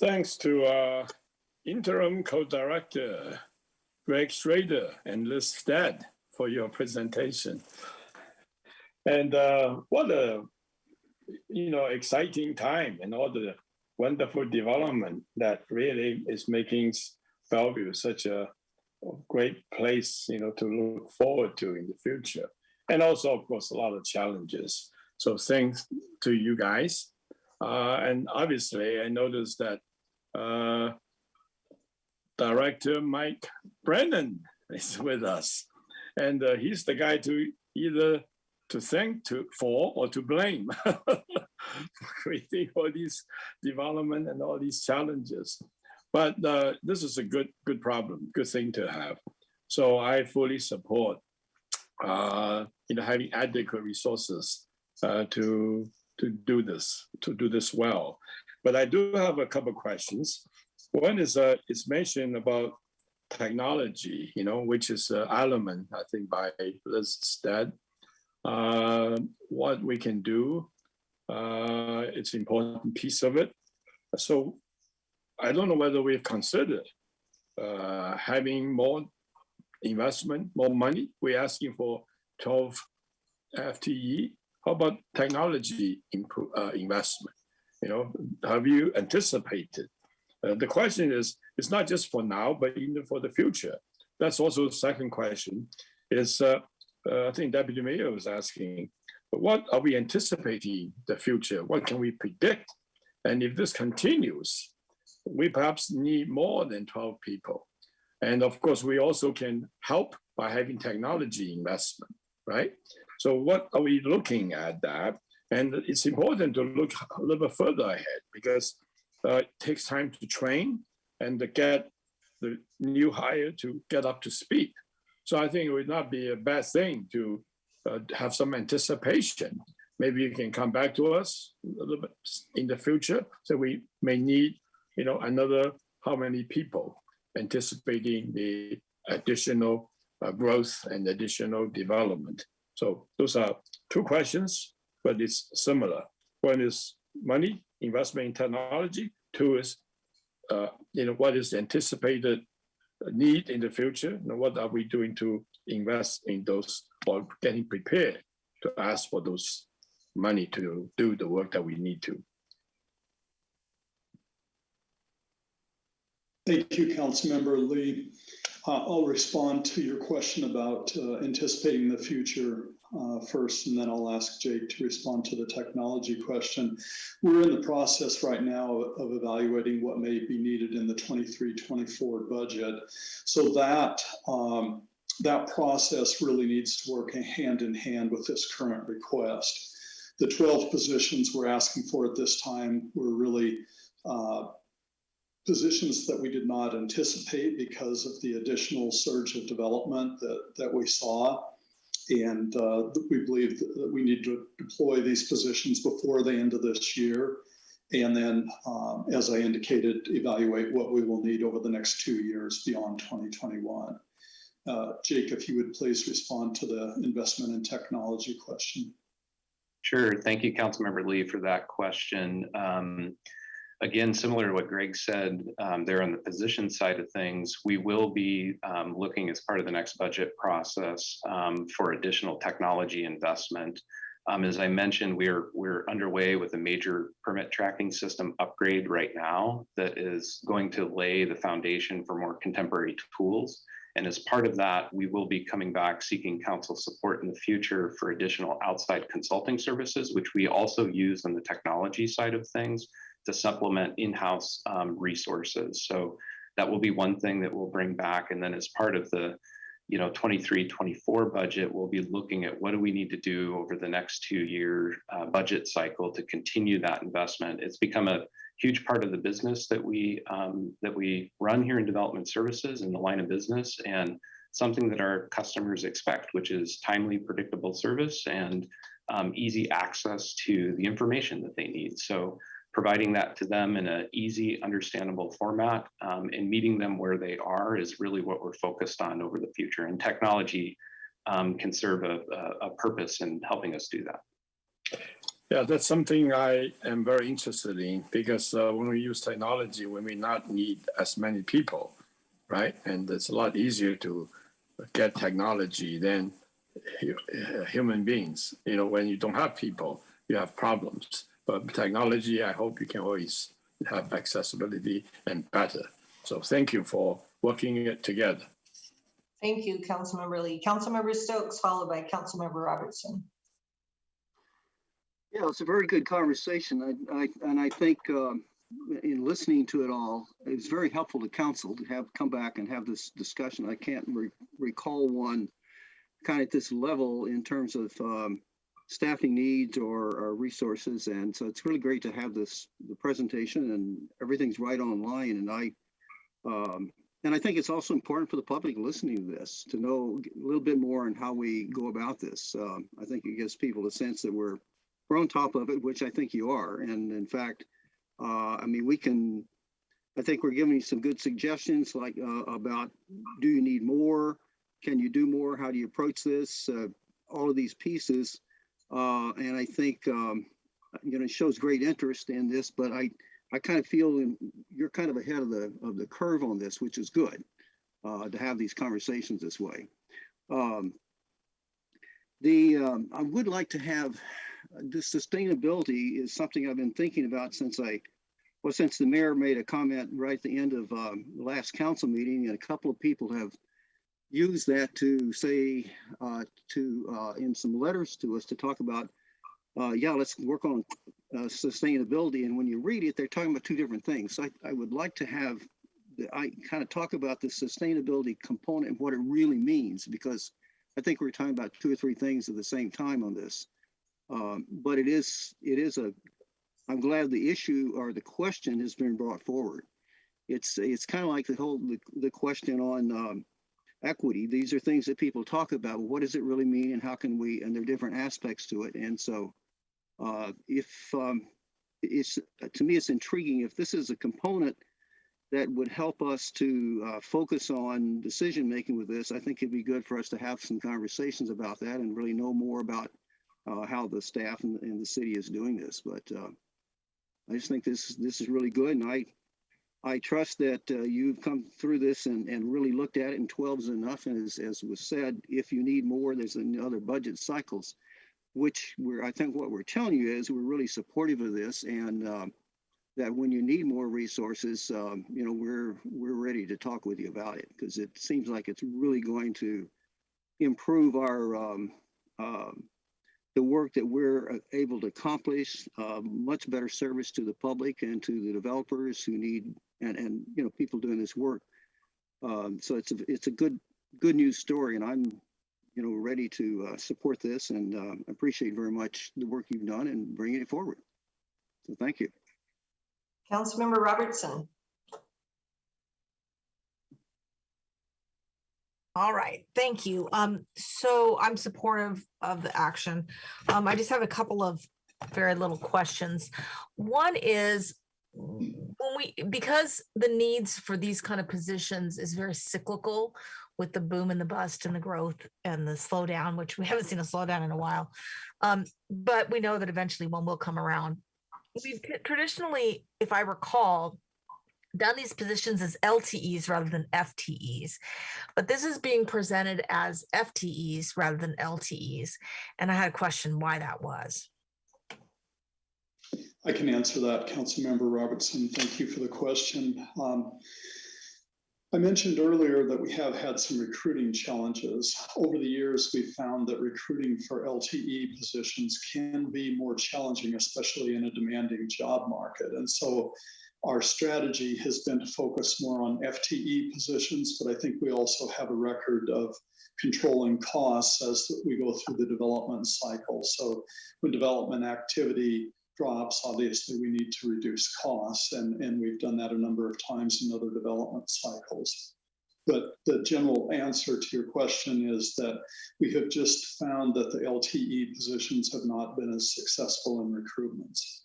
Thanks to Interim Co-Director Greg Schrader and Liz Stead for your presentation. And what a exciting time and all the wonderful development that really is making Bellevue such a great place, to look forward to in the future. And also, of course, a lot of challenges. So thanks to you guys. And obviously, I noticed that Director Mike Brennan is with us. And he's the guy to either to thank for or to blame creating all these development and all these challenges. But this is a good problem, good thing to have. So I fully support, having adequate resources to do this well. But I do have a couple of questions. One is it's mentioned about technology, which is an element, I think, by Liz Stead. What we can do, it's an important piece of it. So I don't know whether we've considered having more investment, more money. We're asking for 12 FTE. How about technology investment? Have you anticipated? The question is, it's not just for now, but even for the future. That's also the second question. Is I think Deputy Mayor was asking, what are we anticipating the future? What can we predict? And if this continues, we perhaps need more than 12 people. And of course, we also can help by having technology investment, right? So what are we looking at that? And it's important to look a little bit further ahead because it takes time to train and to get the new hire to get up to speed. So I think it would not be a bad thing to have some anticipation. Maybe you can come back to us a little bit in the future. So we may need, another how many people anticipating the additional growth and additional development. So those are two questions, but it's similar. One is money, investment in technology. Two is, what is the anticipated need in the future? And what are we doing to invest in those or getting prepared to ask for those money to do the work that we need to? Thank you, Councilmember Lee. I'll respond to your question about anticipating the future first, and then I'll ask Jake to respond to the technology question. We're in the process right now of evaluating what may be needed in the 23-24 budget. So that process really needs to work hand in hand with this current request. The 12 positions we're asking for at this time were really positions that we did not anticipate because of the additional surge of development that we saw. And we believe that we need to deploy these positions before the end of this year. And then, as I indicated, evaluate what we will need over the next 2 years beyond 2021. Jake, if you would please respond to the investment in technology question. Sure. Thank you, Councilmember Lee, for that question. Again, similar to what Greg said there on the position side of things, we will be looking as part of the next budget process for additional technology investment. As I mentioned, we're underway with a major permit tracking system upgrade right now that is going to lay the foundation for more contemporary tools. And as part of that, we will be coming back seeking council support in the future for additional outside consulting services, which we also use on the technology side of things to supplement in-house resources. So that will be one thing that we'll bring back. And then as part of the 23-24 budget, we'll be looking at what do we need to do over the next 2-year budget cycle to continue that investment. It's become a huge part of the business that we run here in development services in the line of business, and something that our customers expect, which is timely, predictable service and easy access to the information that they need. So providing that to them in an easy, understandable format and meeting them where they are is really what we're focused on over the future. And technology can serve a purpose in helping us do that. Yeah, that's something I am very interested in because when we use technology, we may not need as many people, right? And it's a lot easier to get technology than human beings. When you don't have people, you have problems. But technology, I hope you can always have accessibility and better. So thank you for working it together. Thank you, Councilmember Lee. Councilmember Stokes, followed by Councilmember Robertson. Yeah, it's a very good conversation. I think in listening to it all, it's very helpful to council to have come back and have this discussion. I can't recall one kind of at this level in terms of staffing needs or resources. And so it's really great to have the presentation, and everything's right online. And I think it's also important for the public listening to this to know a little bit more on how we go about this. I think it gives people a sense that we're on top of it, which I think you are. And in fact, I think we're giving you some good suggestions like about, do you need more? Can you do more? How do you approach this? All of these pieces. And I think, it shows great interest in this, but I I kind of feel you're kind of ahead of the curve on this, which is good to have these conversations this way. I would like to have this sustainability is something I've been thinking about since the mayor made a comment right at the end of the last council meeting, and a couple of people have used that to say in some letters to us to talk about, yeah, let's work on sustainability. And when you read it, they're talking about two different things. So I would like to have I kind of talk about the sustainability component and what it really means, because I think we're talking about two or three things at the same time on this. But I'm glad the issue or the question has been brought forward. It's kind of like the question on equity. These are things that people talk about. What does it really mean, and how can we? And there are different aspects to it. And so, to me, it's intriguing. If this is a component that would help us to focus on decision making with this, I think it'd be good for us to have some conversations about that and really know more about how the staff and the city is doing this. But I just think this is really good, and I trust that you've come through this and really looked at it, and 12 is enough. And as was said, if you need more, there's another budget cycles, which I think what we're telling you is we're really supportive of this, and that when you need more resources, we're ready to talk with you about it, because it seems like it's really going to improve our the work that we're able to accomplish, much better service to the public and to the developers who need and people doing this work. So it's a good news story, and I'm ready to support this, and appreciate very much the work you've done and bringing it forward. So thank you. Councilmember Robertson. All right, thank you. So I'm supportive of the action. I just have a couple of very little questions. One is, because the needs for these kind of positions is very cyclical with the boom and the bust and the growth and the slowdown, which we haven't seen a slowdown in a while. But we know that eventually one will come around. We've traditionally, if I recall, done these positions as LTEs rather than FTEs, but this is being presented as FTEs rather than LTEs. And I had a question why that was. I can answer that, Councilmember Robertson. Thank you for the question. I mentioned earlier that we have had some recruiting challenges. Over the years, we've found that recruiting for LTE positions can be more challenging, especially in a demanding job market. And so our strategy has been to focus more on FTE positions, but I think we also have a record of controlling costs as we go through the development cycle. So when development activity drops, obviously we need to reduce costs, and we've done that a number of times in other development cycles. But the general answer to your question is that we have just found that the LTE positions have not been as successful in recruitments.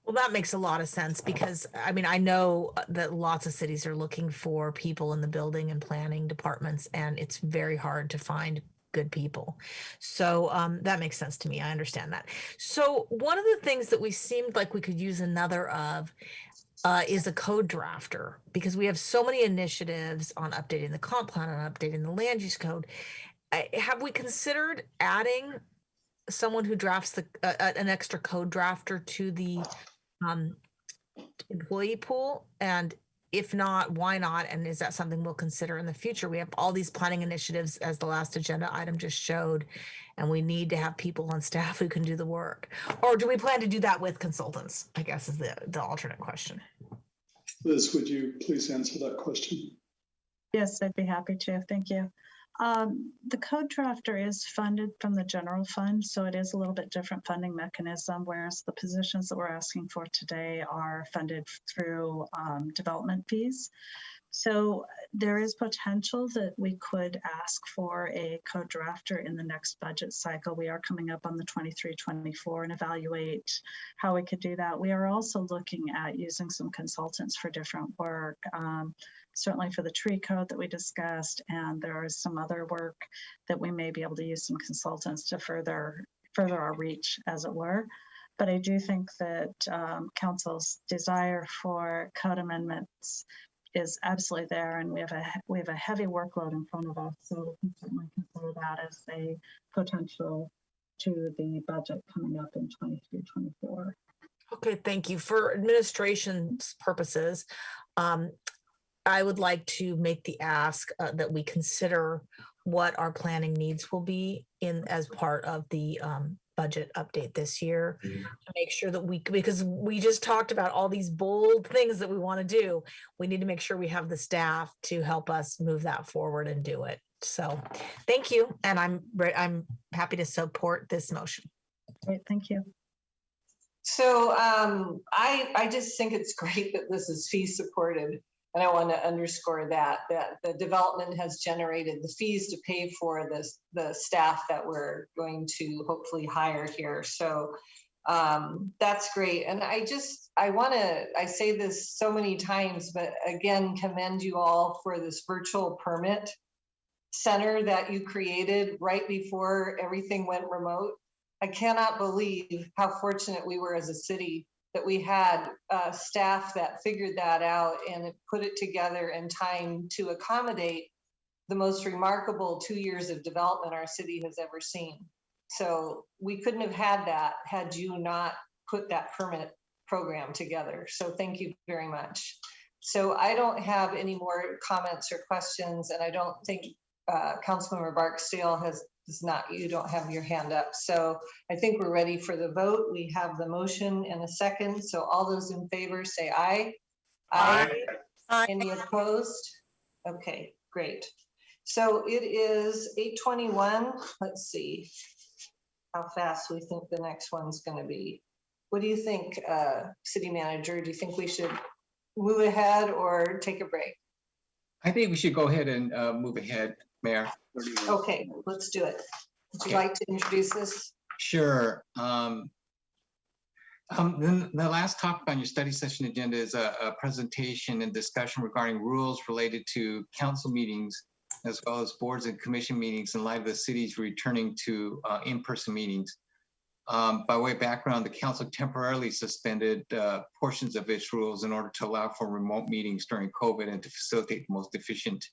Well, that makes a lot of sense, because I mean, I know that lots of cities are looking for people in the building and planning departments, and it's very hard to find good people. So that makes sense to me. I understand that. So one of the things that we seemed like we could use another of is a code drafter, because we have so many initiatives on updating the comp plan and updating the land use code. Have we considered adding someone who drafts an extra code drafter to the employee pool? And if not, why not? And is that something we'll consider in the future? We have all these planning initiatives, as the last agenda item just showed, and we need to have people on staff who can do the work. Or do we plan to do that with consultants, I guess is the alternate question. Liz, would you please answer that question? Yes, I'd be happy to. Thank you. The code drafter is funded from the general fund, so it is a little bit different funding mechanism, whereas the positions that we're asking for today are funded through development fees. So there is potential that we could ask for a code drafter in the next budget cycle. We are coming up on the 23-24 and evaluate how we could do that. We are also looking at using some consultants for different work. Certainly for the tree code that we discussed, and there is some other work that we may be able to use some consultants to further our reach, as it were. But I do think that council's desire for code amendments is absolutely there, and we have a heavy workload in front of us. So we can certainly consider that as a potential to the budget coming up in 23-24. Okay, thank you. For administration's purposes, I would like to make the ask that we consider what our planning needs will be as part of the budget update this year, to make sure that because we just talked about all these bold things that we want to do, we need to make sure we have the staff to help us move that forward and do it. So thank you. And I'm happy to support this motion. Great, thank you. So I just think it's great that this is fee supported. And I want to underscore that the development has generated the fees to pay for the staff that we're going to hopefully hire here. So that's great. And I say this so many times, but again, commend you all for this virtual permit center that you created right before everything went remote. I cannot believe how fortunate we were as a city that we had staff that figured that out and put it together in time to accommodate the most remarkable 2 years of development our city has ever seen. So we couldn't have had that had you not put that permit program together. So thank you very much. So I don't have any more comments or questions, and I don't think Councilmember Barksdale you don't have your hand up. So I think we're ready for the vote. We have the motion and a second. So all those in favor say aye. Aye. Aye. Any opposed? Okay, great. So it is 8:21. Let's see how fast we think the next one's going to be. What do you think, City Manager? Do you think we should move ahead or take a break? I think we should go ahead and move ahead, Mayor. Okay, let's do it. Would you like to introduce this? Sure. Then the last topic on your study session agenda is a presentation and discussion regarding rules related to council meetings, as well as boards and commission meetings in light of the city's returning to in-person meetings. By way of background, the council temporarily suspended portions of its rules in order to allow for remote meetings during COVID and to facilitate the most efficient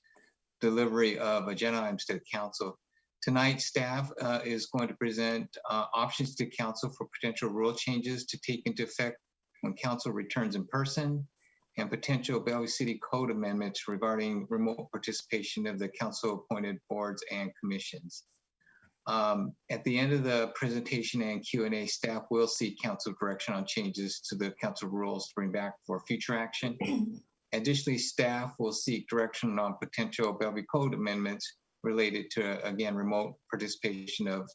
delivery of agenda items to the council. Tonight, staff is going to present options to council for potential rule changes to take into effect when council returns in person, and potential Bellevue City Code amendments regarding remote participation of the council-appointed boards and commissions. At the end of the presentation and Q&A, staff will seek council direction on changes to the council rules to bring back for future action. Additionally, staff will seek direction on potential Bellevue Code amendments related to, again, remote participation of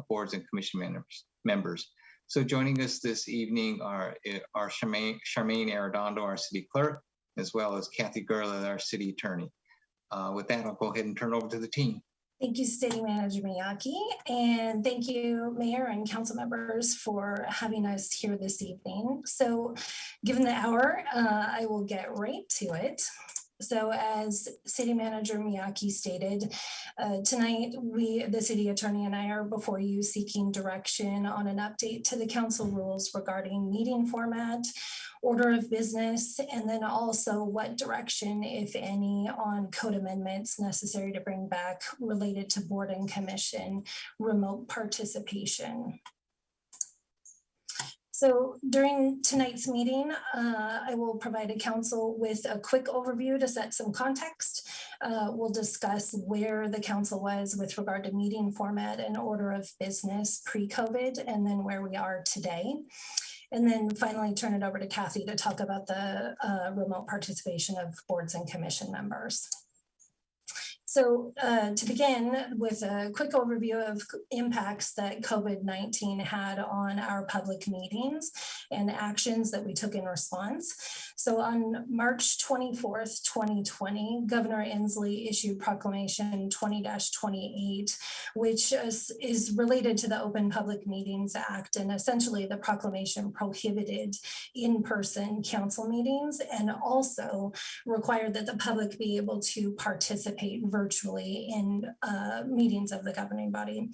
boards and commission members. So joining us this evening are Charmaine Arredondo, our city clerk, as well as Kathy Gurla, our city attorney. With that, I'll go ahead and turn it over to the team. Thank you, City Manager Miyake, and thank you, Mayor and council members, for having us here this evening. So given the hour, I will get right to it. So as City Manager Miyake stated, tonight the city attorney and I are before you seeking direction on an update to the council rules regarding meeting format, order of business, and then also what direction, if any, on code amendments necessary to bring back related to board and commission remote participation. So during tonight's meeting, I will provide a council with a quick overview to set some context. We'll discuss where the council was with regard to meeting format and order of business pre-COVID, and then where we are today. And then finally turn it over to Kathy to talk about the remote participation of boards and commission members. So to begin with a quick overview of impacts that COVID-19 had on our public meetings and actions that we took in response. So on March 24th, 2020, Governor Inslee issued Proclamation 20-28, which is related to the Open Public Meetings Act. And essentially the proclamation prohibited in-person council meetings and also required that the public be able to participate virtually in meetings of the governing body.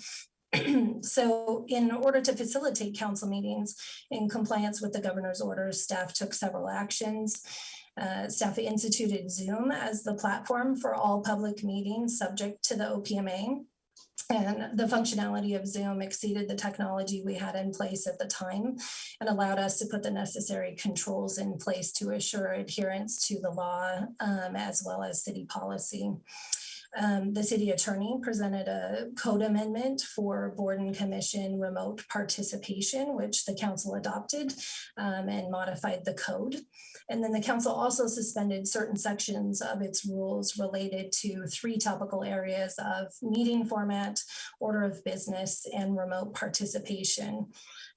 So in order to facilitate council meetings in compliance with the governor's orders, staff took several actions. Staff instituted Zoom as the platform for all public meetings subject to the OPMA. And the functionality of Zoom exceeded the technology we had in place at the time and allowed us to put the necessary controls in place to assure adherence to the law as well as city policy. The city attorney presented a code amendment for board and commission remote participation, which the council adopted and modified the code. And then the council also suspended certain sections of its rules related to 3 topical areas of meeting format, order of business, and remote participation.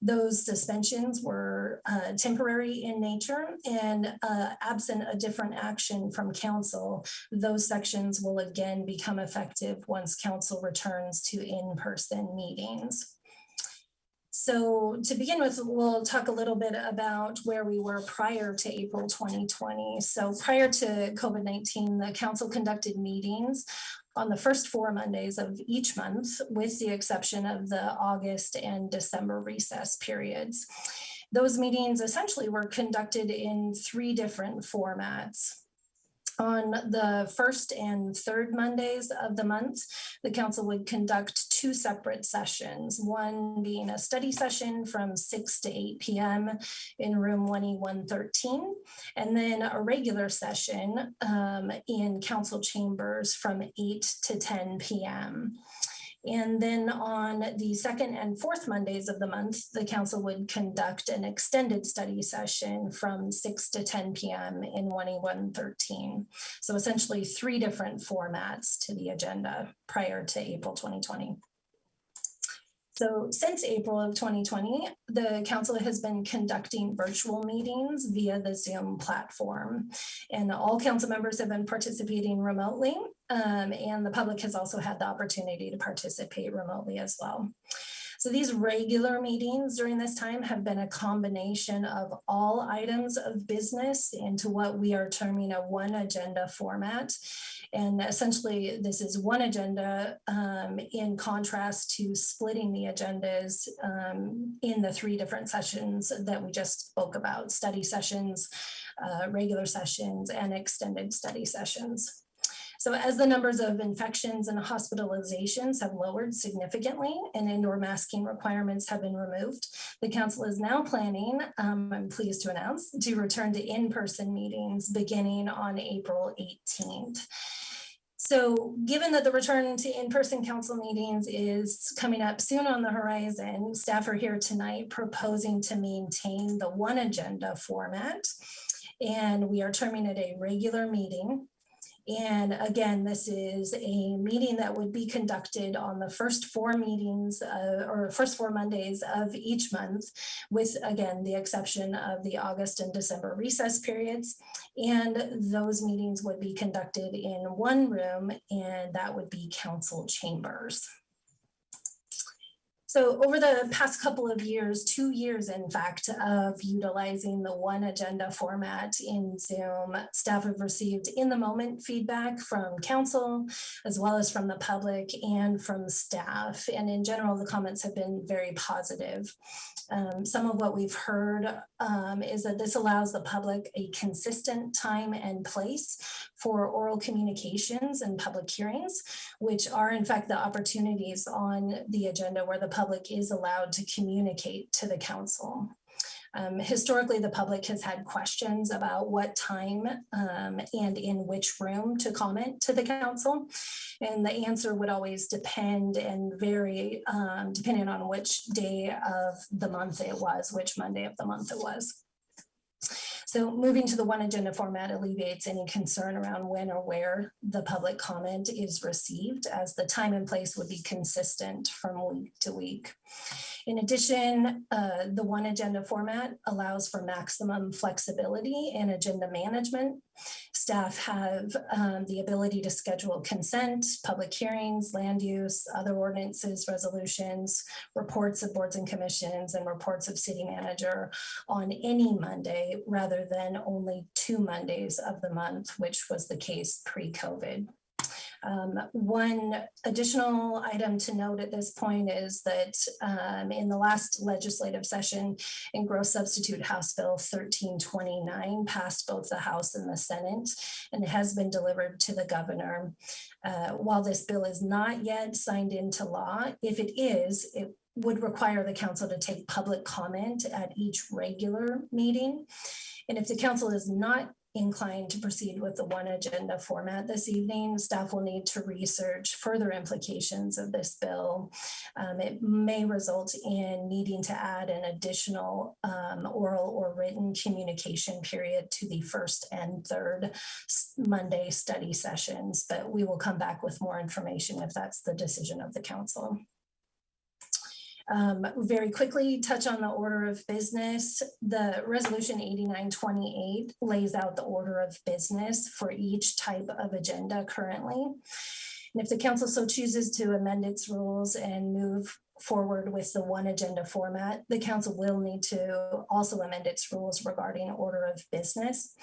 Those suspensions were temporary in nature, and absent a different action from council, those sections will again become effective once council returns to in-person meetings. So to begin with, we'll talk a little bit about where we were prior to April 2020. So prior to COVID-19, the council conducted meetings on the first 4 Mondays of each month, with the exception of the August and December recess periods. Those meetings essentially were conducted in 3 different formats. On the first and third Mondays of the month, the council would conduct 2 separate sessions, one being a study session from 6 to 8 p.m. in room 1E113, and then a regular session in council chambers from 8 to 10 p.m. And then on the second and fourth Mondays of the month, the council would conduct an extended study session from 6 to 10 p.m. in 1E113. So essentially 3 different formats to the agenda prior to April 2020. So since April of 2020, the council has been conducting virtual meetings via the Zoom platform, and all council members have been participating remotely, and the public has also had the opportunity to participate remotely as well. So these regular meetings during this time have been a combination of all items of business into what we are terming a one agenda format. And essentially this is one agenda in contrast to splitting the agendas in the 3 different sessions that we just spoke about: study sessions, regular sessions, and extended study sessions. So as the numbers of infections and hospitalizations have lowered significantly and indoor masking requirements have been removed, the council is now planning, I'm pleased to announce, to return to in-person meetings beginning on April 18th. So given that the return to in-person council meetings is coming up soon on the horizon, staff are here tonight proposing to maintain the one agenda format, and we are terming it a regular meeting. And again, this is a meeting that would be conducted on the first 4 meetings or first 4 Mondays of each month, with, again, the exception of the August and December recess periods. And those meetings would be conducted in 1 room, and that would be council chambers. So over the past couple of years, 2 years, in fact, of utilizing the one agenda format in Zoom, staff have received in the moment feedback from council, as well as from the public and from staff. And in general, the comments have been very positive. Some of what we've heard is that this allows the public a consistent time and place for oral communications and public hearings, which are in fact the opportunities on the agenda where the public is allowed to communicate to the council. Historically, the public has had questions about what time and in which room to comment to the council. And the answer would always depend and vary depending on which day of the month it was, which Monday of the month it was. So moving to the one agenda format alleviates any concern around when or where the public comment is received, as the time and place would be consistent from week to week. In addition, the one agenda format allows for maximum flexibility in agenda management. Staff have the ability to schedule consent, public hearings, land use, other ordinances, resolutions, reports of boards and commissions, and reports of city manager on any Monday rather than only 2 Mondays of the month, which was the case pre-COVID. One additional item to note at this point is that in the last legislative session, engrossed substitute House Bill 1329 passed both the House and the Senate and has been delivered to the governor. While this bill is not yet signed into law, if it is, it would require the council to take public comment at each regular meeting. And if the council is not inclined to proceed with the one agenda format this evening, staff will need to research further implications of this bill. It may result in needing to add an additional oral or written communication period to the first and third Monday study sessions, but we will come back with more information if that's the decision of the council. Very quickly touch on the order of business. The resolution 8928 lays out the order of business for each type of agenda currently. And if the council so chooses to amend its rules and move forward with the one agenda format, the council will need to also amend its rules regarding order of business.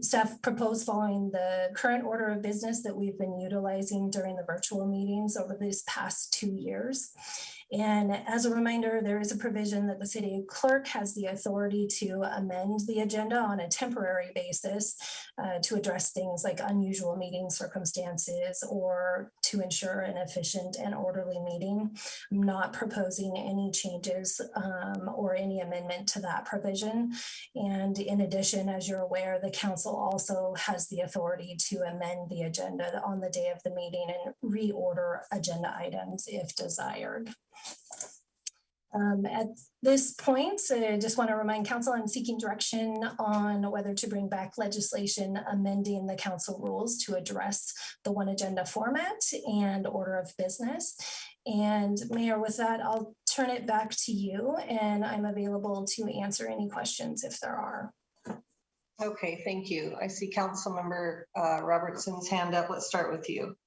Staff proposed following the current order of business that we've been utilizing during the virtual meetings over these past 2 years. And as a reminder, there is a provision that the city clerk has the authority to amend the agenda on a temporary basis to address things like unusual meeting circumstances or to ensure an efficient and orderly meeting. I'm not proposing any changes or any amendment to that provision. And in addition, as you're aware, the council also has the authority to amend the agenda on the day of the meeting and reorder agenda items if desired. At this point, I just want to remind council I'm seeking direction on whether to bring back legislation amending the council rules to address the one agenda format and order of business. And Mayor, with that, I'll turn it back to you and I'm available to answer any questions if there are. Okay, thank you. I see Councilmember Robertson's hand up. Let's start with you.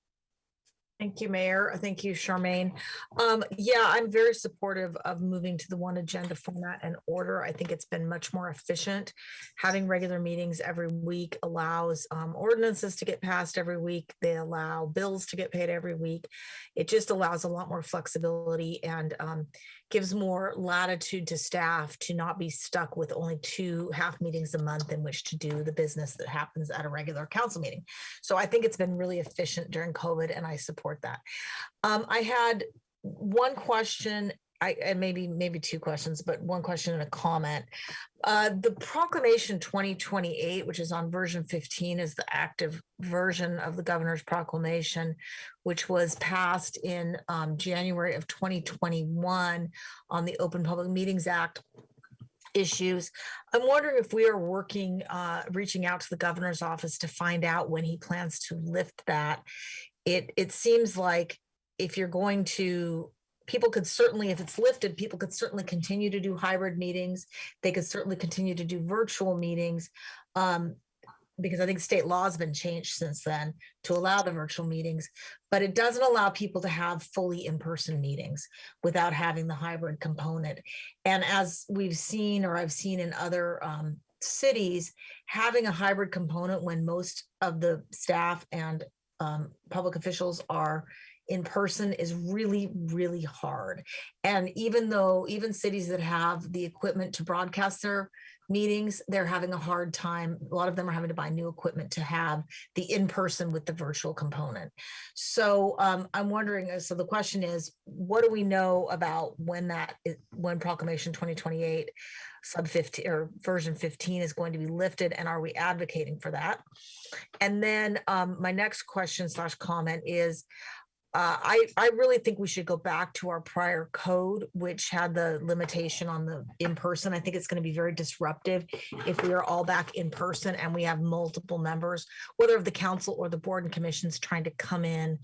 Thank you, Mayor. Thank you, Charmaine. Yeah, I'm very supportive of moving to the one agenda format and order. I think it's been much more efficient. Having regular meetings every week allows ordinances to get passed every week. They allow bills to get paid every week. It just allows a lot more flexibility and gives more latitude to staff to not be stuck with only 2 half meetings a month in which to do the business that happens at a regular council meeting. So I think it's been really efficient during COVID and I support that. I had one question, and maybe 2 questions, but one question and a comment. The Proclamation 2028, which is on version 15, is the active version of the governor's proclamation, which was passed in January of 2021 on the Open Public Meetings Act issues. I'm wondering if we are working, reaching out to the governor's office to find out when he plans to lift that. It seems like if you're going to, people could certainly, if it's lifted, people could certainly continue to do hybrid meetings. They could certainly continue to do virtual meetings because I think state law has been changed since then to allow the virtual meetings, but it doesn't allow people to have fully in-person meetings without having the hybrid component. And as we've seen, or I've seen in other cities, having a hybrid component when most of the staff and public officials are in person is really, really hard. And even cities that have the equipment to broadcast their meetings, they're having a hard time. A lot of them are having to buy new equipment to have the in-person with the virtual component. So I'm wondering, so the question is, what do we know about when Proclamation 2028 sub 15 or version 15 is going to be lifted, and are we advocating for that? And then my next question / comment is, I really think we should go back to our prior code, which had the limitation on the in-person. I think it's going to be very disruptive if we are all back in person and we have multiple members, whether of the council or the board and commissions, trying to come in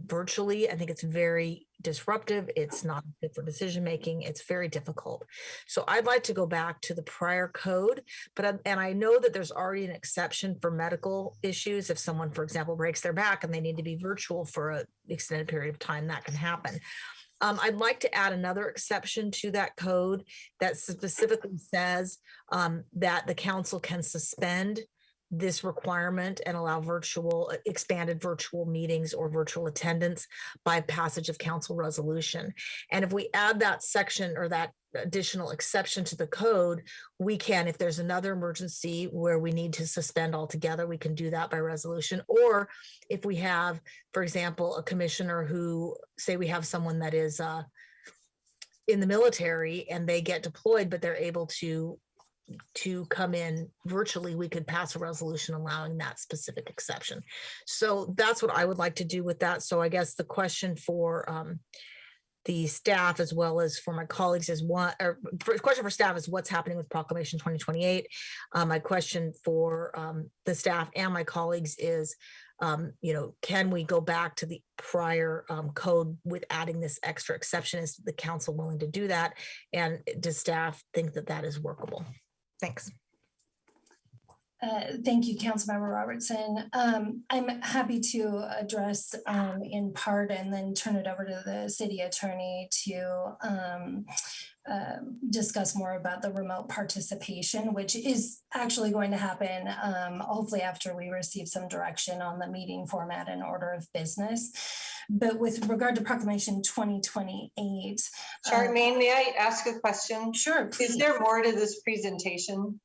virtually. I think it's very disruptive. It's not good for decision making. It's very difficult. So I'd like to go back to the prior code, and I know that there's already an exception for medical issues. If someone, for example, breaks their back and they need to be virtual for an extended period of time, that can happen. I'd like to add another exception to that code that specifically says that the council can suspend this requirement and allow expanded virtual meetings or virtual attendance by passage of council resolution. And if we add that section or that additional exception to the code, we can, if there's another emergency where we need to suspend altogether, we can do that by resolution. Or if we have, for example, a commissioner who, say we have someone that is in the military and they get deployed, but they're able to come in virtually, we could pass a resolution allowing that specific exception. So that's what I would like to do with that. So I guess the question for the staff as well as for my colleagues is question for staff is what's happening with Proclamation 2028. My question for the staff and my colleagues is, can we go back to the prior code with adding this extra exception? Is the council willing to do that? And does staff think that that is workable? Thanks. Thank you, Councilmember Robertson. I'm happy to address in part and then turn it over to the city attorney to discuss more about the remote participation, which is actually going to happen hopefully after we receive some direction on the meeting format and order of business. But with regard to Proclamation 2028. Charmaine, may I ask a question? Sure, please. Is there more to this presentation?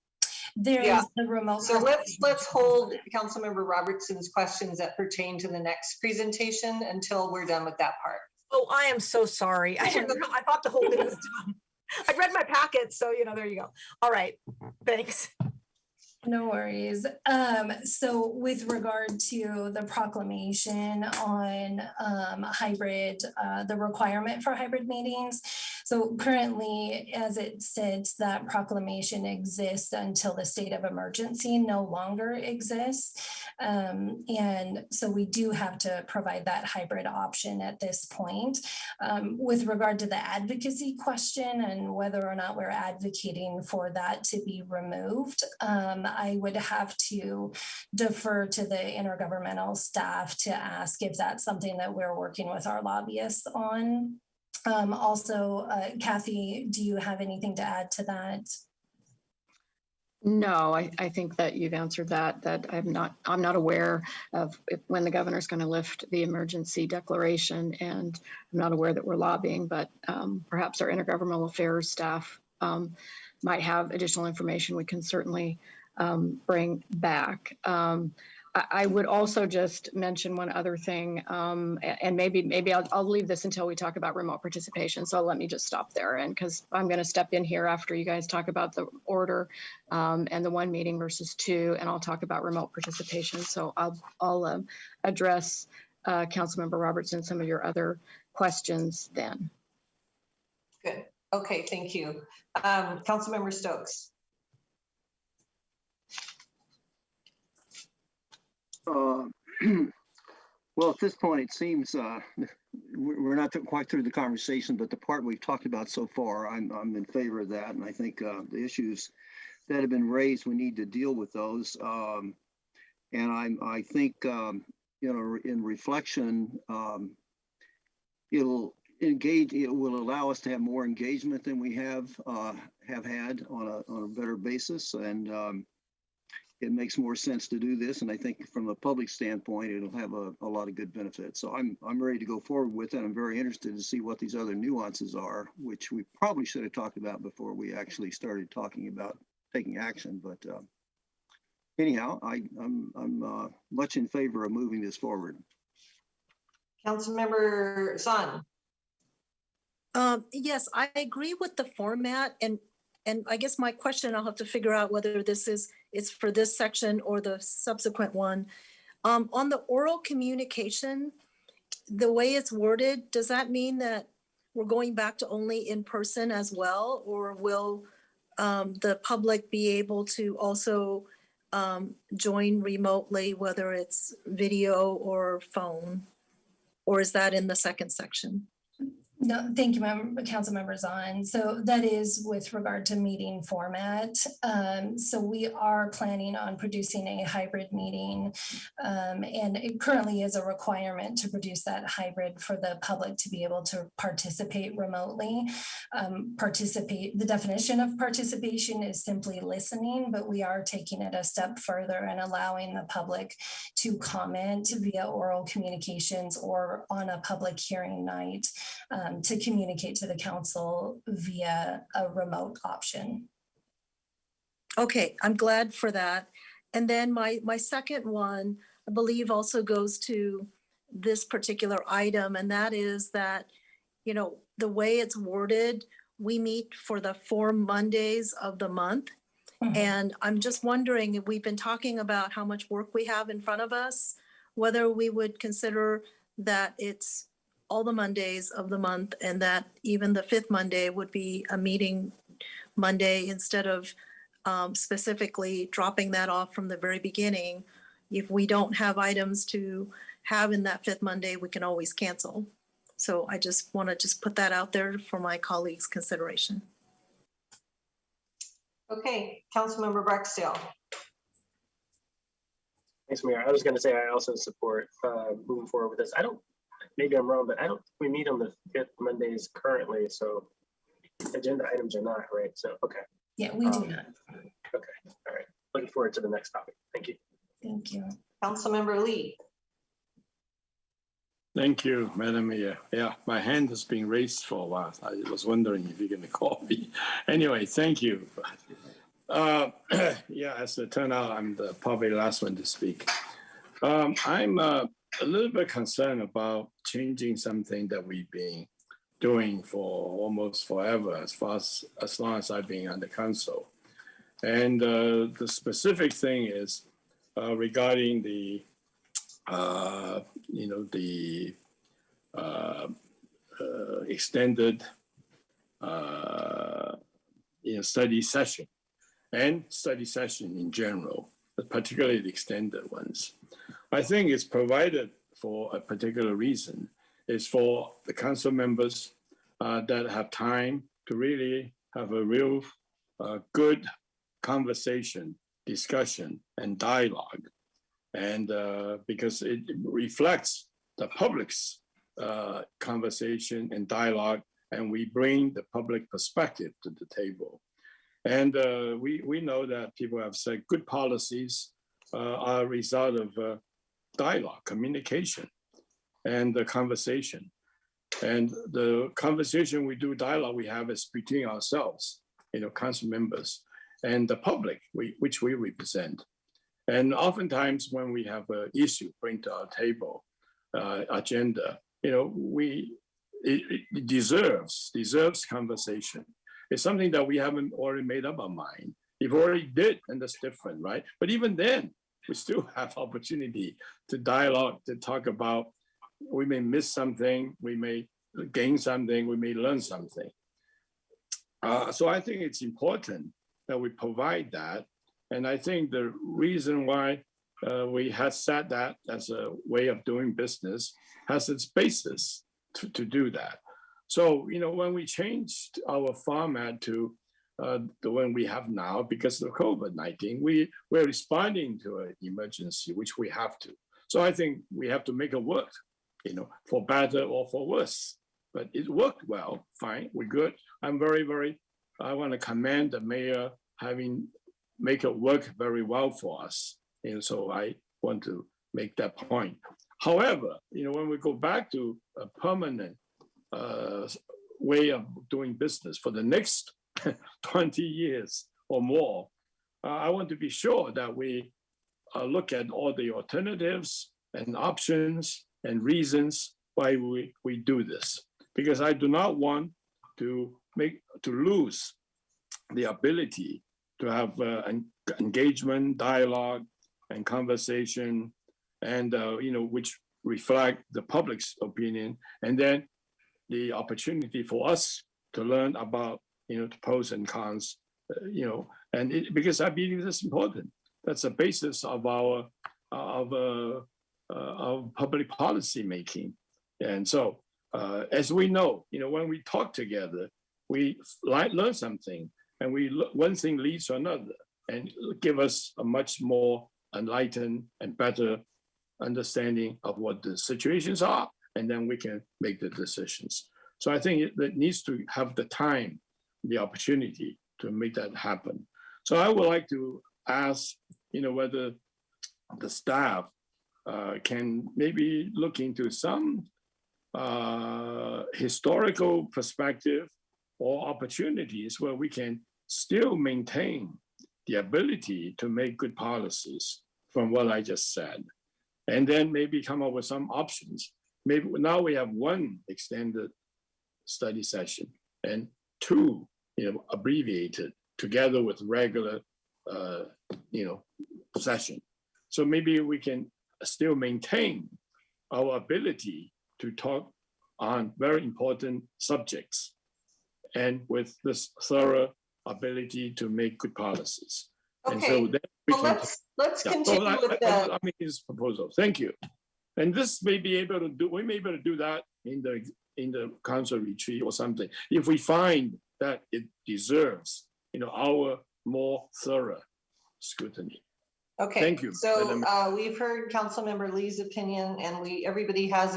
There is the remote. So let's hold Councilmember Robertson's questions that pertain to the next presentation until we're done with that part. Oh, I am so sorry. I didn't know. I thought the whole thing was done. I read my packet, so there you go. All right, thanks. No worries. So with regard to the proclamation on hybrid, the requirement for hybrid meetings. So currently, as it sits, that proclamation exists until the state of emergency no longer exists. And so we do have to provide that hybrid option at this point. With regard to the advocacy question and whether or not we're advocating for that to be removed, I would have to defer to the intergovernmental staff to ask if that's something that we're working with our lobbyists on. Also, Kathy, do you have anything to add to that? No, I think that you've answered that I'm not aware of when the governor's going to lift the emergency declaration, and I'm not aware that we're lobbying, but perhaps our intergovernmental affairs staff might have additional information we can certainly bring back. I would also just mention one other thing, and maybe I'll leave this until we talk about remote participation. So let me just stop there, and because I'm going to step in here after you guys talk about the order and the 1 meeting versus 2, and I'll talk about remote participation. So I'll address Councilmember Robertson some of your other questions then. Good. Okay, thank you. Councilmember Stokes. Well, at this point, it seems we're not quite through the conversation, but the part we've talked about so far, I'm in favor of that. And I think the issues that have been raised, we need to deal with those. And I think, in reflection, it will allow us to have more engagement than we have had on a better basis. And it makes more sense to do this. And I think from a public standpoint, it'll have a lot of good benefits. So I'm ready to go forward with it. I'm very interested to see what these other nuances are, which we probably should have talked about before we actually started talking about taking action. But anyhow, I'm much in favor of moving this forward. Councilmember Sun. Yes, I agree with the format, and I guess my question, I'll have to figure out whether it's for this section or the subsequent one. On the oral communication, the way it's worded, does that mean that we're going back to only in person as well, or will the public be able to also join remotely, whether it's video or phone, or is that in the second section? No, thank you, council members on. So that is with regard to meeting format. So we are planning on producing a hybrid meeting. And it currently is a requirement to produce that hybrid for the public to be able to participate remotely. The definition of participation is simply listening, but we are taking it a step further and allowing the public to comment via oral communications or on a public hearing night. To communicate to the council via a remote option. Okay, I'm glad for that. And then my second one, I believe also goes to this particular item, and that is that, you know, the way it's worded, we meet for the 4 Mondays of the month. And I'm just wondering if we've been talking about how much work we have in front of us, whether we would consider that it's all the Mondays of the month and that even the 5th Monday would be a meeting Monday instead of specifically dropping that off from the very beginning. If we don't have items to have in that 5th Monday, we can always cancel. So I just want to put that out there for my colleagues' consideration. Okay, Councilmember Barksdale. Thanks, Mayor. I was going to say I also support moving forward with this. Maybe I'm wrong, but I don't think we meet on the 5th Mondays currently, so agenda items are not, right? So, okay. Yeah, we do not. Okay, all right. Looking forward to the next topic. Thank you. Thank you. Councilmember Lee. Thank you, Madam Mayor. Yeah, my hand has been raised for a while. I was wondering if you're going to call me. Anyway, thank you. Yeah, as it turned out, I'm the probably last one to speak. I'm a little bit concerned about changing something that we've been doing for almost forever, as long as I've been on the council. And the specific thing is regarding the extended study session and study session in general, but particularly the extended ones. I think it's provided for a particular reason. It's for the council members that have time to really have a real good conversation, discussion, and dialogue. And because it reflects the public's conversation and dialogue, and we bring the public perspective to the table. And we know that people have said good policies are a result of dialogue, communication, and the conversation. And the conversation we do, dialogue we have is between ourselves, council members, and the public, which we represent. And oftentimes when we have an issue bring to our table, agenda, it deserves conversation. It's something that we haven't already made up our mind. If already did, and that's different, right? But even then, we still have opportunity to dialogue, to talk about, we may miss something, we may gain something, we may learn something. So I think it's important that we provide that. And I think the reason why we have set that as a way of doing business has its basis to do that. So, when we changed our format to the one we have now, because of COVID-19, we're responding to an emergency, which we have to. So I think we have to make it work, for better or for worse. But it worked well, fine, we're good. I'm I want to commend the mayor make it work very well for us. And so I want to make that point. However, when we go back to a permanent way of doing business for the next 20 years or more, I want to be sure that we look at all the alternatives and options and reasons why we do this. Because I do not want to lose the ability to have engagement, dialogue, and conversation, and which reflect the public's opinion, and then the opportunity for us to learn about the pros and cons, because I believe that's important. That's the basis of our public policy making, and so as we know, when we talk together, we learn something, and one thing leads to another, and give us a much more enlightened and better understanding of what the situations are, and then we can make the decisions. So I think it needs to have the time, the opportunity to make that happen. So I would like to ask, whether the staff can maybe look into some historical perspective or opportunities where we can still maintain the ability to make good policies from what I just said, and then maybe come up with some options. Maybe now we have one extended study session and two, abbreviated together with regular, session. So maybe we can still maintain our ability to talk on very important subjects and with this thorough ability to make good policies. Okay, and so then let's continue with that. I mean, his proposal. Thank you. And this may be able to do. We may be able to do that in the council retreat or something if we find that it deserves, our more thorough scrutiny. Okay, thank you. So we've heard Councilmember Lee's opinion, and everybody has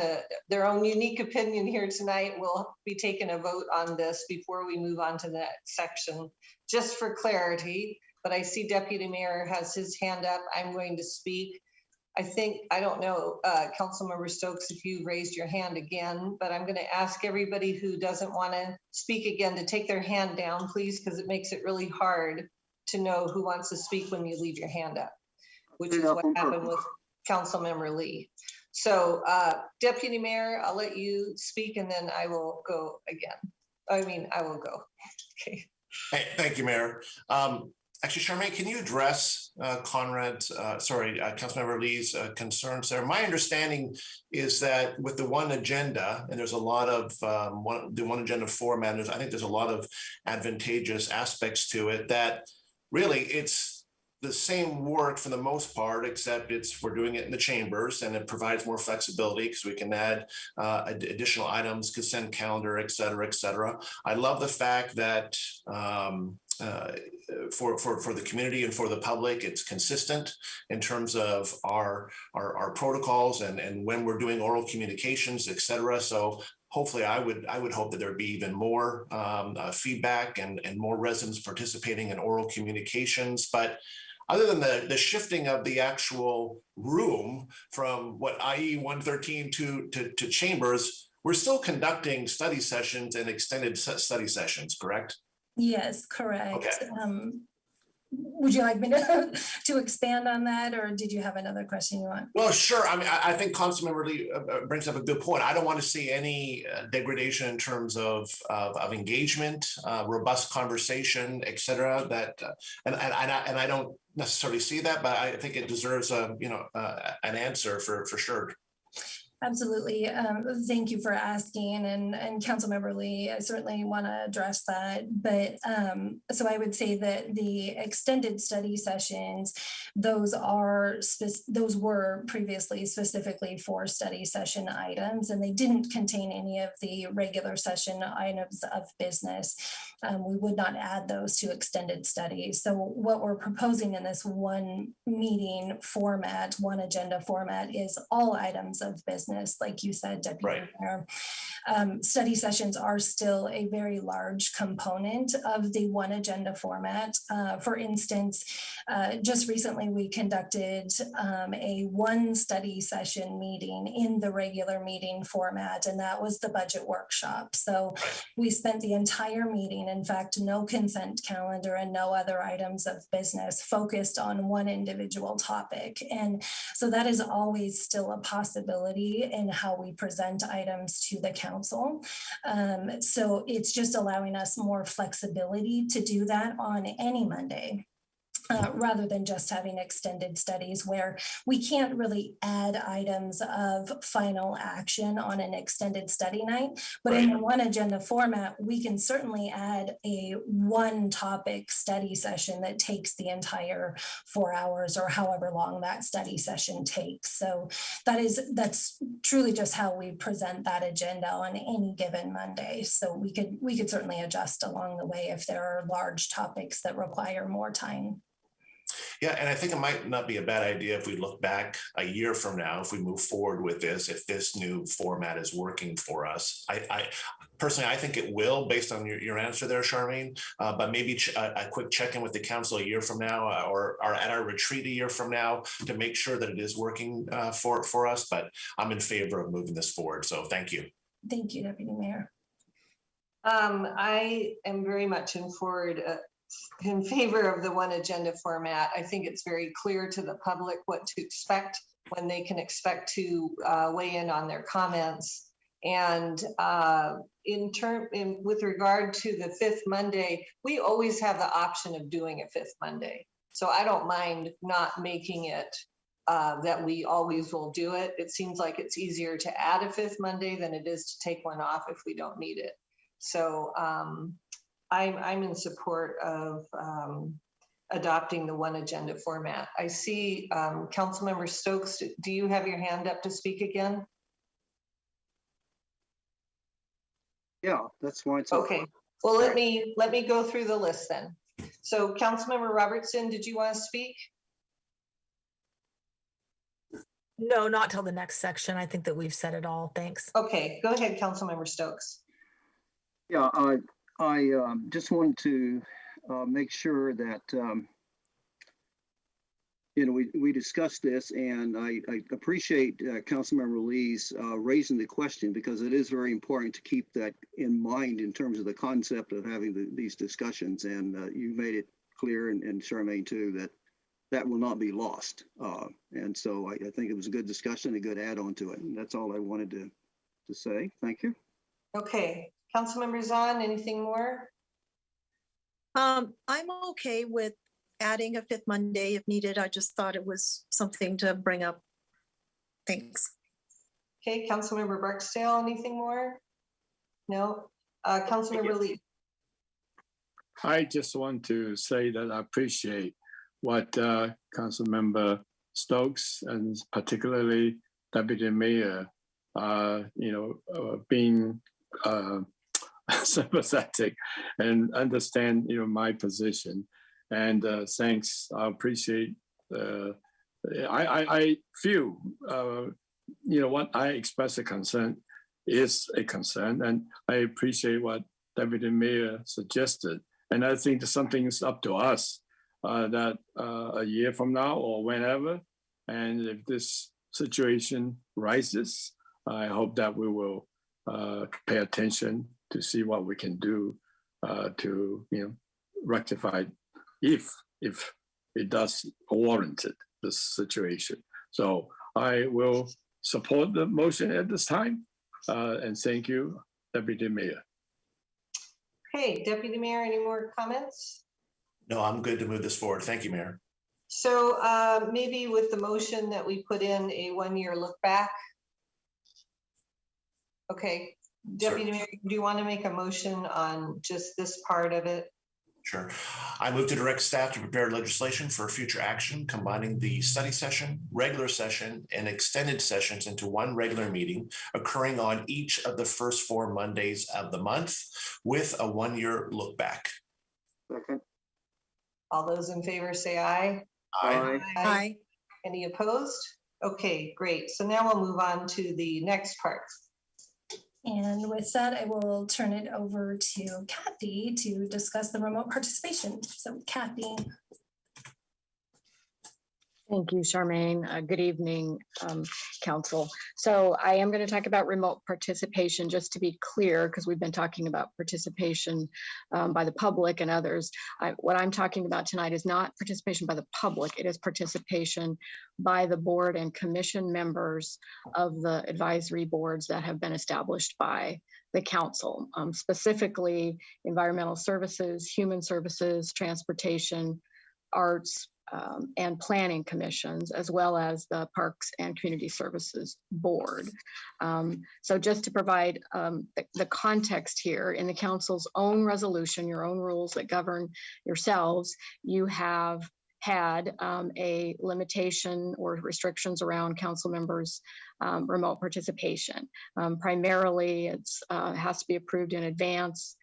their own unique opinion here tonight. We'll be taking a vote on this before we move on to the next section, just for clarity. But I see Deputy Mayor has his hand up. I'm going to speak. I don't know, Councilmember Stokes, if you raised your hand again, but I'm going to ask everybody who doesn't want to speak again to take their hand down, please, because it makes it really hard to know who wants to speak when you leave your hand up, which is what happened with Councilmember Lee. So Deputy Mayor, I'll let you speak and then I will go again. I will go. Okay. Hey, thank you, Mayor. Actually, Charmaine, can you address Councilmember Lee's concerns there? My understanding is that with the one agenda, and there's a lot of the one agenda format, I think there's a lot of advantageous aspects to it, that really it's the same work for the most part, except we're doing it in the chambers, and it provides more flexibility because we can add additional items, consent calendar, et cetera, et cetera. I love the fact that for the community and for the public, it's consistent in terms of our protocols and when we're doing oral communications, et cetera. So hopefully I would hope that there'd be even more feedback and more residents participating in oral communications. But other than the shifting of the actual room from IE 113 to chambers, we're still conducting study sessions and extended study sessions, correct? Yes, correct. Okay. Would you like me to expand on that, or did you have another question you want? Well, sure. I mean, I think Councilmember Lee brings up a good point. I don't want to see any degradation in terms of engagement, robust conversation, et cetera. And I don't necessarily see that, but I think it deserves an answer for sure. Absolutely. Thank you for asking. And Councilmember Lee, I certainly want to address that. But so I would say that the extended study sessions, those were previously specifically for study session items, and they didn't contain any of the regular session items of business. We would not add those to extended studies. So what we're proposing in this one meeting format, one agenda format, is all items of business. Like you said, Deputy Mayor. Study sessions are still a very large component of the one agenda format. For instance, just recently we conducted a one study session meeting in the regular meeting format, and that was the budget workshop. So we spent the entire meeting, in fact, no consent calendar and no other items of business, focused on one individual topic. And so that is always still a possibility in how we present items to the council. So it's just allowing us more flexibility to do that on any Monday. rather than just having extended studies where we can't really add items of final action on an extended study night. But in the one agenda format, we can certainly add a one topic study session that takes the entire 4 hours or however long that study session takes. So that's truly just how we present that agenda on any given Monday. So we could certainly adjust along the way if there are large topics that require more time. Yeah, and I think it might not be a bad idea if we look back a year from now, if we move forward with this, if this new format is working for us. I personally, I think it will, based on your answer there, Charmaine, but maybe a quick check-in with the council a year from now or at our retreat a year from now to make sure that it is working for us. But I'm in favor of moving this forward. So thank you. Thank you, Deputy Mayor. I am very much in favor of the one agenda format. I think it's very clear to the public what to expect, when they can expect to weigh in on their comments. And with regard to the fifth Monday, we always have the option of doing a fifth Monday. So I don't mind not making it that we always will do it. It seems like it's easier to add a fifth Monday than it is to take one off if we don't need it. So I'm in support of adopting the one agenda format. I see Councilmember Stokes, do you have your hand up to speak again? Yeah, that's fine. Okay, well, let me go through the list then. So Councilmember Robertson, did you want to speak? No, not till the next section. I think that we've said it all. Thanks. Okay, go ahead, Councilmember Stokes. Yeah, I just wanted to make sure that, we discussed this, and I appreciate Councilmember Lee's raising the question, because it is very important to keep that in mind in terms of the concept of having these discussions. And you made it clear, and Charmaine too, that will not be lost. And so I think it was a good discussion, a good add-on to it. And that's all I wanted to say. Thank you. Okay, Councilmember Zahn, anything more? I'm okay with adding a fifth Monday if needed. I just thought it was something to bring up. Thanks. Okay, Councilmember Barksdale, anything more? No. Councilmember Lee. I just want to say that I appreciate what Councilmember Stokes and particularly Deputy Mayor, being sympathetic and understand my position. And thanks. I appreciate. I feel what I express a concern is a concern, and I appreciate what Deputy Mayor suggested. And I think that something is up to us that a year from now or whenever, and if this situation rises, I hope that we will pay attention to see what we can do to rectify if it does warrant it, this situation. So I will support the motion at this time, and thank you, Deputy Mayor. Okay, Deputy Mayor, any more comments? No, I'm good to move this forward. Thank you, Mayor. So maybe with the motion that we put in a one-year look back. Okay, Deputy Mayor, do you want to make a motion on just this part of it? Sure. I move to direct staff to prepare legislation for future action, combining the study session, regular session, and extended sessions into one regular meeting occurring on each of the first 4 Mondays of the month with a one-year look back. Second. All those in favor say aye. Aye. Aye. Any opposed? Okay, great. So now we'll move on to the next part. And with that, I will turn it over to Kathy to discuss the remote participation. So Kathy. Thank you, Charmaine. Good evening, Council. So I am going to talk about remote participation, just to be clear, because we've been talking about participation by the public and others. What I'm talking about tonight is not participation by the public. It is participation by the board and commission members of the advisory boards that have been established by the council, specifically environmental services, human services, transportation, arts, and planning commissions, as well as the Parks and Community Services Board. So just to provide the context here, in the council's own resolution, your own rules that govern yourselves, you have had a limitation or restrictions around council members' remote participation. Primarily, it has to be approved in advance.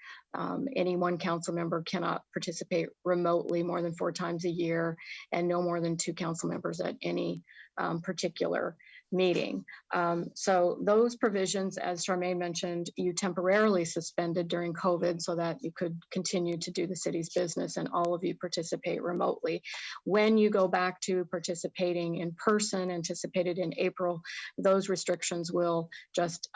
Any one council member cannot participate remotely more than 4 times a year, and no more than 2 council members at any particular meeting. So those provisions, as Charmaine mentioned, you temporarily suspended during COVID so that you could continue to do the city's business and all of you participate remotely. When you go back to participating in person, anticipated in April, those restrictions will just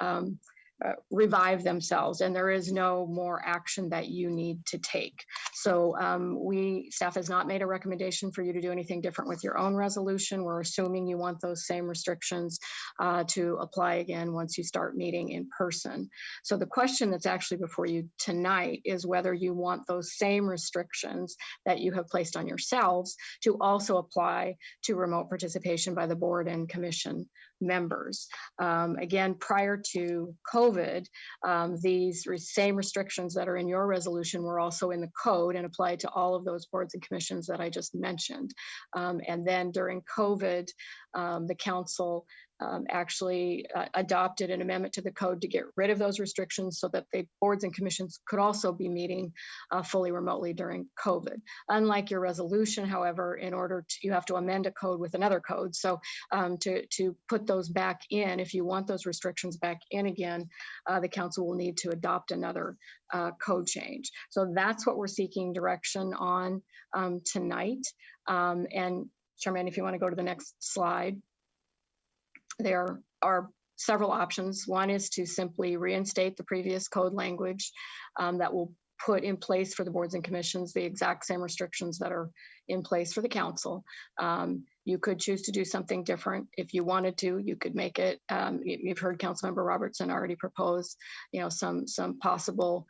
revive themselves, and there is no more action that you need to take. So staff has not made a recommendation for you to do anything different with your own resolution. We're assuming you want those same restrictions to apply again once you start meeting in person. So the question that's actually before you tonight is whether you want those same restrictions that you have placed on yourselves to also apply to remote participation by the board and commission members. Again, prior to COVID, these same restrictions that are in your resolution were also in the code and applied to all of those boards and commissions that I just mentioned. And then during COVID, the council actually adopted an amendment to the code to get rid of those restrictions so that the boards and commissions could also be meeting fully remotely during COVID. Unlike your resolution, however, you have to amend a code with another code. So to put those back in, if you want those restrictions back in again, the council will need to adopt another code change. So that's what we're seeking direction on tonight. And Charmaine, if you want to go to the next slide. There are several options. One is to simply reinstate the previous code language that will put in place for the boards and commissions the exact same restrictions that are in place for the council. You could choose to do something different. If you wanted to, you could make it, you've heard Councilmember Robertson already propose, some possible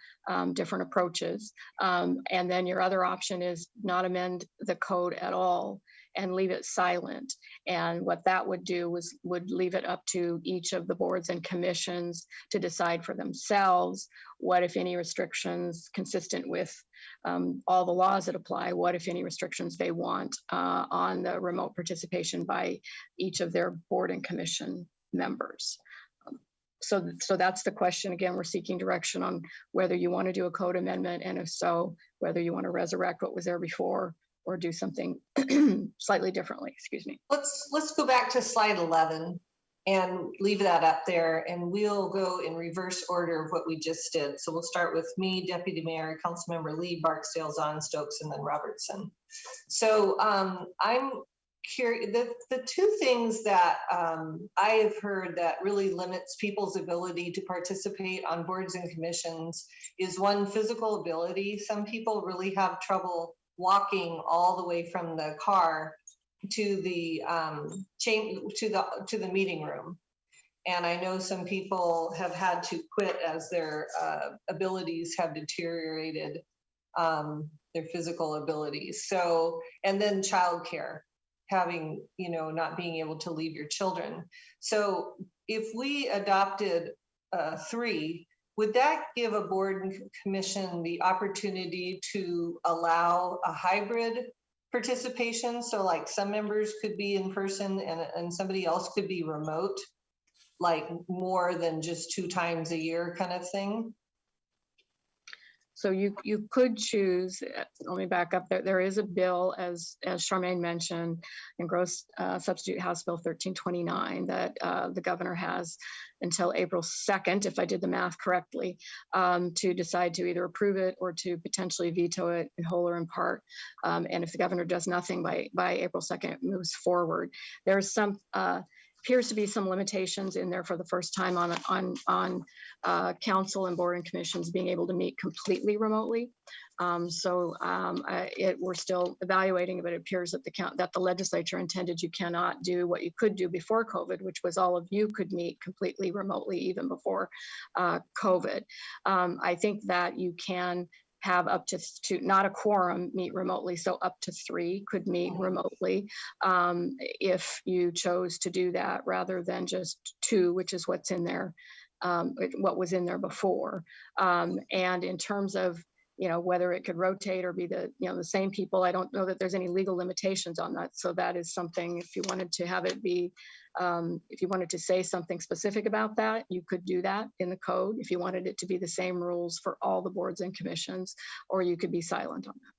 different approaches. And then your other option is not amend the code at all and leave it silent. And what that would do would leave it up to each of the boards and commissions to decide for themselves what, if any, restrictions consistent with all the laws that apply, what, if any, restrictions they want on the remote participation by each of their board and commission members. So that's the question. Again, we're seeking direction on whether you want to do a code amendment, and if so, whether you want to resurrect what was there before or do something slightly differently, excuse me. Let's go back to slide 11 and leave that up there, and we'll go in reverse order of what we just did. So we'll start with me, Deputy Mayor, Councilmember Lee, Barksdale, Zahn, Stokes, and then Robertson. So I'm curious, the 2 things that I have heard that really limits people's ability to participate on boards and commissions is, one, physical ability. Some people really have trouble walking all the way from the car to the to the meeting room, and I know some people have had to quit as their abilities have deteriorated, their physical abilities. So, and then childcare, having not being able to leave your children. So if we adopted 3, would that give a board and commission the opportunity to allow a hybrid participation? So like some members could be in person and somebody else could be remote, like more than just 2 times a year kind of thing? So you could choose, let me back up, there is a bill, as Charmaine mentioned, in gross substitute House Bill 1329 that the governor has until April 2nd, if I did the math correctly, to decide to either approve it or to potentially veto it in whole or in part. And if the governor does nothing by April 2nd, it moves forward. There's some appears to be some limitations in there for the first time on council and board and commissions being able to meet completely remotely. We're still evaluating, but it appears that the legislature intended you cannot do what you could do before COVID, which was all of you could meet completely remotely even before COVID. I think that you can have up to two, not a quorum, meet remotely. So up to 3 could meet remotely if you chose to do that rather than just 2, which is what's in there, what was in there before. And in terms of, whether it could rotate or be the same people, I don't know that there's any legal limitations on that. So that is something, if you wanted to have it be, if you wanted to say something specific about that, you could do that in the code. If you wanted it to be the same rules for all the boards and commissions, or you could be silent on that.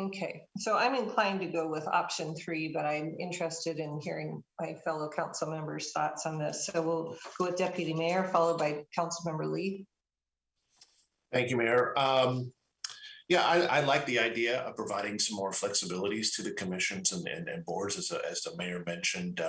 Okay, so I'm inclined to go with option 3, but I'm interested in hearing my fellow council members' thoughts on this. So we'll go with Deputy Mayor, followed by Councilmember Lee. Thank you, Mayor. Yeah, I like the idea of providing some more flexibilities to the commissions and boards. As the mayor mentioned,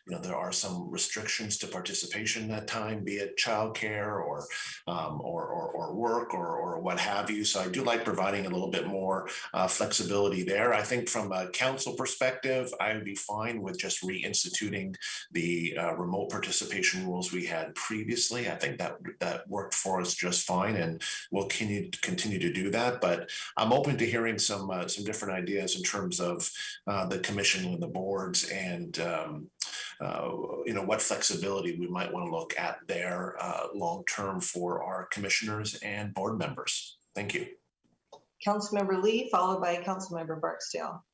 there are some restrictions to participation that time, be it childcare or work or what have you. So I do like providing a little bit more flexibility there. I think from a council perspective, I would be fine with just reinstituting the remote participation rules we had previously. I think that worked for us just fine, and we'll continue to do that. But I'm open to hearing some different ideas in terms of the commission and the boards, and what flexibility we might want to look at there long term for our commissioners and board members. Thank you. Councilmember Lee, followed by Councilmember Barksdale.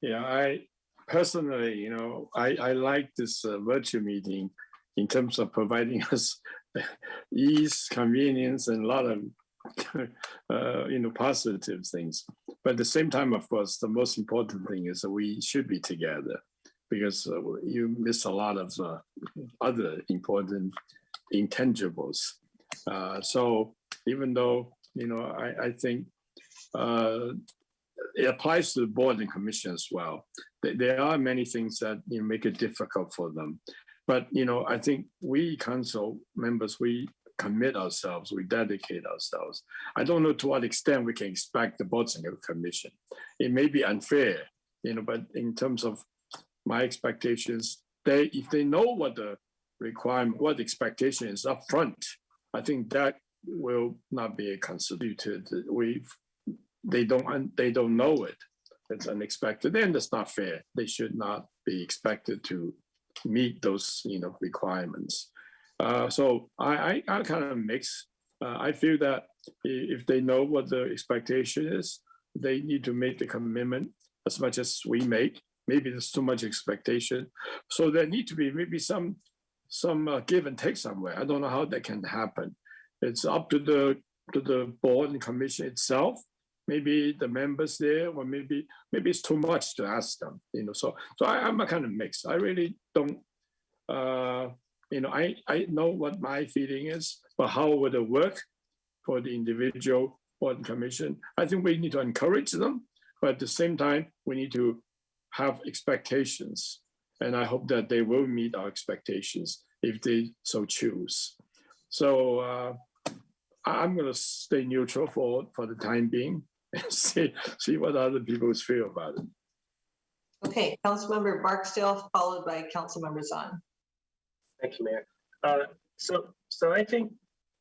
Yeah, I personally, I like this virtual meeting in terms of providing us ease, convenience, and a lot of positive things. But at the same time, of course, the most important thing is that we should be together, because you miss a lot of other important intangibles. So even though, I think it applies to the board and commission as well. There are many things that make it difficult for them. But, I think we council members, we commit ourselves, we dedicate ourselves. I don't know to what extent we can expect the boards and commission. It may be unfair, but in terms of my expectations, if they know what the requirement, what the expectation is up front, I think that will not be constituted. They don't know it. It's unexpected, and it's not fair. They should not be expected to meet those requirements. So I kind of mix. I feel that if they know what the expectation is, they need to make the commitment as much as we make. Maybe there's too much expectation, so there need to be maybe some give and take somewhere. I don't know how that can happen. It's up to the board and commission itself. Maybe the members there, or maybe it's too much to ask them. So I'm a kind of mix. I really don't. I know what my feeling is, but how would it work for the individual board and commission? I think we need to encourage them, but at the same time, we need to have expectations. And I hope that they will meet our expectations if they so choose. So I'm going to stay neutral for the time being and see what other people feel about it. Okay, Councilmember Barksdale, followed by Councilmember Zahn. Thank you, Mayor. So I think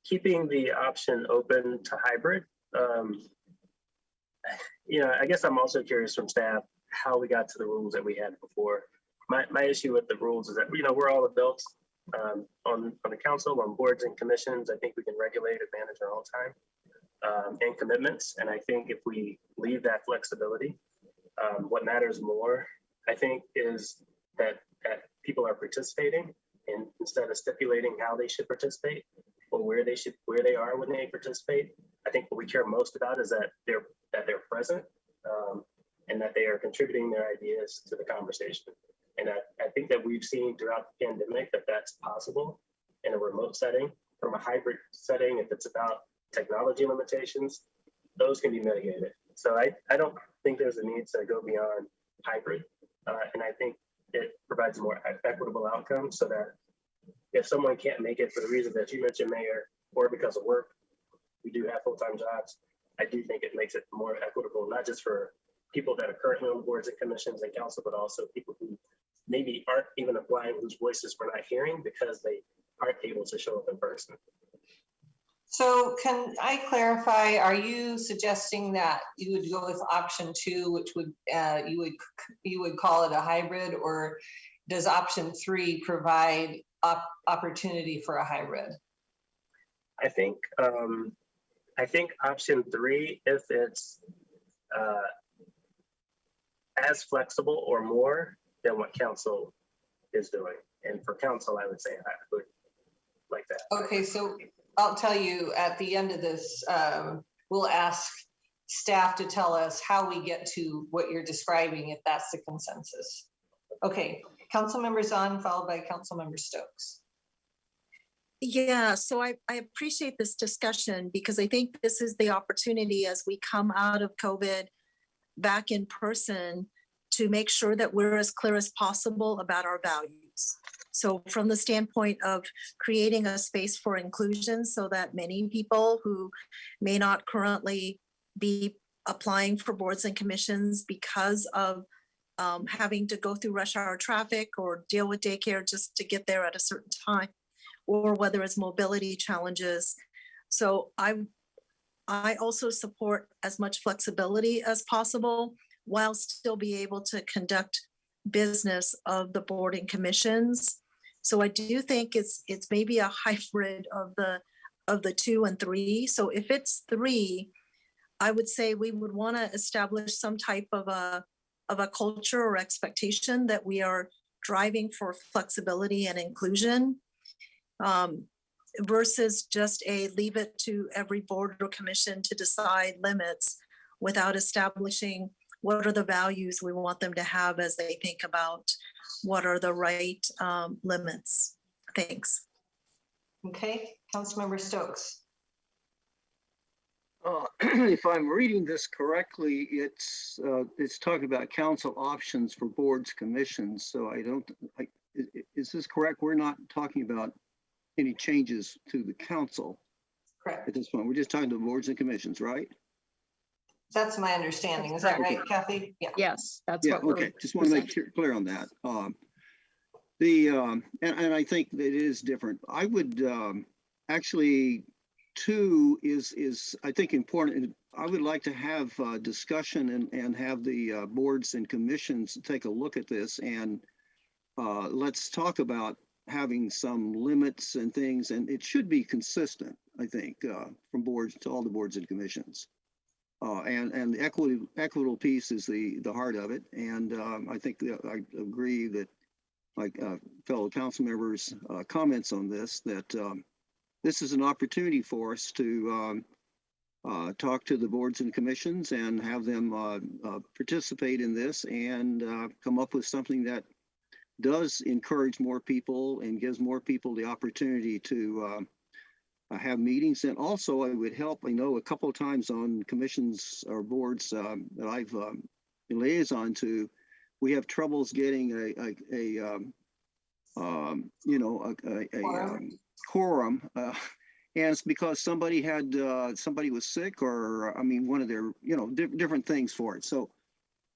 keeping the option open to hybrid, I guess I'm also curious from staff how we got to the rules that we had before. My issue with the rules is that, we're all adults on the council, on boards and commissions. I think we can regulate and manage our own time and commitments. And I think if we leave that flexibility, what matters more, I think, is that people are participating, and instead of stipulating how they should participate or where they are when they participate. I think what we care most about is that they're present and that they are contributing their ideas to the conversation. And I think that we've seen throughout the pandemic that that's possible in a remote setting. From a hybrid setting, if it's about technology limitations, those can be mitigated. So I don't think there's a need to go beyond hybrid. And I think it provides a more equitable outcome, so that if someone can't make it for the reason that you mentioned, Mayor, or because of work, we do have full-time jobs. I do think it makes it more equitable, not just for people that are currently on boards and commissions and council, but also people who maybe aren't even applying, whose voices we're not hearing because they aren't able to show up in person. So can I clarify, are you suggesting that you would go with option 2, which would, you would call it a hybrid, or does option 3 provide opportunity for a hybrid? I think option 3, if it's as flexible or more than what council is doing. And for council, I would say I would like that. Okay, so I'll tell you at the end of this, we'll ask staff to tell us how we get to what you're describing, if that's the consensus. Okay, Councilmember Zahn, followed by Councilmember Stokes. Yeah, so I appreciate this discussion because I think this is the opportunity as we come out of COVID back in person to make sure that we're as clear as possible about our values. So from the standpoint of creating a space for inclusion so that many people who may not currently be applying for boards and commissions because of having to go through rush hour traffic or deal with daycare just to get there at a certain time, or whether it's mobility challenges. So I also support as much flexibility as possible while still be able to conduct business of the board and commissions. So I do think it's maybe a hybrid of the 2 and 3. So if it's 3, I would say we would want to establish some type of a culture or expectation that we are driving for flexibility and inclusion, versus just a leave it to every board or commission to decide limits without establishing what are the values we want them to have as they think about what are the right limits. Thanks. Okay, Councilmember Stokes. If I'm reading this correctly, it's talking about council options for boards, commissions. So is this correct? We're not talking about any changes to the council. Correct. At this point, we're just talking to boards and commissions, right? That's my understanding. Is that right, Kathy? Yeah. Yes, that's Yeah, what okay. Just want to make clear on that. And I think that it is different. I would actually 2 is I think important. I would like to have discussion and have the boards and commissions take a look at this, and let's talk about having some limits and things, and it should be consistent, I think, from boards to all the boards and commissions. And the equitable piece is the heart of it. And I think I agree that my fellow council members' comments on this, that this is an opportunity for us to talk to the boards and commissions and have them participate in this and come up with something that does encourage more people and gives more people the opportunity to have meetings. And also it would help, I know a couple of times on commissions or boards that I've been liaison to, we have troubles getting a quorum, and it's because somebody was sick, or I mean, one of their different things for it. So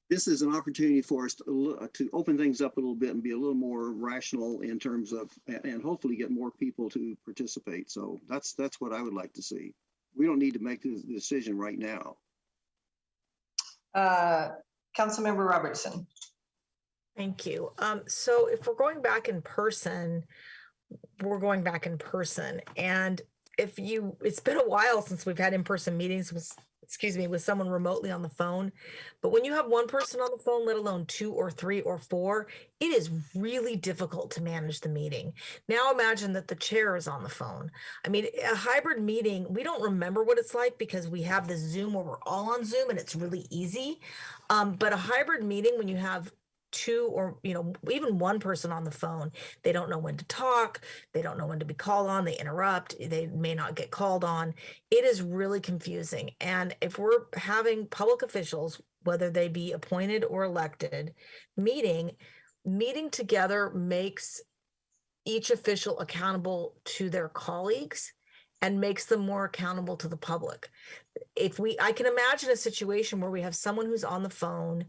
this is an opportunity for us to open things up a little bit and be a little more rational in terms of, and hopefully get more people to participate. So that's what I would like to see. We don't need to make the decision right now. Councilmember Robertson. Thank you. So if we're going back in person, we're going back in person. And it's been a while since we've had in-person meetings with someone remotely on the phone. But when you have one person on the phone, let alone 2 or 3 or 4, it is really difficult to manage the meeting. Now imagine that the chair is on the phone. I mean, a hybrid meeting, we don't remember what it's like because we have this Zoom where we're all on Zoom and it's really easy. But a hybrid meeting, when you have 2 or even one person on the phone, they don't know when to talk, they don't know when to be called on, they interrupt, they may not get called on. It is really confusing. And if we're having public officials, whether they be appointed or elected, meeting together makes each official accountable to their colleagues and makes them more accountable to the public. I can imagine a situation where we have someone who's on the phone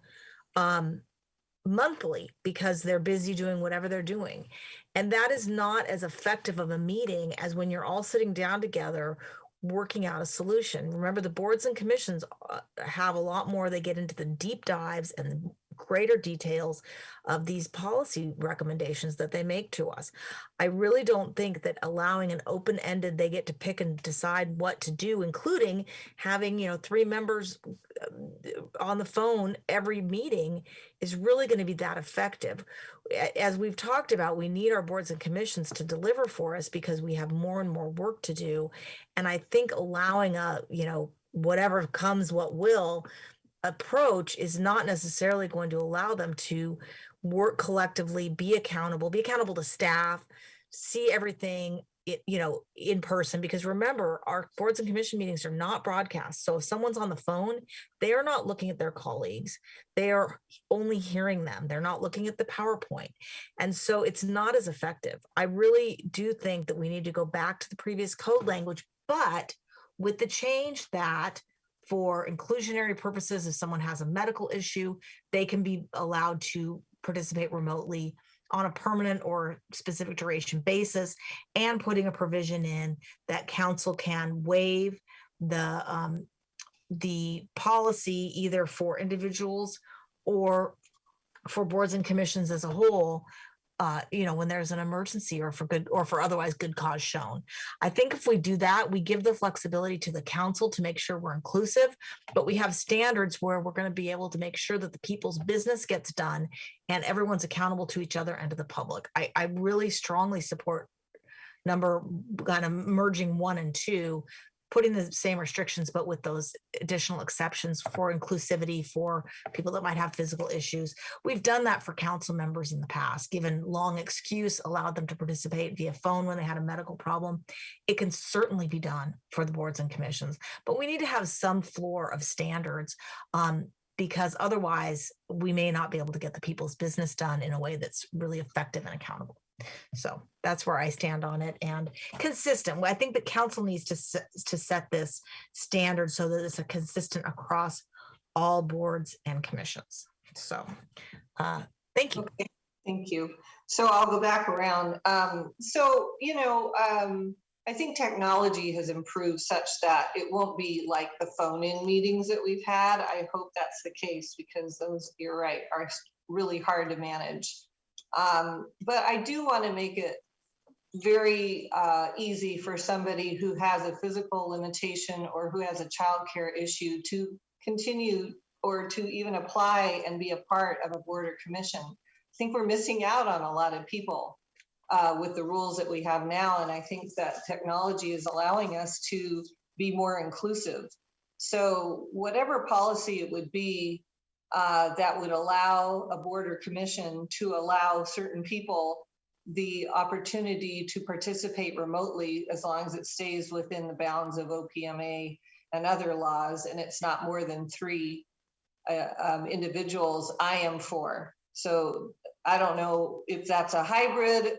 monthly because they're busy doing whatever they're doing. And that is not as effective of a meeting as when you're all sitting down together working out a solution. Remember, the boards and commissions have a lot more. They get into the deep dives and the greater details of these policy recommendations that they make to us. I really don't think that allowing an open-ended, they get to pick and decide what to do, including having, 3 members on the phone every meeting, is really going to be that effective. As we've talked about, we need our boards and commissions to deliver for us because we have more and more work to do. And I think allowing a, whatever comes, what will approach is not necessarily going to allow them to work collectively, be accountable to staff, see everything, in person. Because remember, our boards and commission meetings are not broadcast. So if someone's on the phone, they are not looking at their colleagues. They are only hearing them. They're not looking at the PowerPoint. And so it's not as effective. I really do think that we need to go back to the previous code language, but with the change that for inclusionary purposes, if someone has a medical issue, they can be allowed to participate remotely on a permanent or specific duration basis, and putting a provision in that council can waive the policy either for individuals or for boards and commissions as a whole, when there's an emergency or for otherwise good cause shown. I think if we do that, we give the flexibility to the council to make sure we're inclusive, but we have standards where we're going to be able to make sure that the people's business gets done and everyone's accountable to each other and to the public. I really strongly support merging 1 and 2, putting the same restrictions, but with those additional exceptions for inclusivity for people that might have physical issues. We've done that for council members in the past, given long excuse, allowed them to participate via phone when they had a medical problem. It can certainly be done for the boards and commissions, but we need to have some floor of standards, because otherwise we may not be able to get the people's business done in a way that's really effective and accountable. So that's where I stand on it, and consistent. I think the council needs to set this standard so that it's consistent across all boards and commissions. So thank you. Okay, thank you. So I'll go back around. I think technology has improved such that it won't be like the phone-in meetings that we've had. I hope that's the case, because those, you're right, are really hard to manage. But I do want to make it very easy for somebody who has a physical limitation or who has a childcare issue to continue or to even apply and be a part of a board or commission. I think we're missing out on a lot of people with the rules that we have now. And I think that technology is allowing us to be more inclusive. So whatever policy it would be, that would allow a board or commission to allow certain people the opportunity to participate remotely, as long as it stays within the bounds of OPMA and other laws, and it's not more than 3 individuals, I am for. So I don't know if that's a hybrid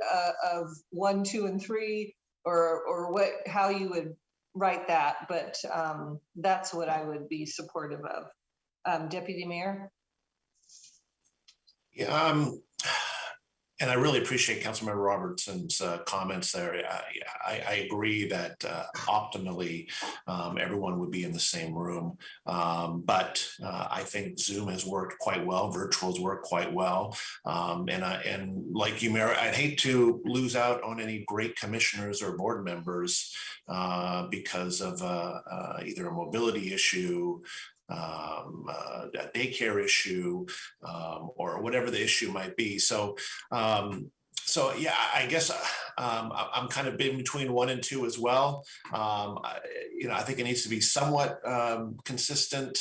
of 1, 2, and 3, or how you would write that, but that's what I would be supportive of. Deputy Mayor? Yeah, and I really appreciate Councilmember Robertson's comments there. I agree that optimally everyone would be in the same room, but I think Zoom has worked quite well. Virtual has worked quite well, and like you, Mayor, I'd hate to lose out on any great commissioners or board members because of either a mobility issue, a daycare issue, or whatever the issue might be. So yeah, I guess I'm kind of in between 1 and 2 as well. I think it needs to be somewhat consistent.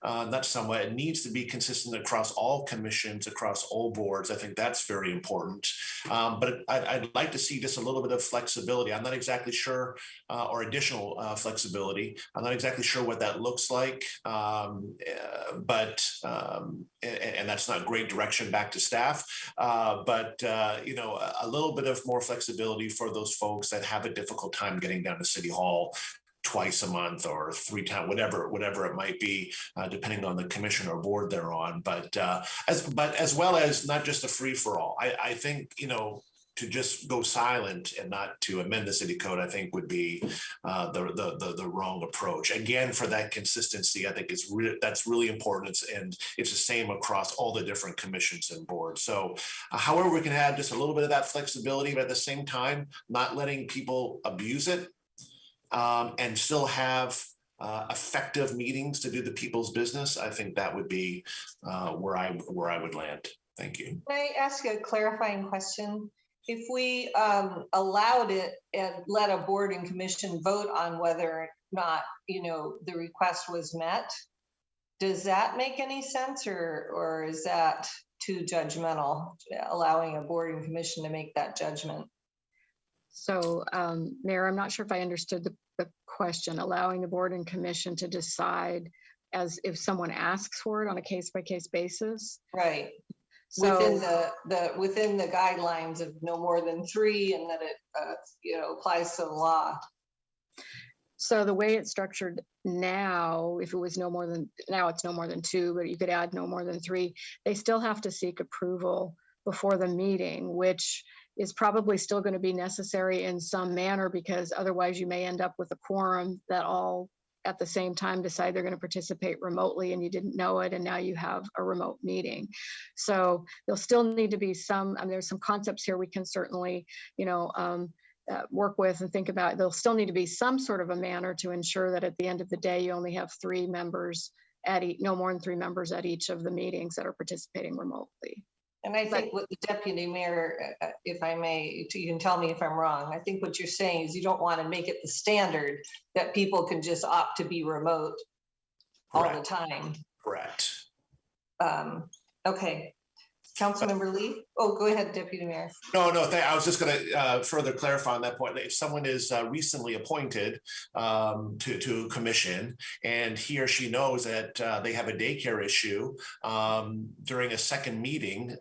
Not somewhat, it needs to be consistent across all commissions, across all boards. I think that's very important. But I'd like to see just a little bit of flexibility. I'm not exactly sure, or additional flexibility. I'm not exactly sure what that looks like. But that's not great direction back to staff. But a little bit of more flexibility for those folks that have a difficult time getting down to City Hall twice a month or 3 times, whatever it might be, depending on the commission or board they're on. But as well as not just a free for all. I think to just go silent and not to amend the city code, I think would be the wrong approach. Again, for that consistency, I think that's really important, and it's the same across all the different commissions and boards. So however we can add just a little bit of that flexibility, but at the same time, not letting people abuse it, and still have effective meetings to do the people's business, I think that would be where I would land. Thank you. Can I ask a clarifying question? If we allowed it and let a board and commission vote on whether or not, the request was met, does that make any sense, or is that too judgmental, allowing a board and commission to make that judgment? So, Mayor, I'm not sure if I understood the question, allowing the board and commission to decide as if someone asks for it on a case-by-case basis. Right. So, within the guidelines of no more than 3, and that it applies to the law. So the way it's structured now, if it was now it's no more than 2, but you could add no more than 3, they still have to seek approval before the meeting, which is probably still going to be necessary in some manner, because otherwise you may end up with a quorum that all at the same time decide they're going to participate remotely and you didn't know it, and now you have a remote meeting. So there'll still need to be some, there's some concepts here we can certainly, work with and think about. There'll still need to be some sort of a manner to ensure that at the end of the day, you only have 3 members no more than 3 members at each of the meetings that are participating remotely. And I think what the deputy mayor, if I may, you can tell me if I'm wrong, I think what you're saying is you don't want to make it the standard that people can just opt to be remote all the time. Correct. Okay. Councilmember Lee? Oh, go ahead, Deputy Mayor. No, I was just going to further clarify on that point. If someone is recently appointed to a commission, and he or she knows that they have a daycare issue during a second meeting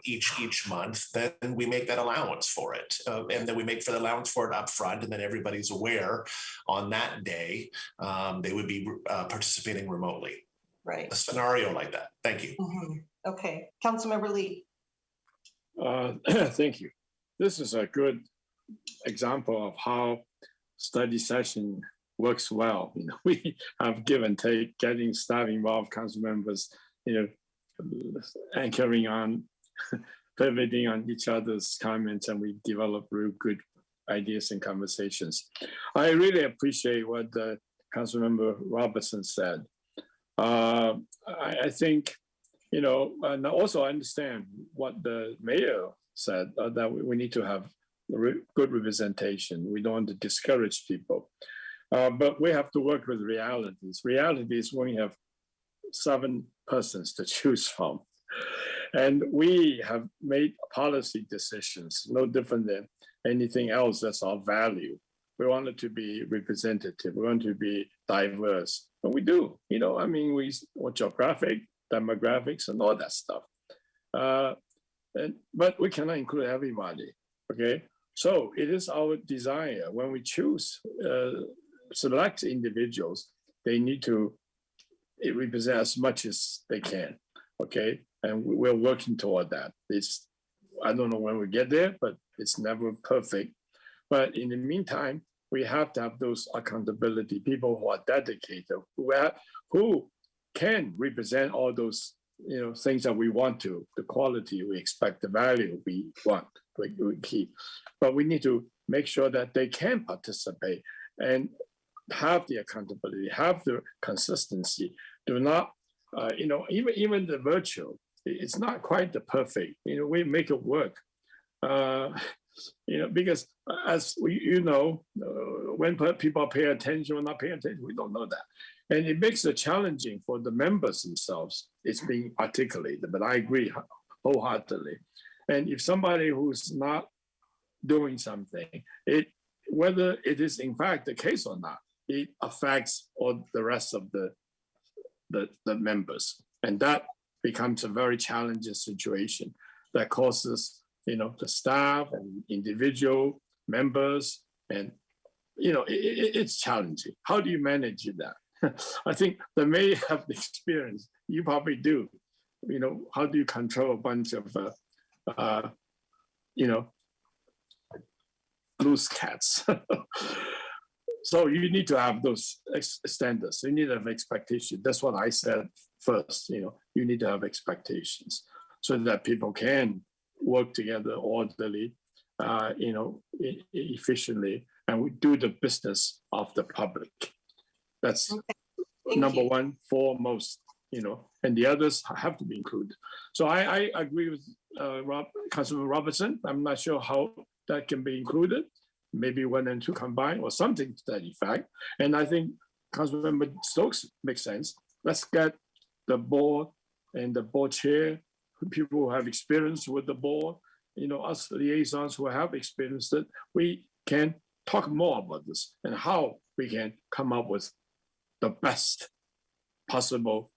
each month, then we make that allowance for it. And then we make for the allowance for it up front, and then everybody's aware on that day they would be participating remotely. Right. A scenario like that. Thank you. Mm-hmm. Okay, Councilmember Lee. Thank you. This is a good example of how study session works well. We have give and take, getting staff involved, council members, anchoring on, pivoting on each other's comments, and we develop real good ideas and conversations. I really appreciate what Councilmember Robertson said. I think, and also understand what the mayor said, that we need to have good representation. We don't want to discourage people, but we have to work with realities. Reality is when you have 7 persons to choose from. And we have made policy decisions, no different than anything else that's our value. We want it to be representative. We want it to be diverse. And we do, we want geographic, demographics, and all that stuff. But we cannot include everybody, okay? So it is our desire when we choose, select individuals, they need to represent as much as they can, okay? And we're working toward that. I don't know when we get there, but it's never perfect. But in the meantime, we have to have those accountability people who are dedicated, who can represent all those things that we want to, the quality we expect, the value we want, we keep. But we need to make sure that they can participate and have the accountability, have the consistency. Do not, even the virtual, it's not quite the perfect. We make it work. Because as when people pay attention or not pay attention, we don't know that. And it makes it challenging for the members themselves. It's being articulated, but I agree wholeheartedly. And if somebody who's not doing something, whether it is in fact the case or not, it affects all the rest of the members. And that becomes a very challenging situation that causes the staff and individual members, and it's challenging. How do you manage that? I think the mayor have the experience. You probably do. How do you control a bunch of loose cats. So you need to have those standards. You need to have expectations. That's what I said first. You need to have expectations so that people can work together orderly, efficiently, and we do the business of the public. That's number one, foremost, and the others have to be included. So I agree with Councilman Robertson. I'm not sure how that can be included. Maybe 1 and 2 combined or something to that effect. And I think Councilmember Stokes makes sense. Let's get the board and the board chair, people who have experience with the board, us liaisons who have experienced it, we can talk more about this and how we can come up with the best possible,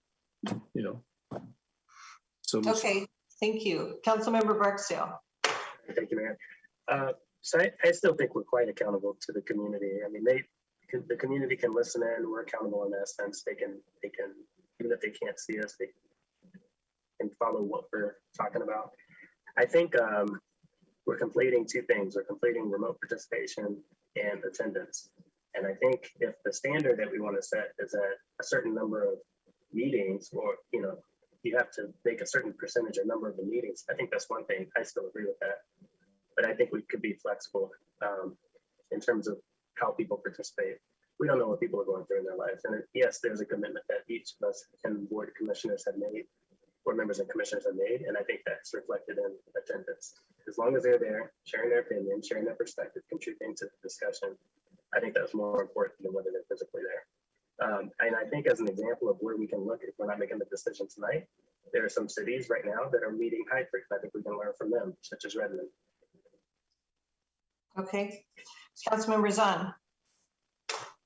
solution. Okay, thank you. Councilmember Barksdale. Thank you, Mayor. So I still think we're quite accountable to the community. I mean, the community can listen in. We're accountable in that sense. They can, even if they can't see us, they can follow what we're talking about. I think we're conflating two things. We're conflating remote participation and attendance. And I think if the standard that we want to set is at a certain number of meetings, or you have to make a certain percentage or number of the meetings, I think that's one thing. I still agree with that. But I think we could be flexible in terms of how people participate. We don't know what people are going through in their lives. And yes, there's a commitment that each of us and board commissioners have made, board members and commissioners have made. And I think that's reflected in attendance. As long as they're there, sharing their opinion, sharing their perspective, contributing to the discussion, I think that's more important than whether they're physically there. And I think as an example of where we can look, if we're not making the decision tonight, there are some cities right now that are meeting hybrid. I think we can learn from them, such as Redmond. Okay, Councilmember Zahn.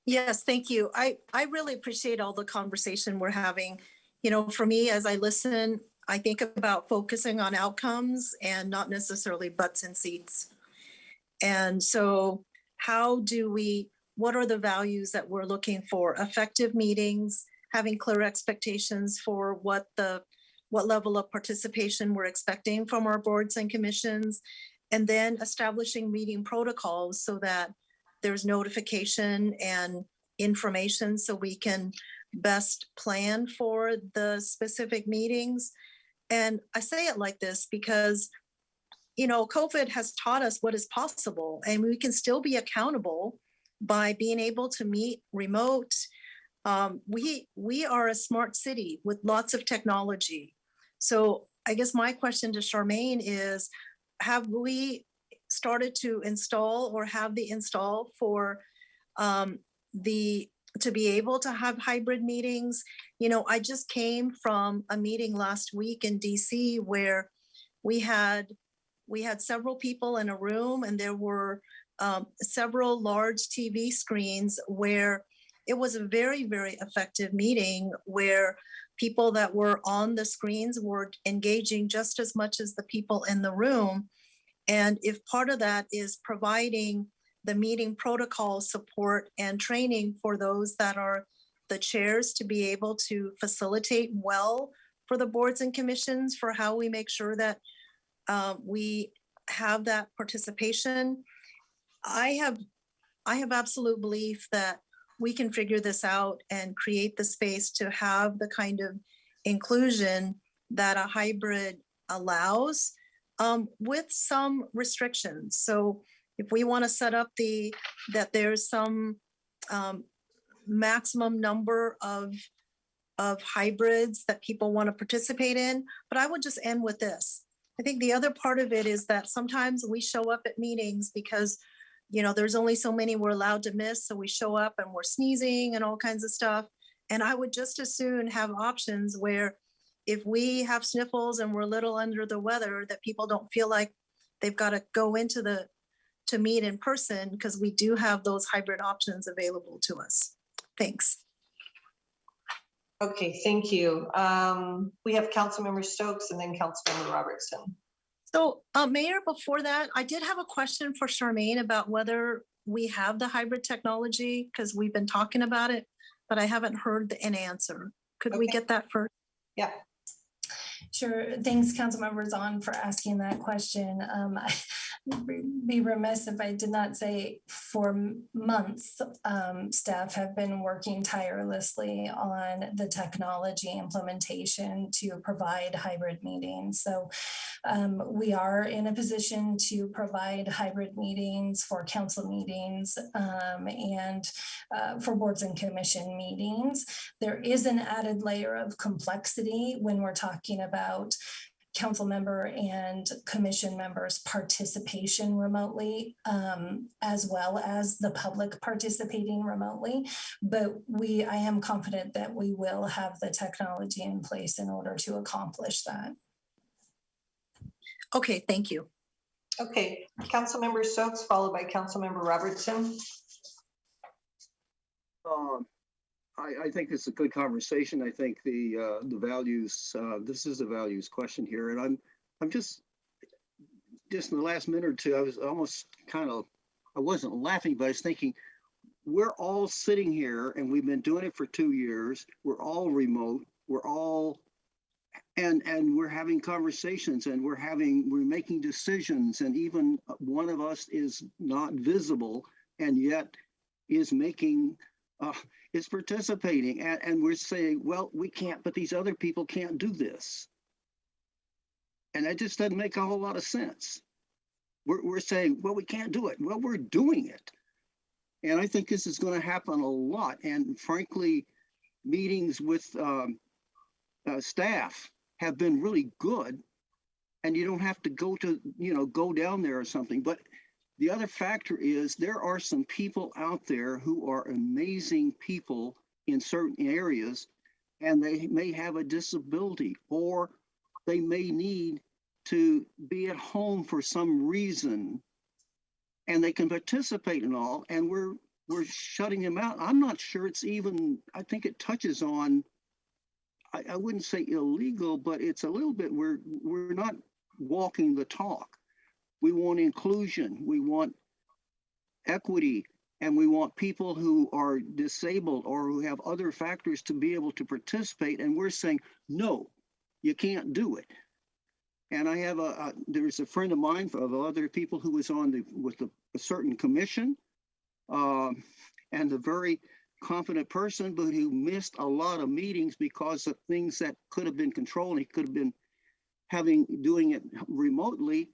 Yes, thank you. I really appreciate all the conversation we're having. For me, as I listen, I think about focusing on outcomes and not necessarily butts and seats. And so what are the values that we're looking for? Effective meetings, having clear expectations for what level of participation we're expecting from our boards and commissions, and then establishing meeting protocols so that there's notification and information so we can best plan for the specific meetings. And I say it like this because, COVID has taught us what is possible, and we can still be accountable by being able to meet remote. We are a smart city with lots of technology. So I guess my question to Charmaine is, have we started to install or have the install for to be able to have hybrid meetings? I just came from a meeting last week in DC where we had several people in a room, and there were several large TV screens where it was a very, very effective meeting where people that were on the screens were engaging just as much as the people in the room. And if part of that is providing the meeting protocol support and training for those that are the chairs to be able to facilitate well for the boards and commissions for how we make sure that we have that participation. I have absolute belief that we can figure this out and create the space to have the kind of inclusion that a hybrid allows, with some restrictions. So if we want to set up that there's some maximum number of hybrids that people want to participate in, but I would just end with this. I think the other part of it is that sometimes we show up at meetings because there's only so many we're allowed to miss. So we show up and we're sneezing and all kinds of stuff. And I would just as soon have options where if we have sniffles and we're a little under the weather, that people don't feel like they've got to go to meet in person, because we do have those hybrid options available to us. Thanks. Okay, thank you. We have Councilmember Stokes and then Councilmember Robertson. So, Mayor, before that, I did have a question for Charmaine about whether we have the hybrid technology, because we've been talking about it, but I haven't heard an answer. Could we get that first? Yeah. Sure. Thanks, Councilmember Zahn, for asking that question. I'd be remiss if I did not say for months, staff have been working tirelessly on the technology implementation to provide hybrid meetings. So we are in a position to provide hybrid meetings for council meetings and for boards and commission meetings. There is an added layer of complexity when we're talking about council member and commission members' participation remotely, as well as the public participating remotely. But I am confident that we will have the technology in place in order to accomplish that. Okay, thank you. Okay, Councilmember Stokes, followed by Councilmember Robertson. I think it's a good conversation. I think the values, this is a values question here. And I'm just in the last minute or two, I was almost I wasn't laughing, but I was thinking, we're all sitting here and we've been doing it for 2 years. We're all remote. We're all, and we're having conversations and we're making decisions. And even one of us is not visible and yet is making, is participating, and we're saying, well, we can't, but these other people can't do this. And that just doesn't make a whole lot of sense. We're saying, well, we can't do it. Well, we're doing it. And I think this is going to happen a lot. And frankly, meetings with staff have been really good. And you don't have to go down there or something. But the other factor is there are some people out there who are amazing people in certain areas, and they may have a disability or they may need to be at home for some reason, and they can participate in all, and we're shutting them out. I'm not sure it's even, I think it touches on, I wouldn't say illegal, but it's a little bit, we're not walking the talk. We want inclusion, we want equity, and we want people who are disabled or who have other factors to be able to participate. And we're saying, no, you can't do it. And I have there's a friend of mine of other people who was on with a certain commission, and a very confident person, but who missed a lot of meetings because of things that could have been controlled. He could have been doing it remotely.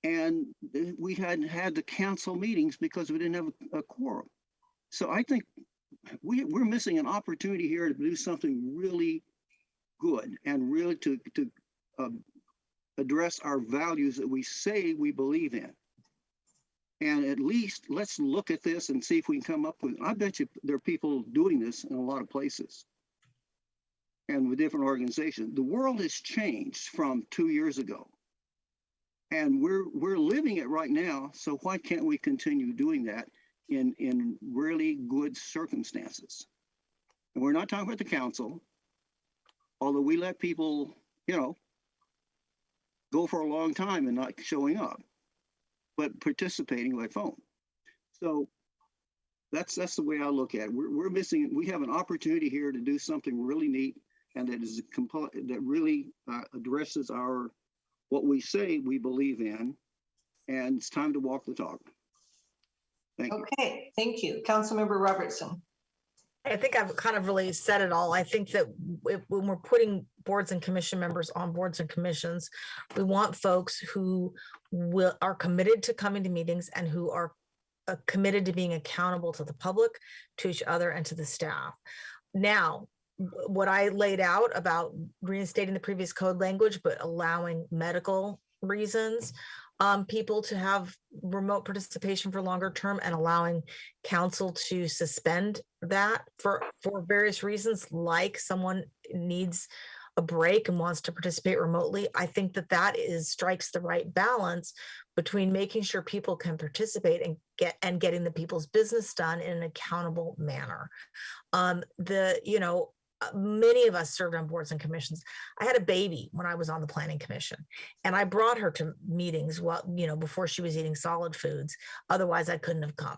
And we had to cancel meetings because we didn't have a quorum. So I think we're missing an opportunity here to do something really good and really to address our values that we say we believe in. And at least let's look at this and see if we can come up with, I bet you there are people doing this in a lot of places and with different organizations. The world has changed from 2 years ago. And we're living it right now, so why can't we continue doing that in really good circumstances? And we're not talking about the council, although we let people, go for a long time and not showing up, but participating by phone. So that's the way I look at it. We're missing. We have an opportunity here to do something really neat, and that really addresses what we say we believe in, and it's time to walk the talk. Thank you. Okay, thank you. Councilmember Robertson. I think I've kind of really said it all. I think that when we're putting boards and commission members on boards and commissions, we want folks who are committed to coming to meetings and who are committed to being accountable to the public, to each other, and to the staff. Now, what I laid out about reinstating the previous code language, but allowing medical reasons, people to have remote participation for longer term, and allowing council to suspend that for various reasons, like someone needs a break and wants to participate remotely. I think that strikes the right balance between making sure people can participate and getting the people's business done in an accountable manner. Many of us served on boards and commissions. I had a baby when I was on the planning commission, and I brought her to meetings before she was eating solid foods. Otherwise I couldn't have come.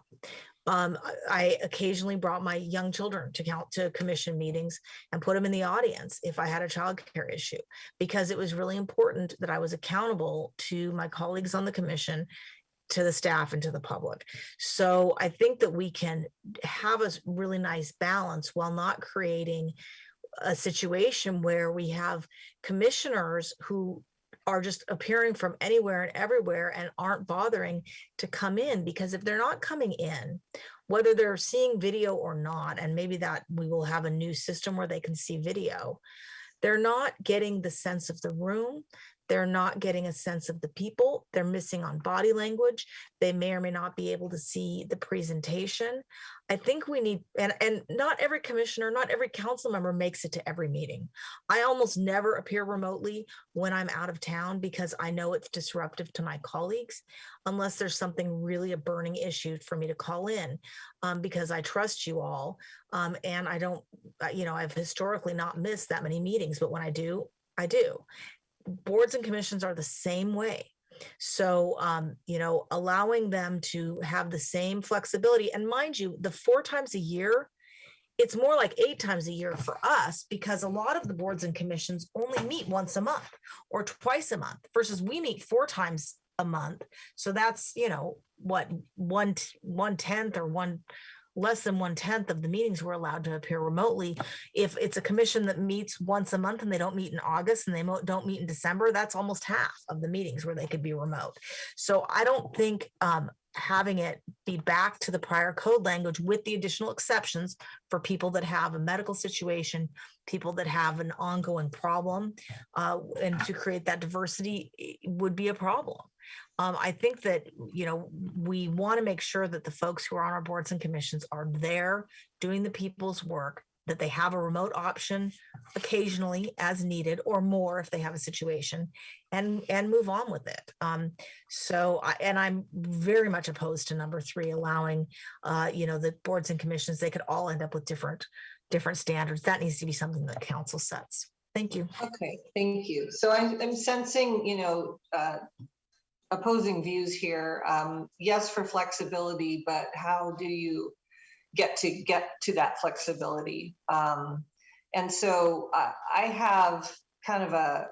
I occasionally brought my young children to commission meetings and put them in the audience if I had a childcare issue, because it was really important that I was accountable to my colleagues on the commission, to the staff, and to the public. So I think that we can have a really nice balance while not creating a situation where we have commissioners who are just appearing from anywhere and everywhere and aren't bothering to come in, because if they're not coming in, whether they're seeing video or not, and maybe that we will have a new system where they can see video, they're not getting the sense of the room. They're not getting a sense of the people. They're missing on body language. They may or may not be able to see the presentation. I think we need, and not every commissioner, not every council member makes it to every meeting. I almost never appear remotely when I'm out of town because I know it's disruptive to my colleagues, unless there's something really a burning issue for me to call in, because I trust you all. And I don't, I've historically not missed that many meetings, but when I do, I do. Boards and commissions are the same way. So, allowing them to have the same flexibility, and mind you, the 4 times a year, it's more like 8 times a year for us, because a lot of the boards and commissions only meet once a month or twice a month, versus we meet 4 times a month. So that's, what, 1/10 or less than 1/10 of the meetings were allowed to appear remotely. If it's a commission that meets once a month and they don't meet in August and they don't meet in December, that's almost half of the meetings where they could be remote. So I don't think having it be back to the prior code language with the additional exceptions for people that have a medical situation, people that have an ongoing problem, and to create that diversity would be a problem. I think that, we want to make sure that the folks who are on our boards and commissions are there doing the people's work, that they have a remote option occasionally as needed, or more if they have a situation, and move on with it. And I'm very much opposed to number 3, allowing, the boards and commissions, they could all end up with different standards. That needs to be something that council sets. Thank you. Okay, thank you. So I'm sensing, opposing views here. Yes, for flexibility, but how do you get to that flexibility? And so I have kind of a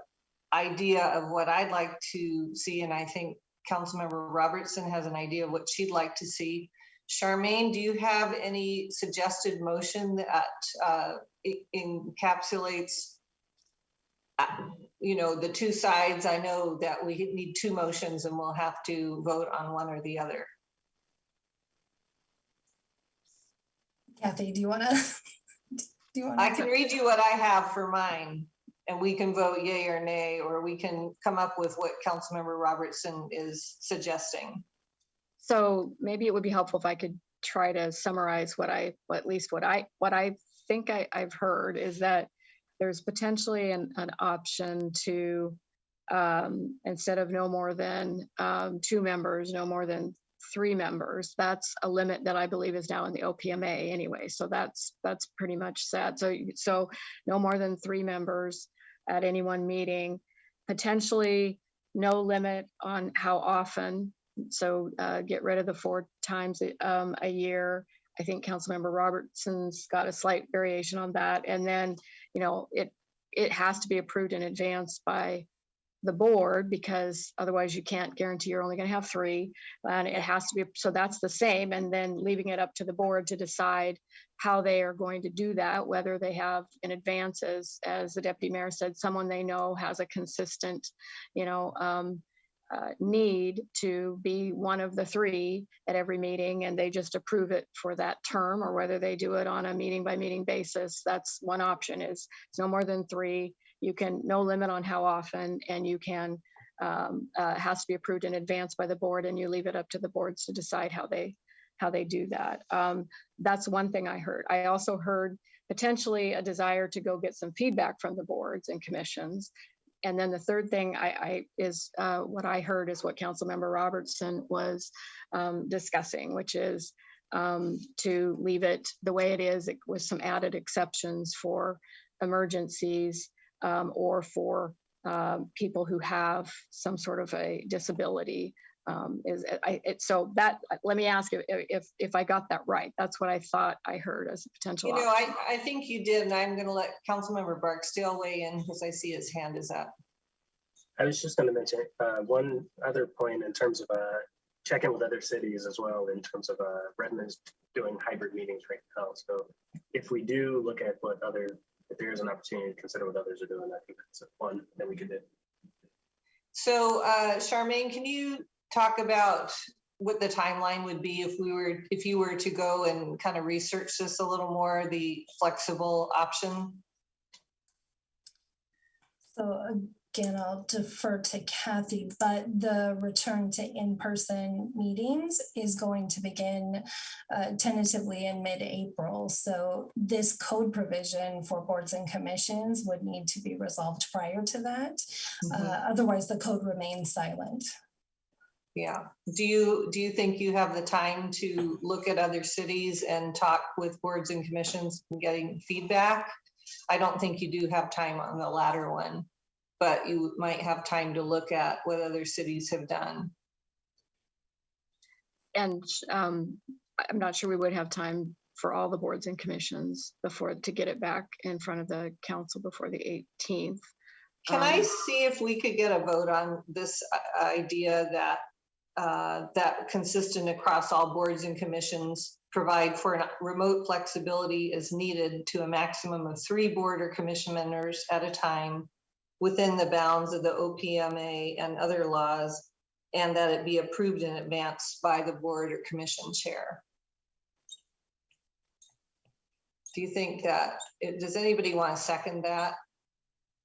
idea of what I'd like to see, and I think Councilmember Robertson has an idea of what she'd like to see. Charmaine, do you have any suggested motion that encapsulates the 2 sides? I know that we need 2 motions and we'll have to vote on one or the other. Kathy, do you want to? I can read you what I have for mine, and we can vote yay or nay, or we can come up with what Councilmember Robertson is suggesting. So maybe it would be helpful if I could try to summarize what I think I've heard is that there's potentially an option to, instead of no more than 2 members, no more than 3 members. That's a limit that I believe is now in the OPMA anyway. So that's pretty much set. So no more than 3 members at any one meeting, potentially no limit on how often. So get rid of the 4 times a year. I think Councilmember Robertson's got a slight variation on that. And then, it has to be approved in advance by the board, because otherwise you can't guarantee you're only going to have 3, and it has to be, so that's the same. And then leaving it up to the board to decide how they are going to do that, whether they have in advance, as the deputy mayor said, someone they know has a consistent, need to be one of the 3 at every meeting, and they just approve it for that term, or whether they do it on a meeting by meeting basis. That's one option, is no more than 3. You can, no limit on how often, and you can, has to be approved in advance by the board, and you leave it up to the boards to decide how they do that. That's one thing I heard. I also heard potentially a desire to go get some feedback from the boards and commissions. And then the third thing is what I heard is what Councilmember Robertson was discussing, which is to leave it the way it is, with some added exceptions for emergencies, or for people who have some sort of a disability, So that, let me ask you if I got that right. That's what I thought I heard as a potential You know, option. I think you did, and I'm gonna let Councilmember Barksdale weigh in because I see his hand is up. I was just going to mention one other point in terms of checking with other cities as well, in terms of Redmond is doing hybrid meetings right now. So if we do look at what if there is an opportunity to consider what others are doing, I think that's one that we could do. So Charmaine, can you talk about what the timeline would be if you were to go and kind of research this a little more, the flexible option? So again, I'll defer to Kathy, but the return to in-person meetings is going to begin tentatively in mid-April. So this code provision for boards and commissions would need to be resolved prior to that. Otherwise, the code remains silent. Yeah. Do you think you have the time to look at other cities and talk with boards and commissions and getting feedback? I don't think you do have time on the latter one, but you might have time to look at what other cities have done. And I'm not sure we would have time for all the boards and commissions to get it back in front of the council before the 18th. Can I see if we could get a vote on this idea that consistent across all boards and commissions, provide for a remote flexibility as needed to a maximum of 3 board or commission members at a time within the bounds of the OPMA and other laws, and that it be approved in advance by the board or commission chair? Do you think that, does anybody want to second that?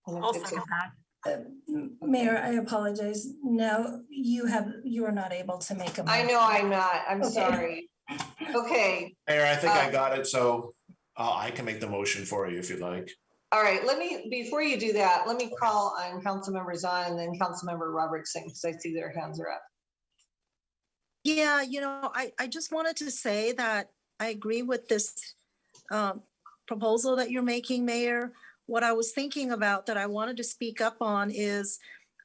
I'll second that. Mayor, I apologize. No, you are not able to make a motion. I know I'm not. I'm Okay. sorry. Okay. Mayor, I think I got it, so I can make the motion for you if you'd like. All right. Before you do that, let me call on Councilmember Zahn and then Councilmember Robertson, because I see their hands are up. Yeah, I just wanted to say that I agree with this proposal that you're making, Mayor. What I was thinking about that I wanted to speak up on is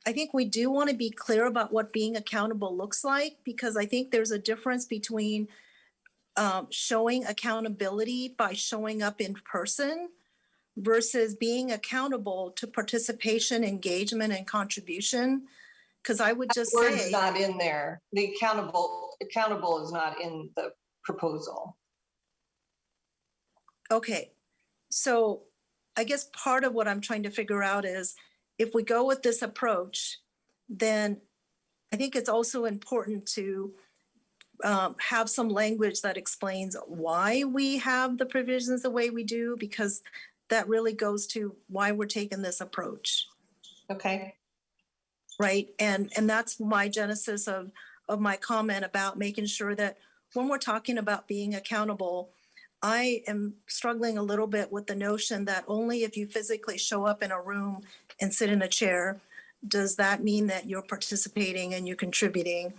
I think we do want to be clear about what being accountable looks like, because I think there's a difference between showing accountability by showing up in person versus being accountable to participation, engagement, and contribution. Because I would just say— Word's not in there. The accountable is not in the proposal. Okay, so I guess part of what I'm trying to figure out is if we go with this approach, then I think it's also important to have some language that explains why we have the provisions the way we do, because that really goes to why we're taking this approach. Okay. Right, and that's my genesis of my comment about making sure that when we're talking about being accountable, I am struggling a little bit with the notion that only if you physically show up in a room and sit in a chair, does that mean that you're participating and you're contributing?